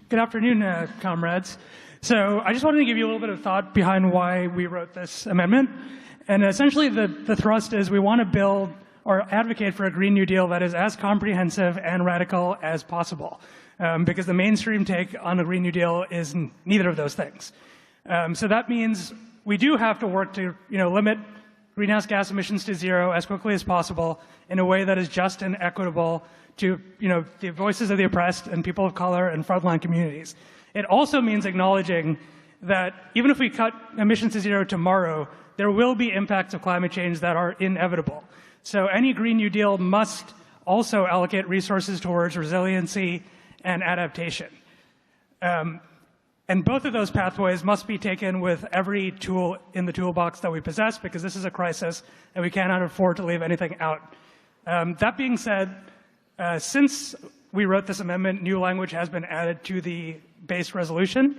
Good afternoon, comrades. So I just wanted to give you a little bit of thought behind why we wrote this amendment. And essentially the thrust is we want to build or advocate for a Green New Deal that is as comprehensive and radical as possible. Because the mainstream take on a Green New Deal is neither of those things. So that means we do have to work to limit greenhouse gas emissions to zero as quickly as possible in a way that is just and equitable to the voices of the oppressed and people of color and frontline communities. It also means acknowledging that even if we cut emissions to zero tomorrow, there will be impacts of climate change that are inevitable. So any Green New Deal must also allocate resources towards resiliency and adaptation. And both of those pathways must be taken with every tool in the toolbox that we possess, because this is a crisis and we cannot afford to leave anything out. That being said, since we wrote this amendment, new language has been added to the base resolution.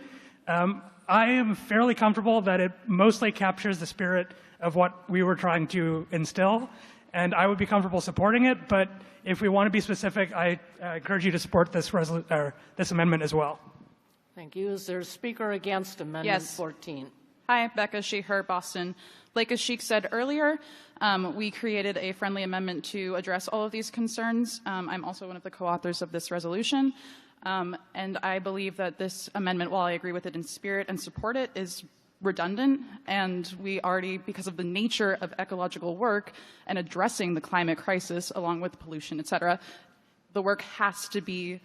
I am fairly comfortable that it mostly captures the spirit of what we were trying to instill, and I would be comfortable supporting it, but if we want to be specific, I encourage you to support this amendment as well. Thank you. Is there a speaker against Amendment 14? Hi, Becca Sheher, Boston. Like as Sheik said earlier, we created a friendly amendment to address all of these concerns. I'm also one of the co-authors of this resolution. And I believe that this amendment, while I agree with it in spirit and support it, is redundant. And we already, because of the nature of ecological work and addressing the climate crisis along with pollution, et cetera, the work has to be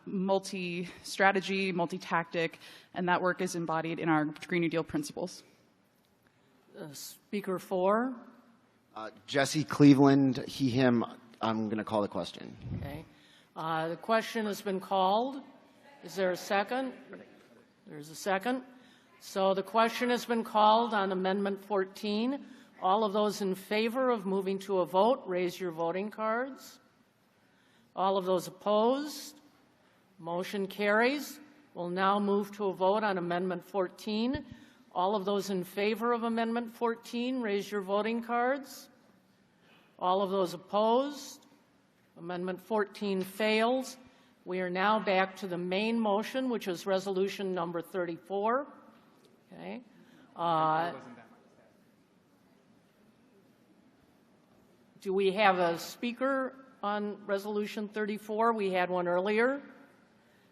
multi-strategy, multi-tactic, and that work is embodied in our Green New Deal principles. Speaker 4. Jesse Cleveland, he, him. I'm going to call the question. Okay. The question has been called. Is there a second? There's a second. So the question has been called on Amendment 14. All of those in favor of moving to a vote, raise your voting cards. All of those opposed? Motion carries. We'll now move to a vote on Amendment 14. All of those in favor of Amendment 14, raise your voting cards. All of those opposed? Amendment 14 fails. We are now back to the main motion, which is resolution number 34. Okay. Do we have a speaker on resolution 34? We had one earlier.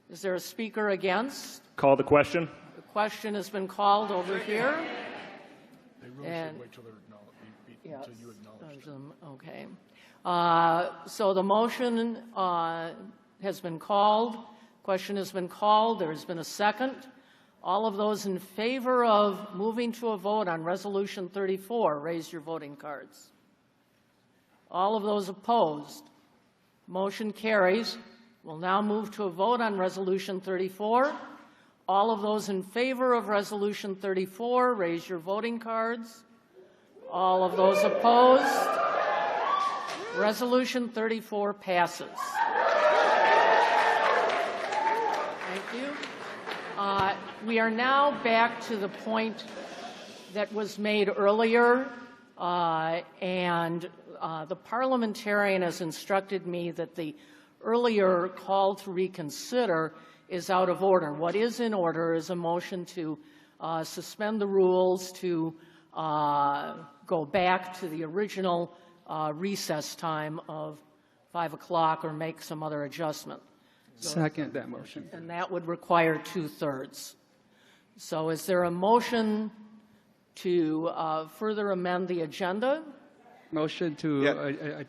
Is there a speaker against? Call the question. The question has been called over here. They really should wait till they're until you acknowledge them. Okay. So the motion has been called. Question has been called. There has been a second. All of those in favor of moving to a vote on resolution 34, raise your voting cards. All of those opposed? Motion carries. We'll now move to a vote on resolution 34. All of those in favor of resolution 34, raise your voting cards. All of those opposed? Resolution 34 passes. Thank you. We are now back to the point that was made earlier, and the parliamentarian has instructed me that the earlier call to reconsider is out of order. What is in order is a motion to suspend the rules, to go back to the original recess time of 5 o'clock or make some other adjustment. Second that motion. And that would require 2/3. So is there a motion to further amend the agenda? Motion to the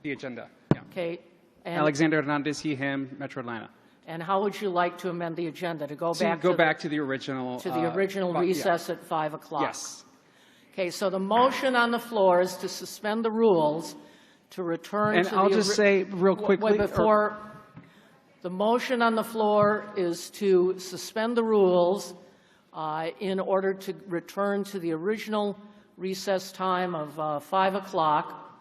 agenda. Yeah. Okay. And Alexander Hernandez, he, him, Metro Atlanta. And how would you like to amend the agenda? To go back to the original recess at 5 o'clock? Yes. Okay, so the motion on the floor is to suspend the rules to return and to I'll just say real quickly before the motion on the floor is to suspend the rules in order to return to the original recess time of 5 o'clock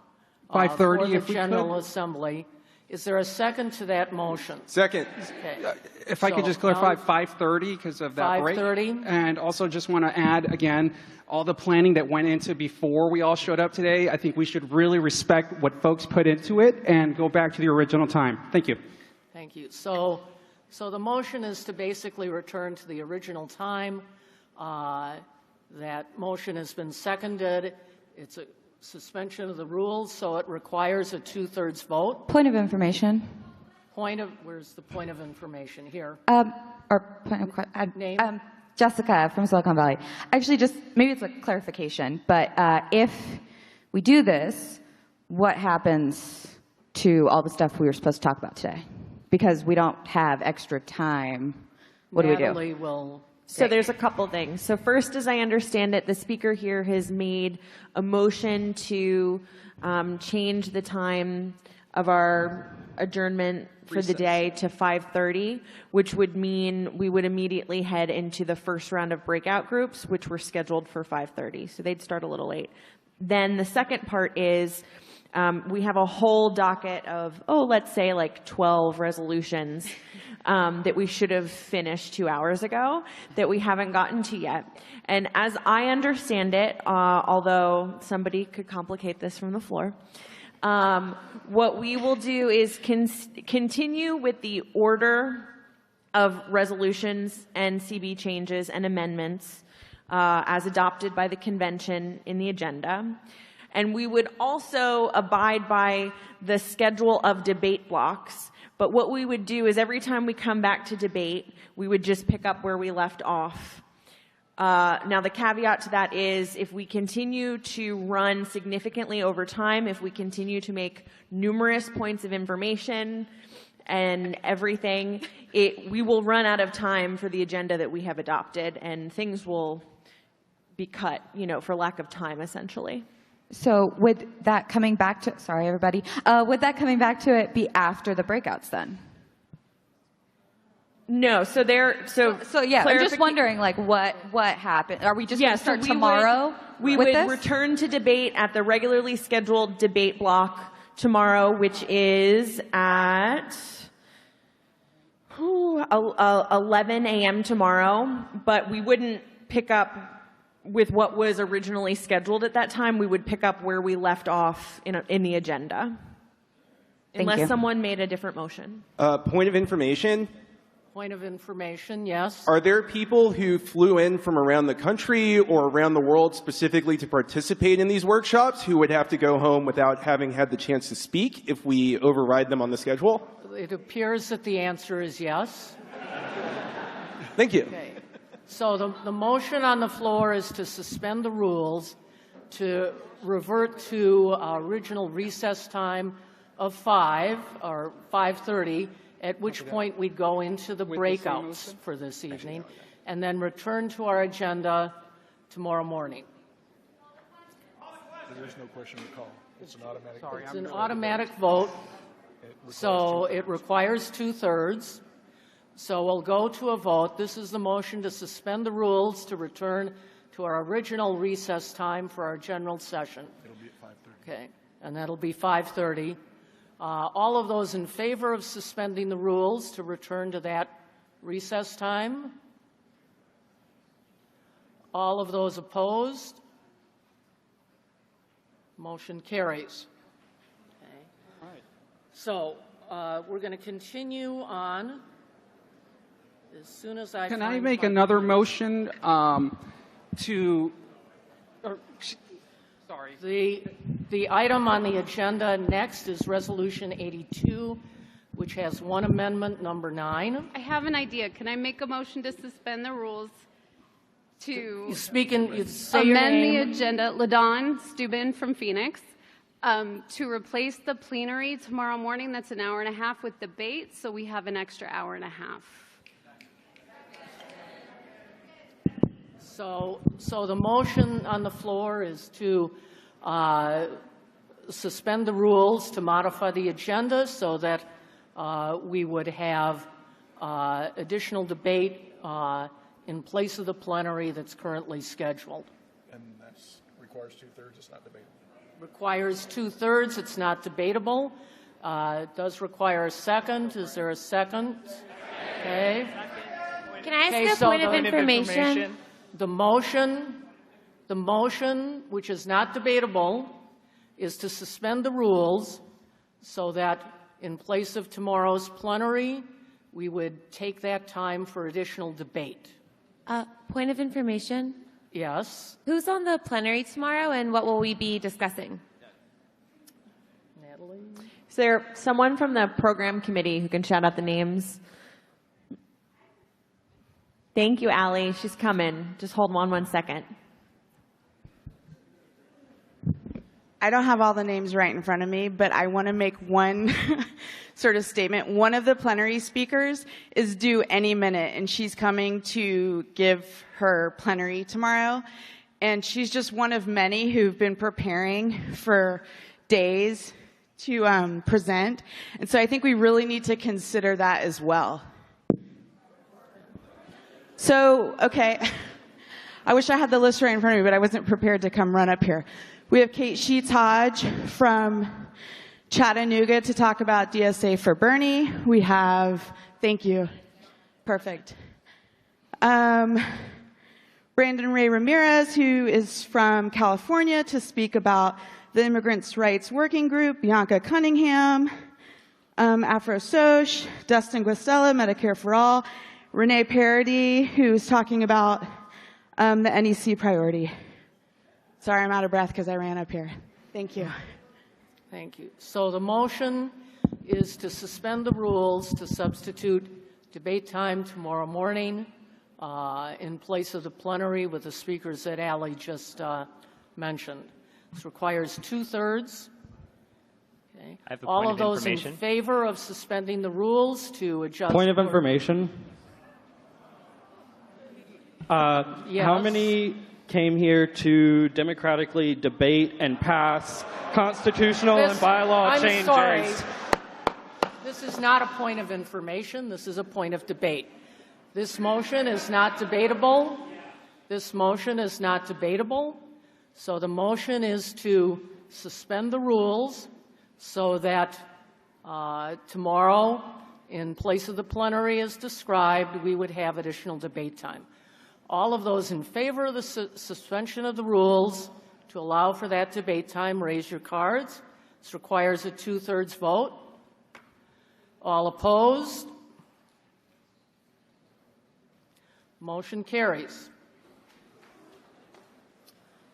5:30 for the if we General could. Assembly. Is there a second to that motion? Second. Okay. If I could just clarify, 5:30 because of that break. 5:30. And also just want to add again, all the planning that went into before we all showed up today, I think we should really respect what folks put into it and go back to the original time. Thank you. Thank you. So the motion is to basically return to the original time. That motion has been seconded. It's a suspension of the rules, so it requires a 2/3 vote. Point of information. Where's the point of information here? Name? Jessica from Silicon Valley. Actually, just maybe it's a clarification, but if we do this, what happens to all the stuff we were supposed to talk about today? Because we don't have extra time. What do we do? Natalie will. So there's a couple things. So first, as I understand it, the speaker here has made a motion to change the time of our adjournment for the day to 5:30, which would mean we would immediately head into the first round of breakout groups, which were scheduled for 5:30. So they'd start a little late. Then the second part is we have a whole docket of, let's say like 12 resolutions that we should have finished 2 hours ago that we haven't gotten to yet. And as I understand it, although somebody could complicate this from the floor, what we will do is continue with the order of resolutions and CB changes and amendments as adopted by the convention in the agenda. And we would also abide by the schedule of debate blocks. But what we would do is every time we come back to debate, we would just pick up where we left off. Now, the caveat to that is if we continue to run significantly over time, if we continue to make numerous points of information and everything, we will run out of time for the agenda that we have adopted, and things will be cut, for lack of time, essentially. So would that coming back to, sorry everybody, would that coming back to it be after the breakouts then? No, so yeah, I'm just wondering what happened. Are we just going to start tomorrow? We would return to debate at the regularly scheduled debate block tomorrow, which is at 11 a.m. tomorrow, but we wouldn't pick up with what was originally scheduled at that time. We would pick up where we left off in the agenda. Unless someone made a different motion. Point of information. Point of information, yes. Are there people who flew in from around the country or around the world specifically to participate in these workshops who would have to go home without having had the chance to speak if we override them on the schedule? It appears that the answer is yes. Thank you. Okay. So the motion on the floor is to suspend the rules, to revert to original recess time of 5 or 5:30, at which point we'd go into the breakouts for this evening, and then return to our agenda tomorrow morning. There is no question to call. It's an automatic vote. It's an automatic vote, so it requires 2/3. So we'll go to a vote. This is the motion to suspend the rules to return to our original recess time for our general session. It'll be at 5:30. Okay, and that'll be 5:30. All of those in favor of suspending the rules to return to that recess time? All of those opposed? Motion carries. Okay. All right. So we're going to continue on. As soon as I Can I make another motion to? Sorry. The item on the agenda next is Resolution 82, which has one amendment, number 9. I have an idea. Can I make a motion to suspend the rules to You say your amend the name. agenda? LaDawn Steuben from Phoenix. To replace the plenary tomorrow morning, that's an hour and a half with debate, so we have an extra hour and a half. So the motion on the floor is to suspend the rules to modify the agenda so that we would have additional debate in place of the plenary that's currently scheduled. And that's requires two-thirds, it's not debatable. Requires two-thirds, it's not debatable. It does require a second. Is there a second? Okay. Can I ask a point of information? The motion, which is not debatable, is to suspend the rules so that in place of tomorrow's plenary, we would take that time for additional debate. Point of information? Yes. Who's on the plenary tomorrow, and what will we be discussing? Natalie? Is there someone from the program committee who can shout out the names? Thank you, Allie. She's coming. Just hold on 1 second. I don't have all the names right in front of me, but I want to make one sort of statement. One of the plenary speakers is due any minute, and she's coming to give her plenary tomorrow. And she's just one of many who've been preparing for days to present. And so I think we really need to consider that as well. So, okay, I wish I had the list right in front of me, but I wasn't prepared to come run up here. We have Kate Sheets-Hodge from Chattanooga to talk about DSA for Bernie. We have, thank you, perfect. Brandon Ray Ramirez, who is from California, to speak about the Immigrants' Rights Working Group. Bianca Cunningham, Afro Soch, Dustin Guastella, Medicare for All. Renee Parody, who's talking about the NEC priority. Sorry, I'm out of breath because I ran up here. Thank you. Thank you. So the motion is to suspend the rules to substitute debate time tomorrow morning in place of the plenary with the speakers that Allie just mentioned. This requires two-thirds. Okay. I have a All point of those in favor of suspending the rules to adjust. Point of information. Yes. How many came here to democratically debate and pass constitutional and bylaw I'm changes? sorry. This is not a point of information. This is a point of debate. This motion is not debatable. This motion is not debatable. So the motion is to suspend the rules so that tomorrow, in place of the plenary as described, we would have additional debate time. All of those in favor of the suspension of the rules to allow for that debate time, raise your cards. This requires a two-thirds vote. All opposed? Motion carries.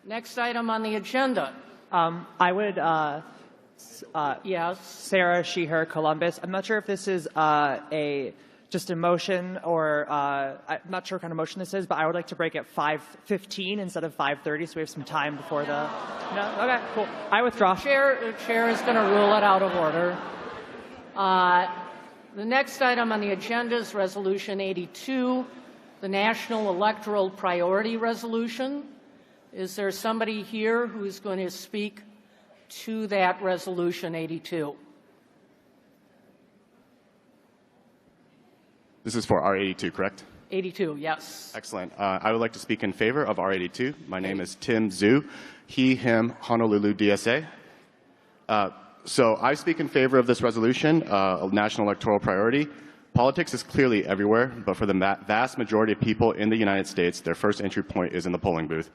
Next item on the agenda. I would, yes. Sarah, she, her, Columbus. I'm not sure if this is just a motion or I'm not sure what kind of motion this is, but I would like to break at 5:15 instead of 5:30, so we have some time before the. No, okay, cool. I withdraw. The chair is going to rule it out of order. The next item on the agenda is Resolution 82, the National Electoral Priority Resolution. Is there somebody here who is going to speak to that Resolution 82? This is for R82, correct? 82, yes. Excellent. I would like to speak in favor of R82. My name is Tim Zhu, he, him, Honolulu, DSA. So I speak in favor of this resolution, of national electoral priority. Politics is clearly everywhere, but for the vast majority of people in the United States, their first entry point is in the polling booth.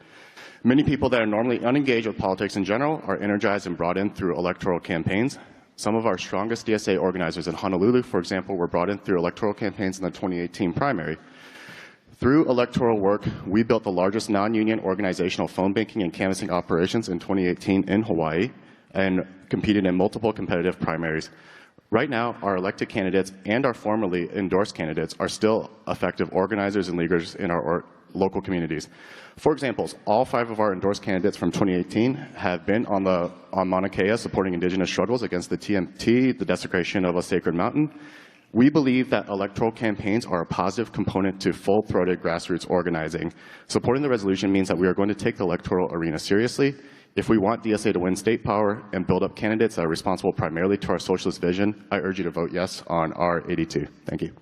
Many people that are normally unengaged with politics in general are energized and brought in through electoral campaigns. Some of our strongest DSA organizers in Honolulu, for example, were brought in through electoral campaigns in the 2018 primary. Through electoral work, we built the largest non-union organizational phone banking and canvassing operations in 2018 in Hawaii and competed in multiple competitive primaries. Right now, our elected candidates and our formerly endorsed candidates are still effective organizers and leaders in our local communities. For examples, all 5 of our endorsed candidates from 2018 have been on Mauna Kea supporting indigenous struggles against the TMT, the desecration of a sacred mountain. We believe that electoral campaigns are a positive component to full-throated grassroots organizing. Supporting the resolution means that we are going to take the electoral arena seriously. If we want DSA to win state power and build up candidates that are responsible primarily to our socialist vision, I urge you to vote yes on R82. Thank you.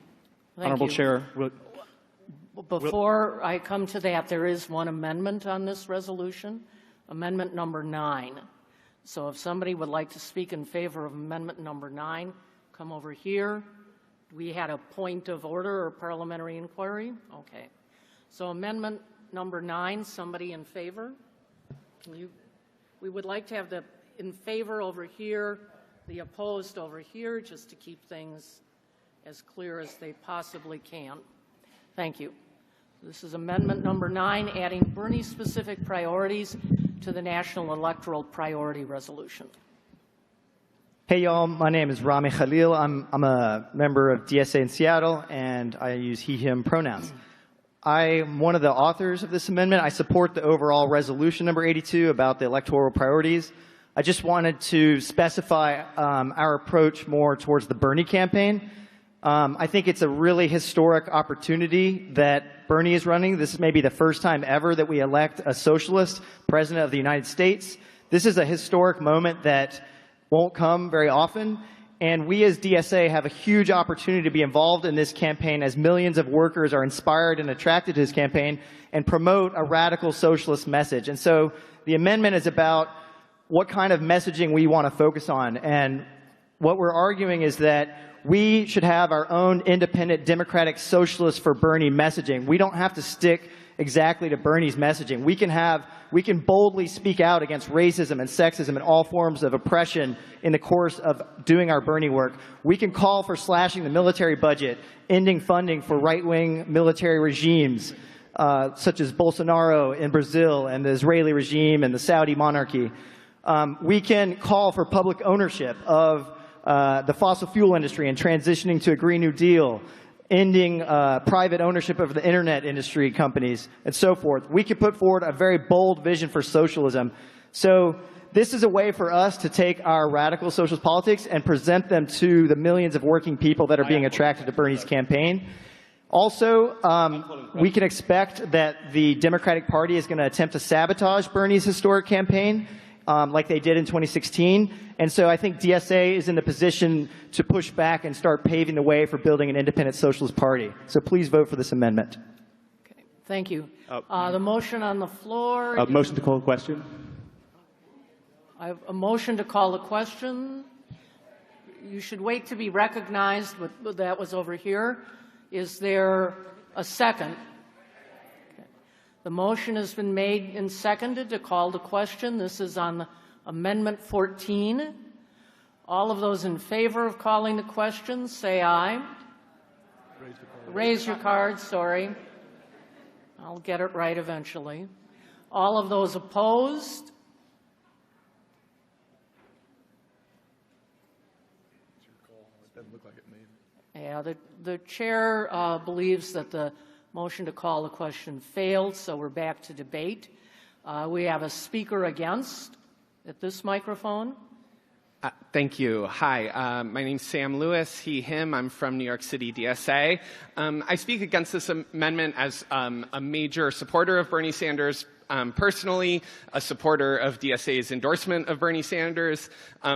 Honorable Chair. Before I come to that, there is one amendment on this resolution Amendment number 9. So if somebody would like to speak in favor of amendment number 9, come over here. We had a point of order or parliamentary inquiry? Okay. So amendment number 9, somebody in favor? We would like to have the in favor over here, the opposed over here, just to keep things as clear as they possibly can. Thank you. This is amendment number 9, adding Bernie-specific priorities to the National Electoral Priority Resolution. Hey, y'all. My name is Rami Khalil. I'm a member of DSA in Seattle, and I use he, him pronouns. I'm one of the authors of this amendment. I support the overall resolution number 82 about the electoral priorities. I just wanted to specify our approach more towards the Bernie campaign. I think it's a really historic opportunity that Bernie is running. This is maybe the first time ever that we elect a socialist president of the United States. This is a historic moment that won't come very often. And we as DSA have a huge opportunity to be involved in this campaign as millions of workers are inspired and attracted to his campaign and promote a radical socialist message. And so the amendment is about what kind of messaging we want to focus on. And what we're arguing is that we should have our own independent democratic socialist for Bernie messaging. We don't have to stick exactly to Bernie's messaging. We can boldly speak out against racism and sexism and all forms of oppression in the course of doing our Bernie work. We can call for slashing the military budget, ending funding for right-wing military regimes, such as Bolsonaro in Brazil and the Israeli regime and the Saudi monarchy. We can call for public ownership of the fossil fuel industry and transitioning to a Green New Deal, ending private ownership of the internet industry companies, and so forth. We could put forward a very bold vision for socialism. So this is a way for us to take our radical socialist politics and present them to the millions of working people that are being attracted to Bernie's campaign. Also, we can expect that the Democratic Party is going to attempt to sabotage Bernie's historic campaign, like they did in 2016. And so I think DSA is in the position to push back and start paving the way for building an independent socialist party. So please vote for this amendment. Okay, thank you. The motion on the floor. Motion to call the question. I have a motion to call the question. You should wait to be recognized, but that was over here. Is there a second? Okay. The motion has been made and seconded to call the question. This is on Amendment 14. All of those in favor of calling the question, say aye. Raise your card, sorry. I'll get it right eventually. All of those opposed? Yeah, the chair believes that the motion to call the question failed, so we're back to debate. We have a speaker against at this microphone. Thank you. Hi, my name's Sam Lewis, he, him. I'm from New York City, DSA. I speak against this amendment as a major supporter of Bernie Sanders. Personally, a supporter of DSA's endorsement of Bernie Sanders,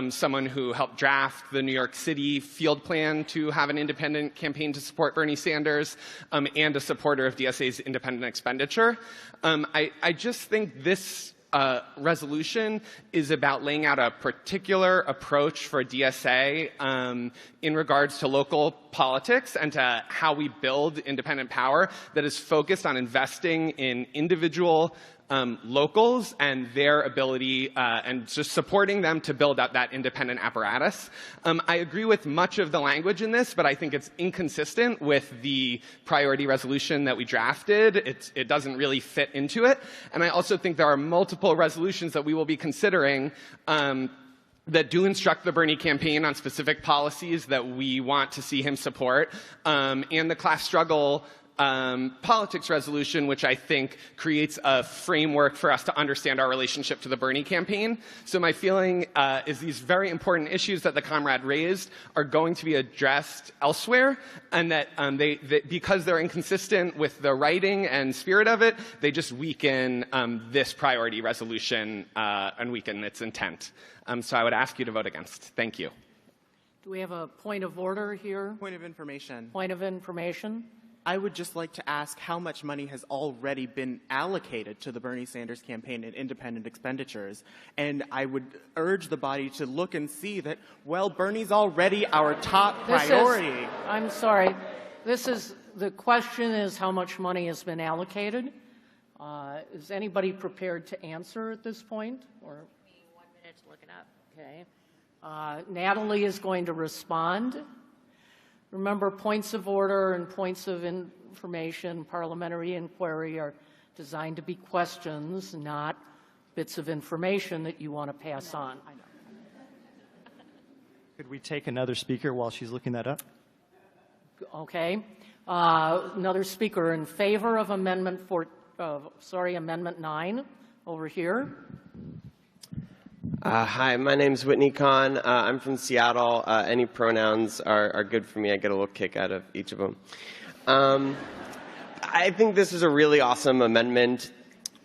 someone who helped draft the New York City field plan to have an independent campaign to support Bernie Sanders, and a supporter of DSA's independent expenditure. I just think this resolution is about laying out a particular approach for DSA in regards to local politics and to how we build independent power that is focused on investing in individual locals and their ability and just supporting them to build up that independent apparatus. I agree with much of the language in this, but I think it's inconsistent with the priority resolution that we drafted. It doesn't really fit into it. And I also think there are multiple resolutions that we will be considering that do instruct the Bernie campaign on specific policies that we want to see him support, and the class struggle politics resolution, which I think creates a framework for us to understand our relationship to the Bernie campaign. So my feeling is these very important issues that the COMRADE raised are going to be addressed elsewhere, and that because they're inconsistent with the writing and spirit of it, they just weaken this priority resolution and weaken its intent. So I would ask you to vote against. Thank you. Do we have a point of order here? Point of information. Point of information. I would just like to ask how much money has already been allocated to the Bernie Sanders campaign in independent expenditures. And I would urge the body to look and see that, well, Bernie's already our top priority. I'm sorry. The question is how much money has been allocated. Is anybody prepared to answer at this point? Or 1 minute to look it up. Okay. Natalie is going to respond. Remember, points of order and points of information, parliamentary inquiry are designed to be questions, not bits of information that you want to pass on. Could we take another speaker while she's looking that up? Okay. Another speaker in favor of Amendment 9 over here. Hi, my name's Whitney Kahn. I'm from Seattle. Any pronouns are good for me. I get a little kick out of each of them. I think this is a really awesome amendment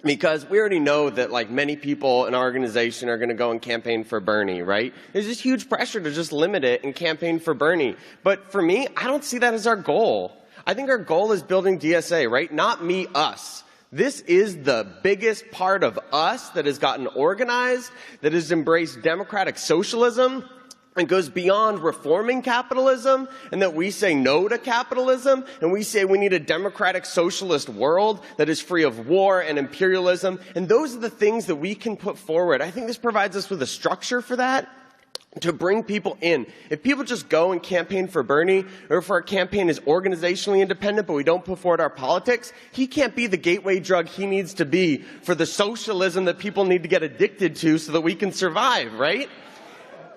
because we already know that like many people in our organization are going to go and campaign for Bernie, right? There's this huge pressure to just limit it and campaign for Bernie. But for me, I don't see that as our goal. I think our goal is building DSA, right? Not me, us. This is the biggest part of us that has gotten organized, that has embraced democratic socialism, and goes beyond reforming capitalism, and that we say no to capitalism, and we say we need a democratic socialist world that is free of war and imperialism, and those are the things that we can put forward. I think this provides us with a structure for that, to bring people in. If people just go and campaign for Bernie, or if our campaign is organizationally independent but we don't put forward our politics, he can't be the gateway drug he needs to be for the socialism that people need to get addicted to so that we can survive, right?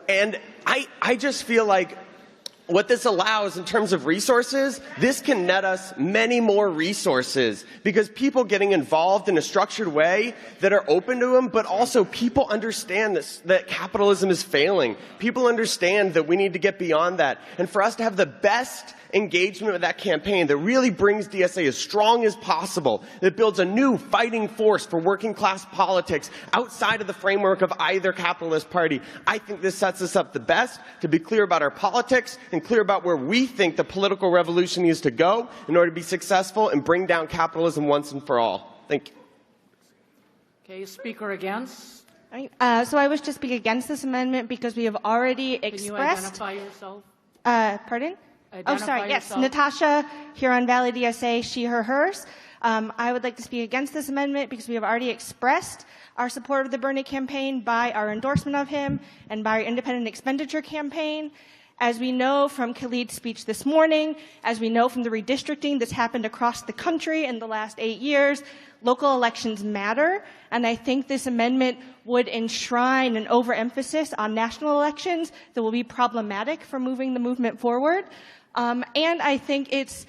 And I just feel like what this allows in terms of resources, this can net us many more resources because people getting involved in a structured way that are open to them, but also people understand that capitalism is failing. People understand that we need to get beyond that. And for us to have the best engagement with that campaign that really brings DSA as strong as possible, that builds a new fighting force for working class politics outside of the framework of either capitalist party. I think this sets us up the best to be clear about our politics and clear about where we think the political revolution needs to go in order to be successful and bring down capitalism once and for all. Thank you. Okay, speaker against. So I wish to speak against this amendment because we have already expressed. Can you identify yourself? Pardon? Identify yes, yourself. Natasha, Huron Valley DSA, she, her, hers. I would like to speak against this amendment because we have already expressed our support of the Bernie campaign by our endorsement of him and by our independent expenditure campaign. As we know from Khalid's speech this morning, as we know from the redistricting that's happened across the country in the last 8 years, local elections matter, and I think this amendment would enshrine an overemphasis on national elections that will be problematic for moving the movement forward. And I think it's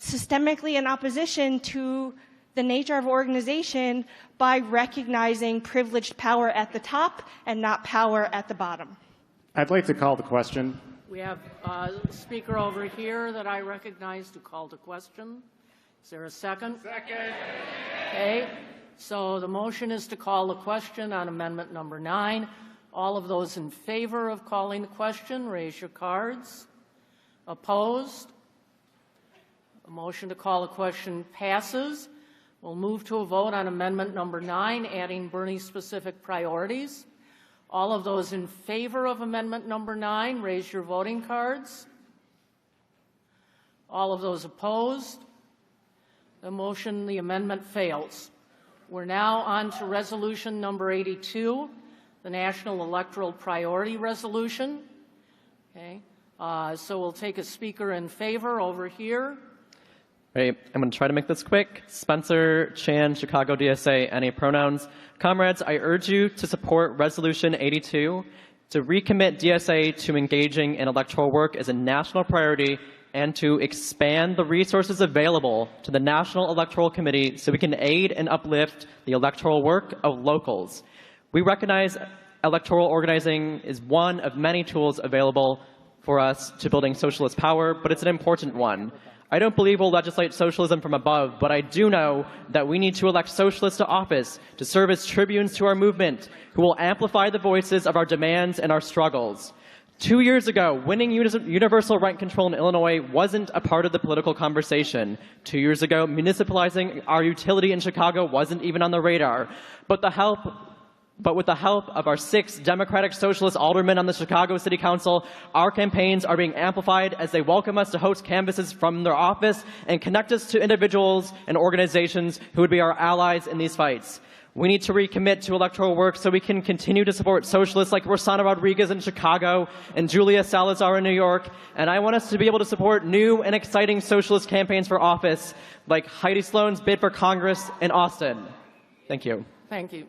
systemically in opposition to the nature of organization by recognizing privileged power at the top and not power at the bottom. I'd like to call the question. We have a speaker over here that I recognize to call the question. Is there a second? Second. Okay. So the motion is to call the question on amendment number 9. All of those in favor of calling the question, raise your cards. Opposed? The motion to call the question passes. We'll move to a vote on amendment number 9, adding Bernie-specific priorities. All of those in favor of amendment number 9, raise your voting cards. All of those opposed? The amendment fails. We're now on to resolution number 82, the National Electoral Priority Resolution. Okay. So we'll take a speaker in favor over here. Right. I'm going to try to make this quick. Spencer, Chan, Chicago DSA, any pronouns. Comrades, I urge you to support Resolution 82 to recommit DSA to engaging in electoral work as a national priority and to expand the resources available to the National Electoral Committee so we can aid and uplift the electoral work of locals. We recognize electoral organizing is one of many tools available for us to building socialist power, but it's an important one. I don't believe we'll legislate socialism from above, but I do know that we need to elect socialists to office to serve as tribunes to our movement who will amplify the voices of our demands and our struggles. 2 years ago, winning universal rent control in Illinois wasn't a part of the political conversation. 2 years ago, municipalizing our utility in Chicago wasn't even on the radar. But with the help of our 6 Democratic Socialist aldermen on the Chicago City Council, our campaigns are being amplified as they welcome us to host canvasses from their office and connect us to individuals and organizations who would be our allies in these fights. We need to recommit to electoral work so we can continue to support socialists like Rossana Rodriguez in Chicago and Julia Salazar in New York. And I want us to be able to support new and exciting socialist campaigns for office like Heidi Sloan's bid for Congress in Austin. Thank you. Thank you.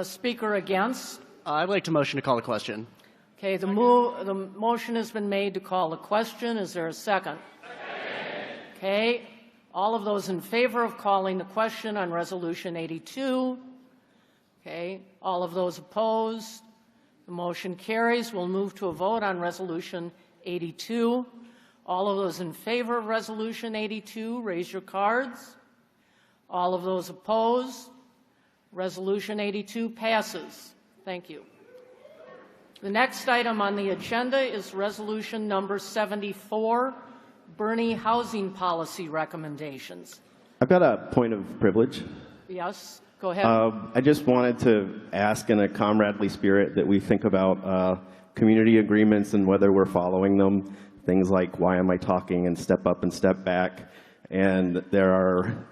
Speaker against? I'd like to motion to call the question. Okay, the motion has been made to call the question. Is there a second? Okay, all of those in favor of calling the question on Resolution 82? Okay, all of those opposed? The motion carries. We'll move to a vote on Resolution 82. All of those in favor of Resolution 82, raise your cards. All of those opposed? Resolution 82 passes. Thank you. The next item on the agenda is Resolution number 74, Bernie Housing Policy Recommendations. I've got a point of privilege. Yes, go ahead. I just wanted to ask in a comradely spirit that we think about community agreements and whether we're following them. Things like why am I talking and step up and step back. And there are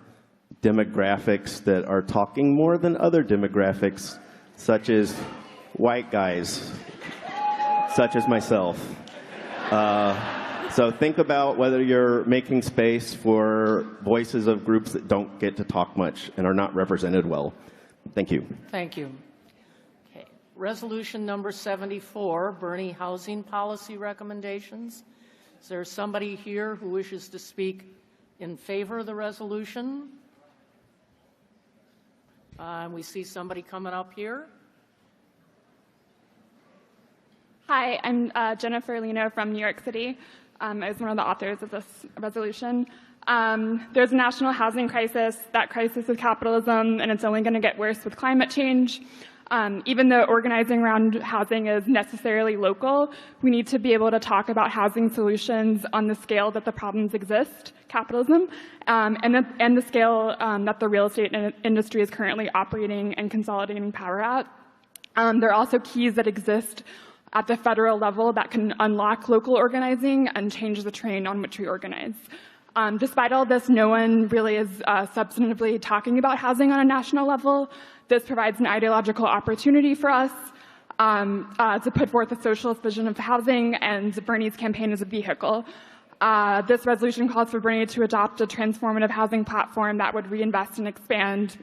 demographics that are talking more than other demographics, such as white guys, such as myself. So think about whether you're making space for voices of groups that don't get to talk much and are not represented well. Thank you. Thank you. Okay. Resolution number 74, Bernie Housing Policy Recommendations. Is there somebody here who wishes to speak in favor of the resolution? We see somebody coming up here. Hi, I'm Jennifer Lino from New York City. I was one of the authors of this resolution. There's a national housing crisis. That crisis is capitalism, and it's only going to get worse with climate change. Even though organizing around housing is necessarily local, we need to be able to talk about housing solutions on the scale that the problems exist, capitalism, and the scale that the real estate industry is currently operating and consolidating power at. There are also keys that exist at the federal level that can unlock local organizing and change the terrain on which we organize. Despite all this, no one really is substantively talking about housing on a national level. This provides an ideological opportunity for us to put forth a socialist vision of housing, and Bernie's campaign is a vehicle. This resolution calls for Bernie to adopt a transformative housing platform that would reinvest and expand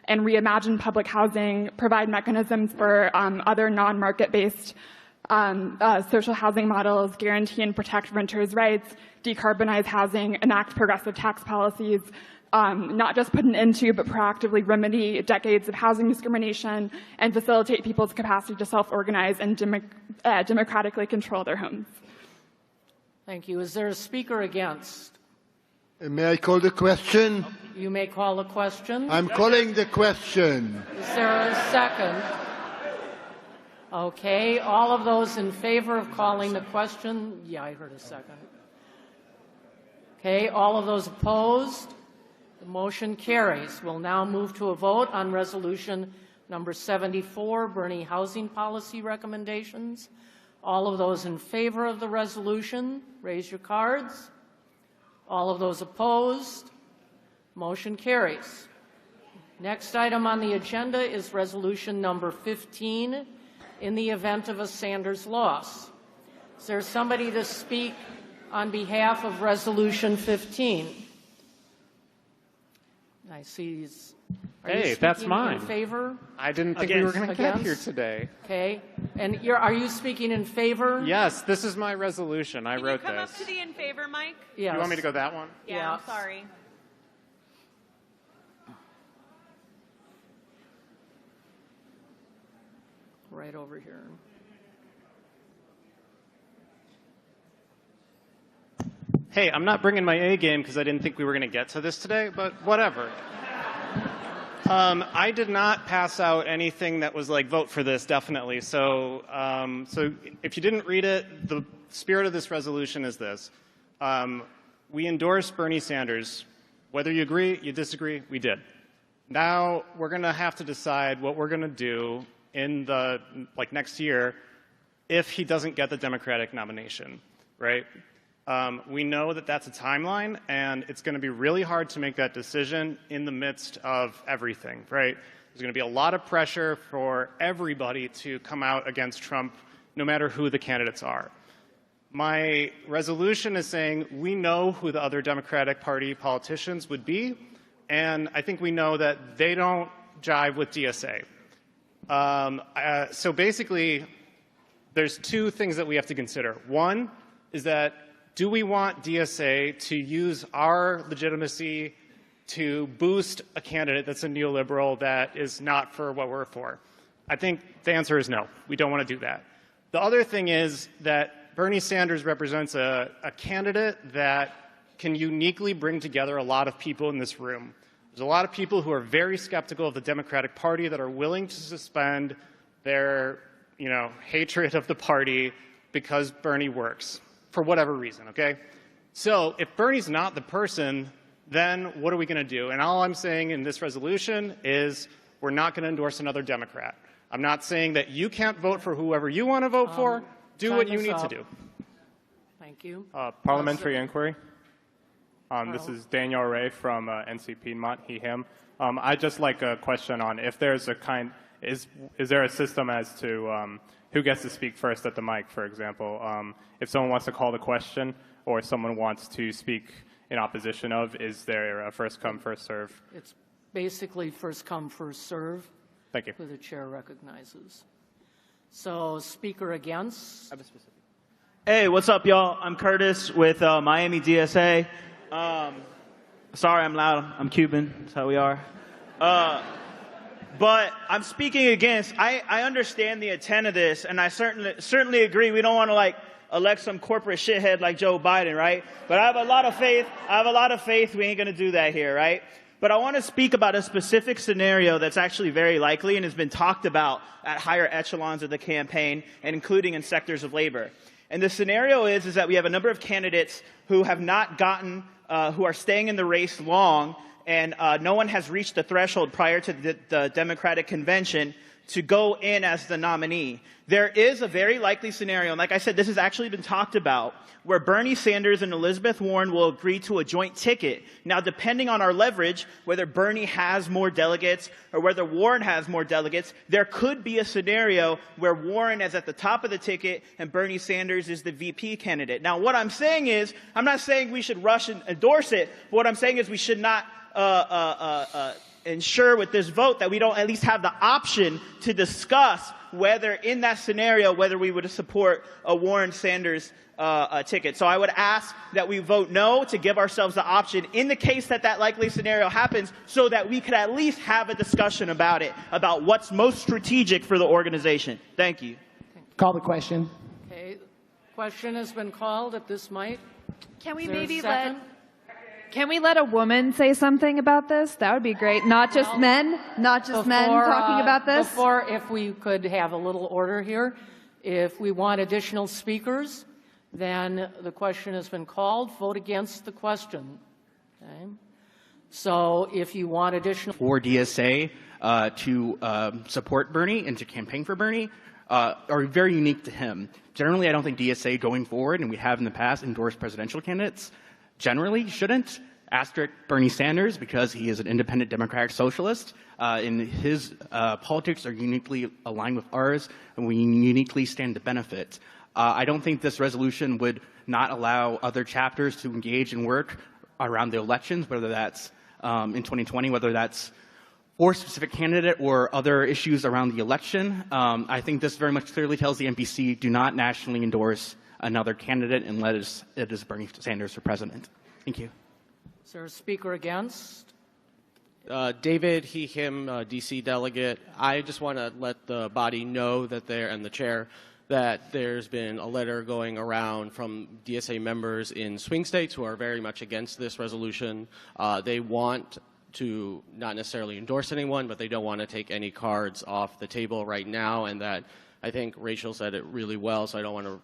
and reimagine public housing, provide mechanisms for other non-market-based social housing models, guarantee and protect renters' rights, decarbonize housing, enact progressive tax policies, not just put an end to, but proactively remedy decades of housing discrimination and facilitate people's capacity to self-organize and democratically control their homes. Thank you. Is there a speaker against? May I call the question? You may call the question. I'm calling the question. Is there a second? Okay, all of those in favor of calling the question? Yeah, I heard a second. Okay, all of those opposed? The motion carries. We'll now move to a vote on resolution number 74, Bernie Housing Policy Recommendations. All of those in favor of the resolution, raise your cards. All of those opposed? Motion carries. Next item on the agenda is resolution number 15, in the event of a Sanders loss. Is there somebody to speak on behalf of Resolution 15? I see. Hey, that's mine. In favor? I didn't think we were going to get here today. Okay. And are you speaking in favor? Yes, this is my resolution. I wrote this. Can you come up to the in favor, Mike? Yes. You want me to go that one? Yeah, I'm sorry. Right over here. Hey, I'm not bringing my A game because I didn't think we were going to get to this today, but whatever. I did not pass out anything that was like vote for this, definitely. So, so if you didn't read it, the spirit of this resolution is this. We endorse Bernie Sanders. Whether you agree, you disagree, we did. Now we're going to have to decide what we're going to do in the next year if he doesn't get the Democratic nomination, right? We know that that's a timeline, and it's going to be really hard to make that decision in the midst of everything, right? There's going to be a lot of pressure for everybody to come out against Trump, no matter who the candidates are. My resolution is saying we know who the other Democratic Party politicians would be, and I think we know that they don't jive with DSA. So basically, there's two things that we have to consider. One is that do we want DSA to use our legitimacy to boost a candidate that's a neoliberal that is not for what we're for? I think the answer is no. We don't want to do that. The other thing is that Bernie Sanders represents a candidate that can uniquely bring together a lot of people in this room. There's a lot of people who are very skeptical of the Democratic Party that are willing to suspend their, hatred of the party because Bernie works, for whatever reason, okay? So if Bernie's not the person, then what are we going to do? And all I'm saying in this resolution is we're not going to endorse another Democrat. I'm not saying that you can't vote for whoever you want to vote for. Do what you need to do. Thank you. Parliamentary inquiry. This is Daniel Ray from NC Piedmont, he, him. I'd just like a question on if there's is there a system as to who gets to speak first at the mic, for example? If someone wants to call the question or someone wants to speak in opposition of, is there a first come, first serve? It's basically first come, first serve. Thank you. Who the chair recognizes. So, speaker against. Hey, what's up, y'all? I'm Curtis with Miami DSA. Sorry I'm loud. I'm Cuban. That's how we are. But I'm speaking against. I understand the intent of this, and I certainly agree. We don't want to elect some corporate shithead like Joe Biden, right? But I have a lot of faith. We ain't gonna do that here, right? But I want to speak about a specific scenario that's actually very likely and has been talked about at higher echelons of the campaign and including in sectors of labor. And the scenario is that we have a number of candidates who have not gotten, who are staying in the race long, and no one has reached the threshold prior to the Democratic Convention to go in as the nominee. There is a very likely scenario, and like I said, this has actually been talked about, where Bernie Sanders and Elizabeth Warren will agree to a joint ticket. Now, depending on our leverage, whether Bernie has more delegates or whether Warren has more delegates, there could be a scenario where Warren is at the top of the ticket and Bernie Sanders is the VP candidate. Now, what I'm saying is, I'm not saying we should rush and endorse it, but what I'm saying is we should not ensure with this vote that we don't at least have the option to discuss whether in that scenario, whether we would support a Warren Sanders ticket. So I would ask that we vote no to give ourselves the option in the case that that likely scenario happens so that we could at least have a discussion about it, about what's most strategic for the organization. Thank you. Call the question. Okay. Question has been called at this mic. Can we Is there a maybe second? Can we let a woman say something about this? That would be great. Not just men, not just men talking about this. Before, if we could have a little order here, if we want additional speakers, then the question has been called. Vote against the question. Okay. So if you want additional... For DSA to support Bernie and to campaign for Bernie are very unique to him. Generally, I don't think DSA going forward, and we have in the past endorsed presidential candidates, generally shouldn't. Asterisk Bernie Sanders, because he is an independent democratic socialist, and his politics are uniquely aligned with ours, and we uniquely stand to benefit. I don't think this resolution would not allow other chapters to engage in work around the elections, whether that's in 2020, whether that's for a specific candidate or other issues around the election. I think this very much clearly tells the NPC, do not nationally endorse another candidate unless it is Bernie Sanders for president. Thank you. Is there a speaker against? David, he, him, DC delegate. I just want to let the body know that and the chair, that there's been a letter going around from DSA members in swing states who are very much against this resolution. They want to not necessarily endorse anyone, but they don't want to take any cards off the table right now, and that I think Rachel said it really well, so I don't want to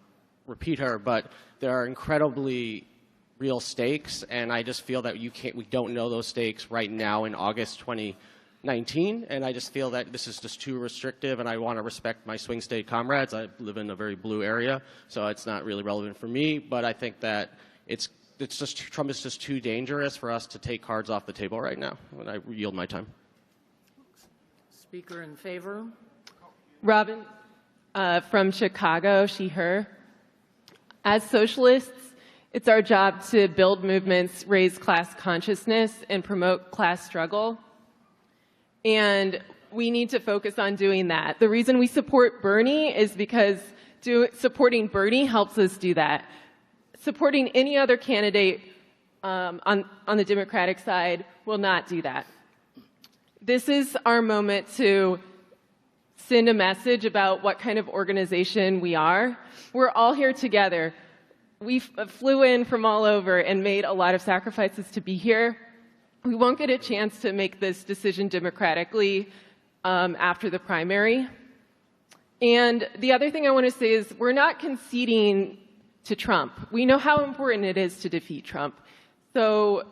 repeat her, but there are incredibly real stakes, and I just feel that we don't know those stakes right now in August 2019, and I just feel that this is just too restrictive, and I want to respect my swing state comrades. I live in a very blue area, so it's not really relevant for me, but I think that Trump is just too dangerous for us to take cards off the table right now, and I yield my time. Speaker in favor? Robin from Chicago, she, her. As socialists, it's our job to build movements, raise class consciousness, and promote class struggle. And we need to focus on doing that. The reason we support Bernie is because supporting Bernie helps us do that. Supporting any other candidate on the Democratic side will not do that. This is our moment to send a message about what kind of organization we are. We're all here together. We flew in from all over and made a lot of sacrifices to be here. We won't get a chance to make this decision democratically after the primary. And the other thing I want to say is we're not conceding to Trump. We know how important it is to defeat Trump. So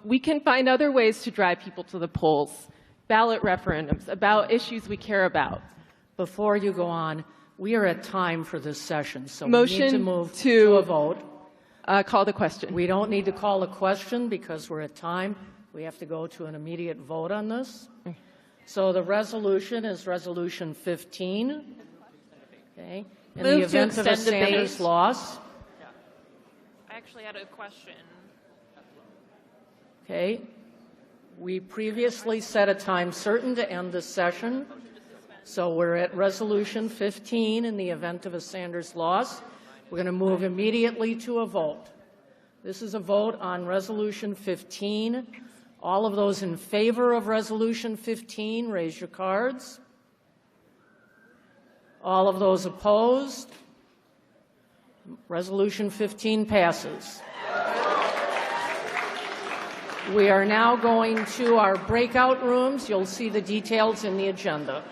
we can find other ways to drive people to the polls, ballot referendums about issues we care about. Before you go on, we are at time for this session, so Motion we need to move to a vote. Call the question. We don't need to call a question because we're at time. We have to go to an immediate vote on this. So the resolution is Resolution 15. Okay. In the event of a Sanders loss. I actually had a question. Okay. We previously set a time certain to end this session. So we're at Resolution 15 in the event of a Sanders loss. We're going to move immediately to a vote. This is a vote on Resolution 15. All of those in favor of Resolution 15, raise your cards. All of those opposed? Resolution 15 passes. We are now going to our breakout rooms. You'll see the details in the agenda.